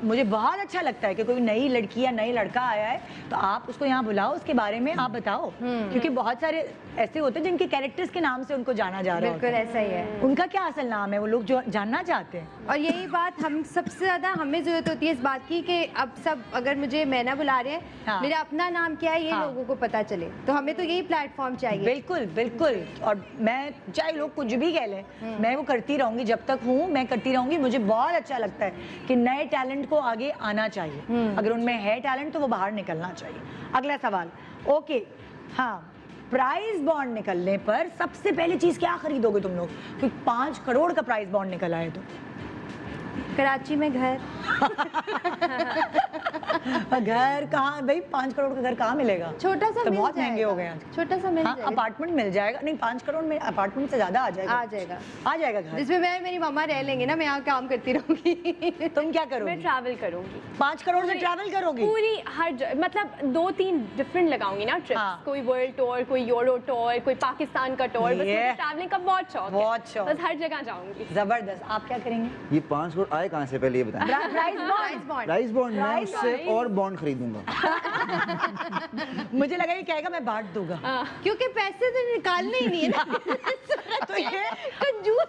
मुझे बहुत अच्छा लगता है कि कोई नई लड़की या नई लड़का आया है तो आप उसको यहाँ बुलाओ, उसके बारे में आप बताओ, क्योंकि बहुत सारे ऐसे होते हैं जिनके कैरेक्टर्स के नाम से उनको जाना जा रहा है। बिल्कुल ऐसा ही है। उनका क्या असल नाम है, वो लोग जो जानना चाहते हैं। और यही बात हम सबसे ज्यादा हमें जरूरत होती है इस बात की कि अब सब अगर मुझे मैना बुला रहे हैं, हाँ। मेरा अपना नाम क्या है ये हाँ। लोगों को पता चले, तो हमें तो यही प्लेटफॉर्म चाहिए। बिल्कुल बिल्कुल। और मैं चाहे लोग कुछ भी कह लें, मैं वो करती रहूंगी, जब तक हूँ मैं करती रहूंगी। मुझे बहुत अच्छा लगता है कि नए टैलेंट को आगे आना चाहिए, अगर उनमें है टैलेंट तो वो बाहर निकलना चाहिए। अगला सवाल, ओके हाँ, प्राइज बॉन्ड निकलने पर सबसे पहले चीज क्या खरीदोगे तुम लोग? कोई 5 करोड़ का प्राइज बॉन्ड निकला है तो कराची में घर। घर कहाँ भाई, 5 करोड़ का घर कहाँ मिलेगा? छोटा सा तो मिल बहुत जाएगा। महंगे हो गए आज। छोटा सा मिल हाँ, जाएगा। अपार्टमेंट मिल जाएगा। नहीं, 5 करोड़ में अपार्टमेंट से ज्यादा आ जाएगा। आ जाएगा। आ जाएगा घर। जिसमें मैं मेरी मामा रह लेंगे ना, मैं यहाँ काम करती रहूंगी। तुम क्या करोगी? मैं ट्रैवल करूंगी 5 करोड़ से ट्रैवल करोगी? पूरी मतलब 2-3 डिफरेंट लगाऊंगी ना ट्रिप्स। हाँ। कोई वर्ल्ड टूर, कोई यूरो टूर, कोई पाकिस्तान का टूर। बस मुझे ये। ट्रैवलिंग का बहुत शौक है। बहुत शौक। बस हर जगह जाऊंगी। जबरदस्त। आप क्या करेंगे? ये 5 करोड़ आए कहाँ से, पहले ये बताएं। Prize bond. Prize bond. Price bond, मैं प्राइस उससे बॉन्ड। और बॉन्ड खरीदूंगा। मुझे लगा ये कहेगा मैं बांट दूंगा। क्योंकि पैसे तो निकालने ही नहीं है ना। तो ये कंजूस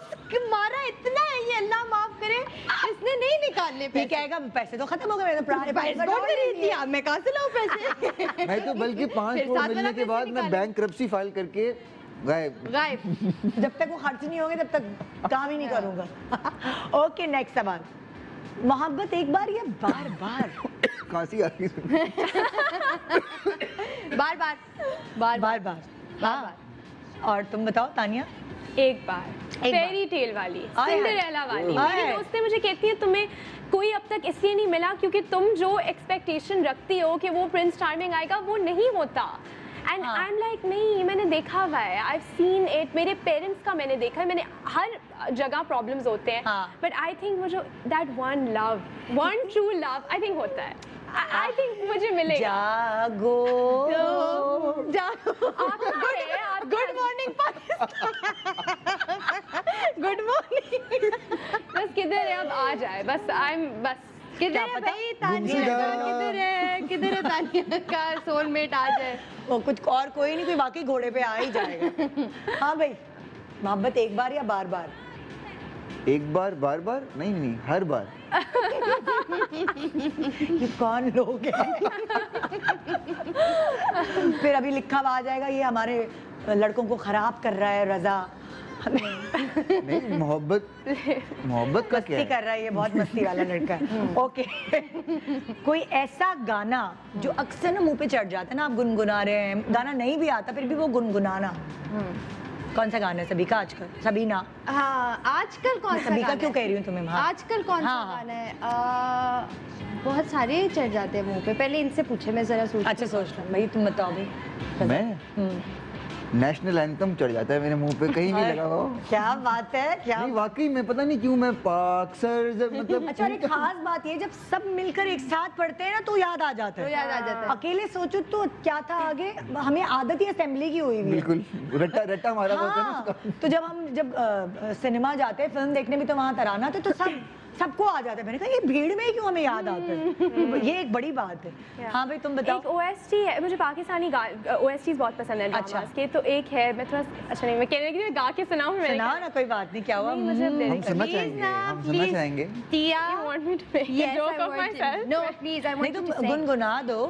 मारा इतना है ये, अल्लाह माफ करे, इसने नहीं निकालने ये पैसे। कहेगा पैसे तो खत्म हो गए मेरे, प्राइज प्राइस बॉन्ड खरीद लिया, मैं कहाँ से लाऊं पैसे? मैं तो बल्कि 5 फिर करोड़ सात मिलने वाला के बाद पैसे मैं निकालें। बैंकरप्सी फाइल करके गायब। गायब। जब तक वो खर्च नहीं होंगे तब तक काम ही नहीं करूंगा। ओके, नेक्स्ट सवाल, मोहब्बत एक बार या बार बार? खांसी आ रही है। बार बार बार बार बार। हाँ। और तुम बताओ तानिया? एक बार एक फेरी टेल वाली, आए। सिंड्रेला वाली। आए। मेरी दोस्तें मुझे कहती हैं तुम्हें कोई अब तक इसलिए नहीं मिला क्योंकि तुम जो एक्सपेक्टेशन रखती हो कि वो प्रिंस चार्मिंग आएगा, वो नहीं होता। एंड आई एम लाइक नहीं, मैंने देखा हुआ है, आई हैव सीन इट, मेरे पेरेंट्स का मैंने देखा है, मैंने हर जगह प्रॉब्लम्स होते हैं, हाँ। बट आई थिंक मुझे that one love, one true love I think होता है। आई थिंक मुझे मिलेगा। जागो जाओ। आपका है, आपका good morning Pakistan. Good morning. बस किधर है अब आ जाए, बस आई एम बस किधर क्या है पता? भाई तानिया का? किधर है तानिया का सोलमेट आ जाए? वो कुछ और कोई नहीं, कोई वाकई घोड़े पे आ ही जाएगा। हाँ भाई, मोहब्बत एक बार या बार बार? एक बार, बार बार नहीं, नहीं हर बार। ये कौन लोग हैं? फिर अभी लिखा हुआ आ जाएगा ये हमारे लड़कों को खराब कर रहा है रजा। नहीं, मोहब्बत का क्या मस्ती है? कर रहा है ये, बहुत मस्ती वाला लड़का है। ओके। कोई ऐसा गाना जो अक्सर ना मुंह पे चढ़ जाता है ना, आप गुनगुना रहे हैं, गाना नहीं भी आता फिर भी वो गुनगुनाना, कौन सा गाना है सबीका आजकल? सबीना? हाँ, आजकल कौन सा सबीका गाना क्यों है? कह रही हूँ तुम्हें? हाँ। आजकल कौन सा हाँ। गाना है? बहुत सारे चढ़ जाते हैं मुंह पे। पहले इनसे पूछे, मैं जरा सोच। अच्छा सोच लो भाई, तुम बताओ भाई। मैं नेशनल एंथम चढ़ जाता है मेरे मुंह पे, कहीं भी लगा हो। क्या बात है, क्या नहीं वाकई में पता नहीं क्यों मैं पाक सर मतलब अच्छा। और एक खास बात ये, जब सब मिलकर एक साथ पढ़ते हैं ना तो याद आ जाता है। तो याद आ जाता है। अकेले सोचो तो क्या था आगे, हमें आदत ही असेंबली की हुई हुई है। बिल्कुल रट्टा रट्टा मारा होता है ना हाँ, उसका। तो जब हम सिनेमा जाते हैं, फिल्म देखने भी, तो वहाँ तराना थे तो सबको आ जाता है। मैंने कहा ये भीड़ में ही क्यों हमें याद आता है? ये एक बड़ी बात है। हाँ भाई तुम बताओ। एक OST है, मुझे पाकिस्तानी OSTs बहुत पसंद है ड्रामास अच्छा। के। तो एक है, मैं थोड़ा अच्छा नहीं, मैं कहने लगी थी गा के सुनाऊं, मैंने सुनाओ ना, कोई बात नहीं, क्या हुआ? नहीं, मुझे अब हम सुनना Please चाहेंगे, ना, हम सुनना please. चाहेंगे। टिया। You want me to make a Yes, joke I of want myself? to. No, please, I नहीं want you तुम to sing. गुनगुना दो।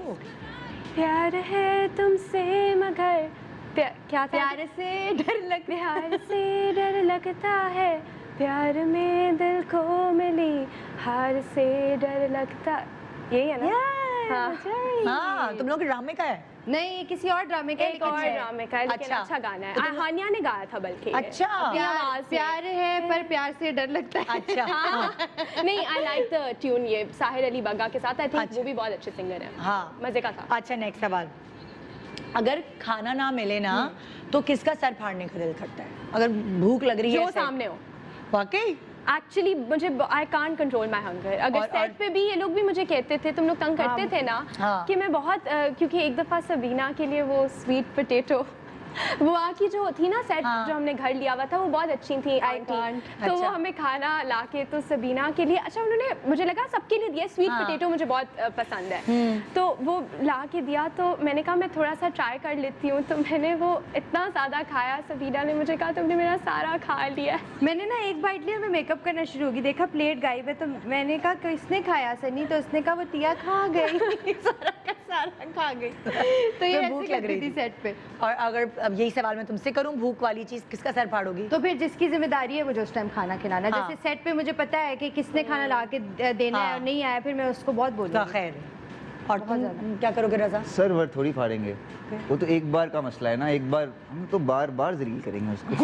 प्यार है तुमसे मगर क्या था? प्यार से डर लग प्यार से डर लगता है, प्यार में दिल को मिली, हार से डर लगता, यही है ना? हाँ। हाँ, तुम लोग के ड्रामे का है। नहीं, ये किसी और ड्रामे का है, एक और लेकिन ड्रामे का है, लेकिन अच्छा। अच्छा गाना है। हानिया ने गाया था बल्कि ये। अच्छा। अपनी आवाज में। प्यार है पर प्यार से डर लगता है। अच्छा हाँ। नहीं, आई लाइक द ट्यून, ये साहिर अली बग्गा के साथ। आई थिंक अच्छा। वो भी बहुत अच्छे सिंगर हैं। हाँ। मजे का था। अच्छा, नेक्स्ट सवाल। अगर खाना ना मिले ना तो किसका सर फाड़ने का दिल करता है? अगर भूख लग रही है जो ऐसे? सामने हो। वाकई? एक्चुअली मुझे I can't control my hunger. अगर सेट पे भी ये लोग भी मुझे कहते थे, तुम लोग तंग करते थे ना, हाँ। कि मैं बहुत क्योंकि एक दफ़ा सबीना के लिए वो स्वीट पोटैटो वो आकी जो थी ना सेट, हाँ। जो हमने घर लिया हुआ था, वो बहुत अच्छी थी आंटी। तो वो अच्छा। हमें खाना लाके तो सबीना के लिए, अच्छा उन्होंने मुझे लगा सबके लिए दिया। स्वीट हाँ। पोटैटो मुझे बहुत पसंद है, तो वो ला के दिया। तो मैंने कहा मैं थोड़ा सा ट्राई कर लेती हूँ, तो मैंने वो इतना ज़्यादा खाया। सबीना ने मुझे कहा तुमने मेरा सारा खा लिया। मैंने ना एक बाइट लिया, मैं मेकअप करना शुरू होगी, देखा प्लेट गायब है, तो मैंने कहा किसने खाया सनी? तो उसने कहा वो तिया खा गई। सारा का सारा खा गई। तो ये भूख ऐसे लग रही करती थी थी। सेट पे। और अगर अब यही सवाल मैं तुमसे करूं, भूख वाली चीज किसका सर फाड़ोगी? तो फिर जिसकी जिम्मेदारी है मुझे उस टाइम खाना खिलाना। हाँ। जैसे सेट पे मुझे पता है कि किसने खाना ला के देना है हाँ। और नहीं आया, फिर मैं उसको बहुत तो बोलूँगी। खैर। और तुम क्या करोगे रजा? सर वर थोड़ी फाड़ेंगे, वो तो एक बार का मसला है ना, एक बार, हम तो बार बार जलील करेंगे उसको।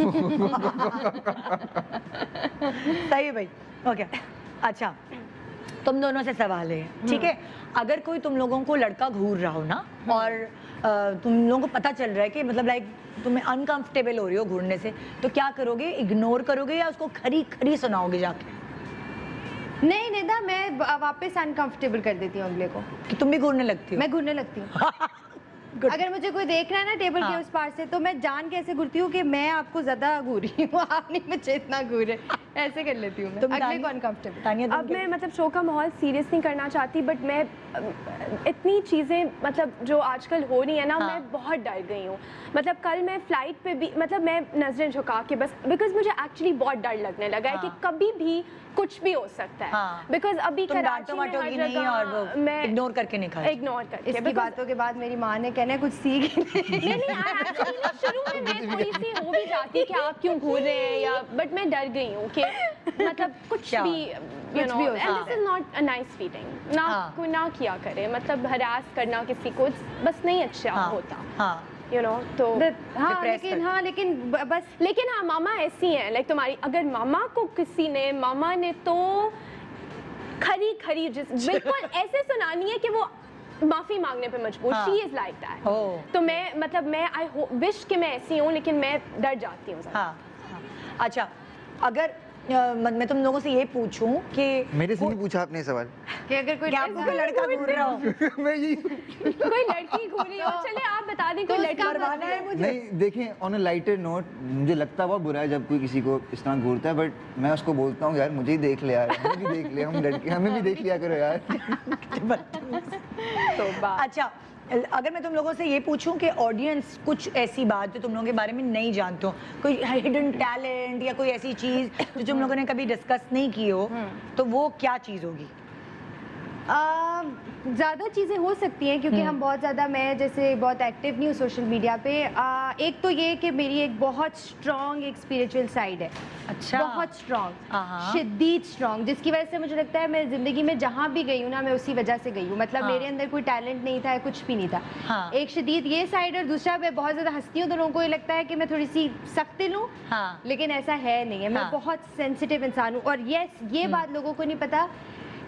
सही है भाई। ओके, अच्छा तुम दोनों से सवाल है, ठीक है? अगर कोई तुम लोगों को लड़का घूर रहा हो ना, और तुम लोगों को पता चल रहा है कि मतलब लाइक तुम्हें अनकंफर्टेबल हो रही हो घूरने से, तो क्या करोगे? इग्नोर करोगे या उसको खरी खरी सुनाओगे जाके नहीं निदा, मैं वापस अनकंफर्टेबल कर देती हूँ अगले को। कि तुम भी घूरने लगती हो? मैं घूरने लगती हूँ। Good. अगर मुझे कोई देख रहा है ना टेबल के हाँ। उस पार से, तो मैं जान के ऐसे घूरती हूँ कि मैं आपको ज्यादा घूर रही हूँ, आप नहीं मुझे इतना घूरे। ऐसे कर लेती हूँ मैं, तुम अगले तानिया- को अनकंफर्टेबल। तानिया, तुम अब क्या- मैं मतलब शो का माहौल सीरियस नहीं करना चाहती, बट मैं इतनी चीज़ें मतलब जो आजकल हो रही है ना, हाँ। मैं बहुत डर गई हूँ। मतलब कल मैं फ्लाइट पे भी, मतलब मैं नजरें झुका के बस, बिकॉज मुझे एक्चुअली बहुत डर लगने लगा है कि हाँ। कभी भी कुछ भी हो सकता है। हाँ। बिकॉज अभी तुम कराची डांटो में हर वाटोगी नहीं जगह और वो मैं इग्नोर करके निकाल। इग्नोर करके, इसकी because- बातों के बाद मेरी माँ ने कहना है कुछ सीख। नहीं actually ना शुरू में मैं थोड़ी सी हो भी जाती कि आप क्यों घूर रहे हैं, या बट मैं डर गई हूँ कि मतलब कुछ क्या? भी कुछ भी हो एंड सकता this is not a nice feeling ना। हाँ। कोई ना किया करे, मतलब हरास करना किसी को बस नहीं अच्छा हाँ, होता, हाँ, तो हाँ Depressed लेकिन, कर- हाँ लेकिन बस लेकिन हाँ मामा ऐसी हैं, लाइक तुम्हारी अगर मामा को किसी ने, मामा ने तो खरी खरी जिस बिल्कुल ऐसे सुनानी है कि वो माफी मांगने पे मजबूर। हाँ। She is like that. Oh. तो मैं मतलब मैं आई विश कि मैं ऐसी हूँ, लेकिन मैं डर जाती हूँ ज़रा। हाँ, हाँ। अच्छा, अगर मैं तुम लोगों से ये पूछूं कि मेरे से नहीं पूछा आपने सवाल। कि अगर कोई क्या आपको कोई लड़का घूर रहा हो? मैं यही कोई लड़की घूरी हो, चले आप बता दें कोई लड़की मरवाना है मुझे? नहीं, देखें ऑन अ लाइटर नोट, मुझे लगता बहुत बुरा है जब कोई किसी को इस तरह घूरता है, बट मैं उसको बोलता हूँ यार मुझे ही देख ले यार, हमें भी देख ले, हम लड़के हमें भी देख लिया करो यार। तो बात। अच्छा, अगर मैं तुम लोगों से ये पूछूं कि ऑडियंस कुछ ऐसी बात जो तुम लोगों के बारे में नहीं जानते हो, कोई हिडन टैलेंट या कोई ऐसी चीज जो तुम लोगों ने कभी डिस्कस नहीं की हो, तो वो क्या चीज होगी? ज़्यादा चीज़ें हो सकती हैं क्योंकि हम बहुत ज़्यादा, मैं जैसे बहुत एक्टिव नहीं हूँ सोशल मीडिया पे। एक तो ये कि मेरी एक बहुत स्ट्रॉन्ग एक स्पिरिचुअल साइड है। अच्छा। बहुत स्ट्रॉन्ग, हाँ। शिद्दीद स्ट्रॉन्ग, जिसकी वजह से मुझे लगता है मैं ज़िंदगी में जहाँ भी गई हूँ ना, मैं उसी वजह से गई हूँ। मतलब हाँ। मेरे अंदर कोई टैलेंट नहीं था, कुछ भी नहीं था। हाँ। एक शिद्दीद ये साइड, और दूसरा मैं बहुत ज़्यादा हंसती हूँ, तो लोगों को ये लगता है कि मैं थोड़ी सी सख्त दिल हूँ। हाँ। लेकिन ऐसा है नहीं है, मैं हाँ। बहुत सेंसिटिव इंसान हूँ। और ये बात लोगों को नहीं पता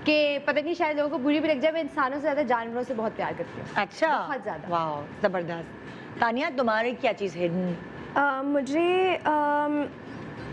कि पता नहीं, शायद लोगों को बुरी भी लग जाए, मैं इंसानों से ज़्यादा जानवरों से बहुत प्यार करती हूँ। अच्छा, बहुत ज़्यादा। वाह, जबरदस्त। तानिया, तुम्हारी क्या चीज हिडन? मुझे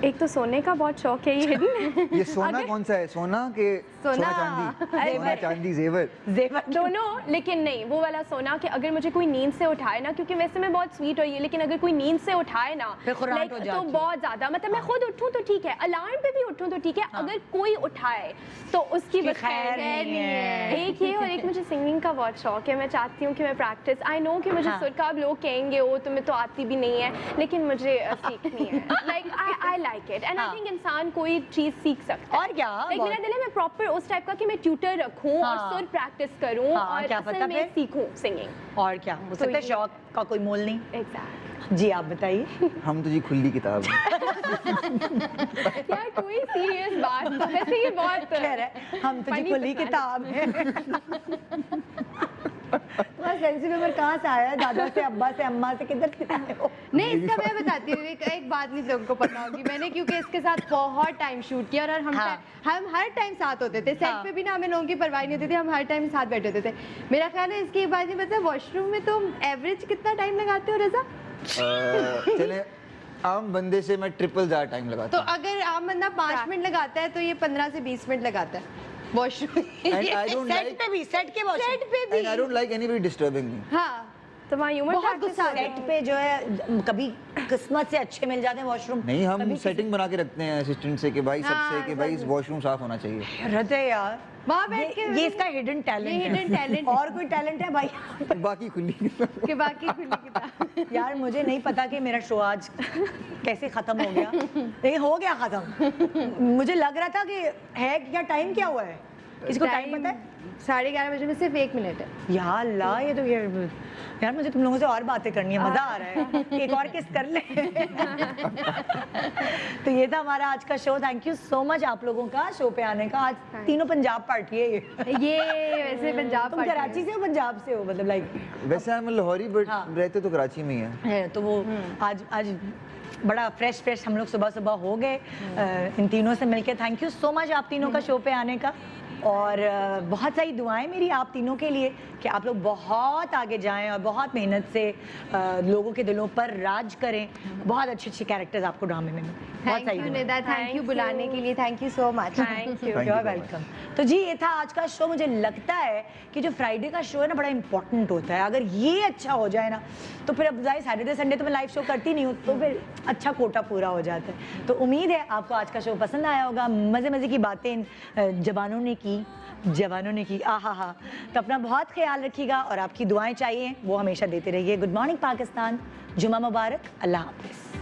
एक तो सोने का बहुत शौक है, ये hidden। ये सोना कौन सा है? सोना के सोना चांदी, सोना चांदी जेवर जेवर दोनों, लेकिन नहीं वो वाला सोना कि अगर मुझे कोई नींद से उठाए ना, क्योंकि वैसे मैं बहुत स्वीट हुई है, लेकिन अगर कोई नींद से उठाए ना फिर खुराट like, हो तो जाती हो। बहुत ज्यादा, मतलब मैं खुद उठूं तो ठीक है, अलार्म पे भी उठूं तो ठीक है, अगर कोई उठाए तो उसकी बस खैर नहीं है। एक ये, और एक मुझे सिंगिंग का बहुत शौक है। मैं चाहती हूँ कि मैं प्रैक्टिस, आई नो कि मुझे हाँ। सुर का अब लोग कहेंगे ओ तुम्हें तो आती भी नहीं है, लेकिन मुझे सीखनी है। Like I like it, and I think इंसान कोई चीज सीख सकता है। और क्या? Like, मेरा दिल है मैं प्रॉपर उस टाइप का कि मैं ट्यूटर रखूं हाँ। और सुर प्रैक्टिस करूं, हाँ, और क्या असल पता में फिर? सीखूं सिंगिंग। और क्या हो सकता है, ये- शौक का कोई मोल नहीं। एग्जैक्ट। जी आप बताइए। हम तो जी खुली किताब हैं। यार कोई सीरियस बात, वैसे ये बहुत कह रहे हम तुझे funny खुली personality। किताब है। बस सेंस ऑफ ह्यूमर कहाँ से आया है? दादा से, अब्बा से, अम्मा से, किधर से आए हो? नहीं, इसका मैं बताती हूँ, एक बात नहीं लोगों को पता होगी, मैंने क्योंकि इसके साथ बहुत टाइम शूट किया और हम हर टाइम साथ होते थे, सेट पे भी ना हमें लोगों की परवाह नहीं होती थी, हम हर टाइम साथ बैठे होते थे। मेरा ख्याल है इसकी बात नहीं पता, वॉशरूम में तुम एवरेज कितना टाइम लगाते हो रजा? चले आम बंदे से मैं ट्रिपल ज़्यादा टाइम लगाता तो अगर आम बंदा 5 मिनट लगाता है तो ये 15 से 20 मिनट लगाता है वॉशरूम हूँ। सेट पे भी, सेट के वॉशरूम सेट पे भी। And I don't like anybody disturbing me. हाँ, तो वहाँ ह्यूमर बहुत गुस्सा आता है। सेट पे जो है कभी किस्मत से अच्छे मिल जाते हैं वॉशरूम। नहीं, हम सेटिंग बना के रखते हैं असिस्टेंट से कि भाई सबसे कि भाई वॉशरूम साफ होना चाहिए। रहते हैं यार, वहाँ बैठ के ये इसका हिडन टैलेंट ये hidden talent और कोई टैलेंट है भाई? बाकी खुली के बाकी खुली किताब। यार मुझे नहीं पता कि मेरा शो आज कैसे खत्म हो गया, लेकिन हो गया खत्म। मुझे लग रहा था कि है क्या, टाइम क्या हुआ है, किसको टाइम पता है? 11:30 बजे में सिर्फ 1 मिनट है। या अल्लाह, ये तो यार मुझे तुम लोगों से और बातें करनी है, मजा आ रहा है, एक और किस कर ले। तो ये था हमारा आज का show. Thank you so much आप लोगों का शो पे आने का। आज तीनों पंजाब पार्टी है ये वैसे पंजाब तुम कराची से हो, पंजाब से हो, मतलब लाइक? वैसे हम लाहौरी बट रहते तो कराची में ही है। तो वो आज बड़ा फ्रेश हम लोग सुबह सुबह हो गए इन तीनों से मिलके। थैंक यू सो मच आप तीनों का शो पे आने का, और बहुत सारी दुआएं मेरी आप तीनों के लिए कि आप लोग बहुत आगे जाएं और बहुत मेहनत से लोगों के दिलों पर राज करें। बहुत अच्छे अच्छे कैरेक्टर्स आपको ड्रामे में मिलें। बहुत thank you Nida, thank you बुलाने के लिए, thank you so much. Thank you. You are welcome. तो जी ये था आज का शो। मुझे लगता है कि जो फ्राइडे का शो है ना बड़ा इंपॉर्टेंट होता है। अगर ये अच्छा हो जाए ना तो फिर अब जाए सैटरडे संडे तो मैं लाइव शो करती नहीं हूँ, तो फिर अच्छा कोटा पूरा हो जाता है। तो उम्मीद है आपको आज का शो पसंद आया होगा। मज़े मज़े की बातें इन जवानों ने की आहा। तो अपना बहुत ख्याल रखिएगा और आपकी दुआएं चाहिए वो हमेशा देते रहिए। गुड मॉर्निंग पाकिस्तान, जुमा मुबारक, अल्लाह हाफिज़।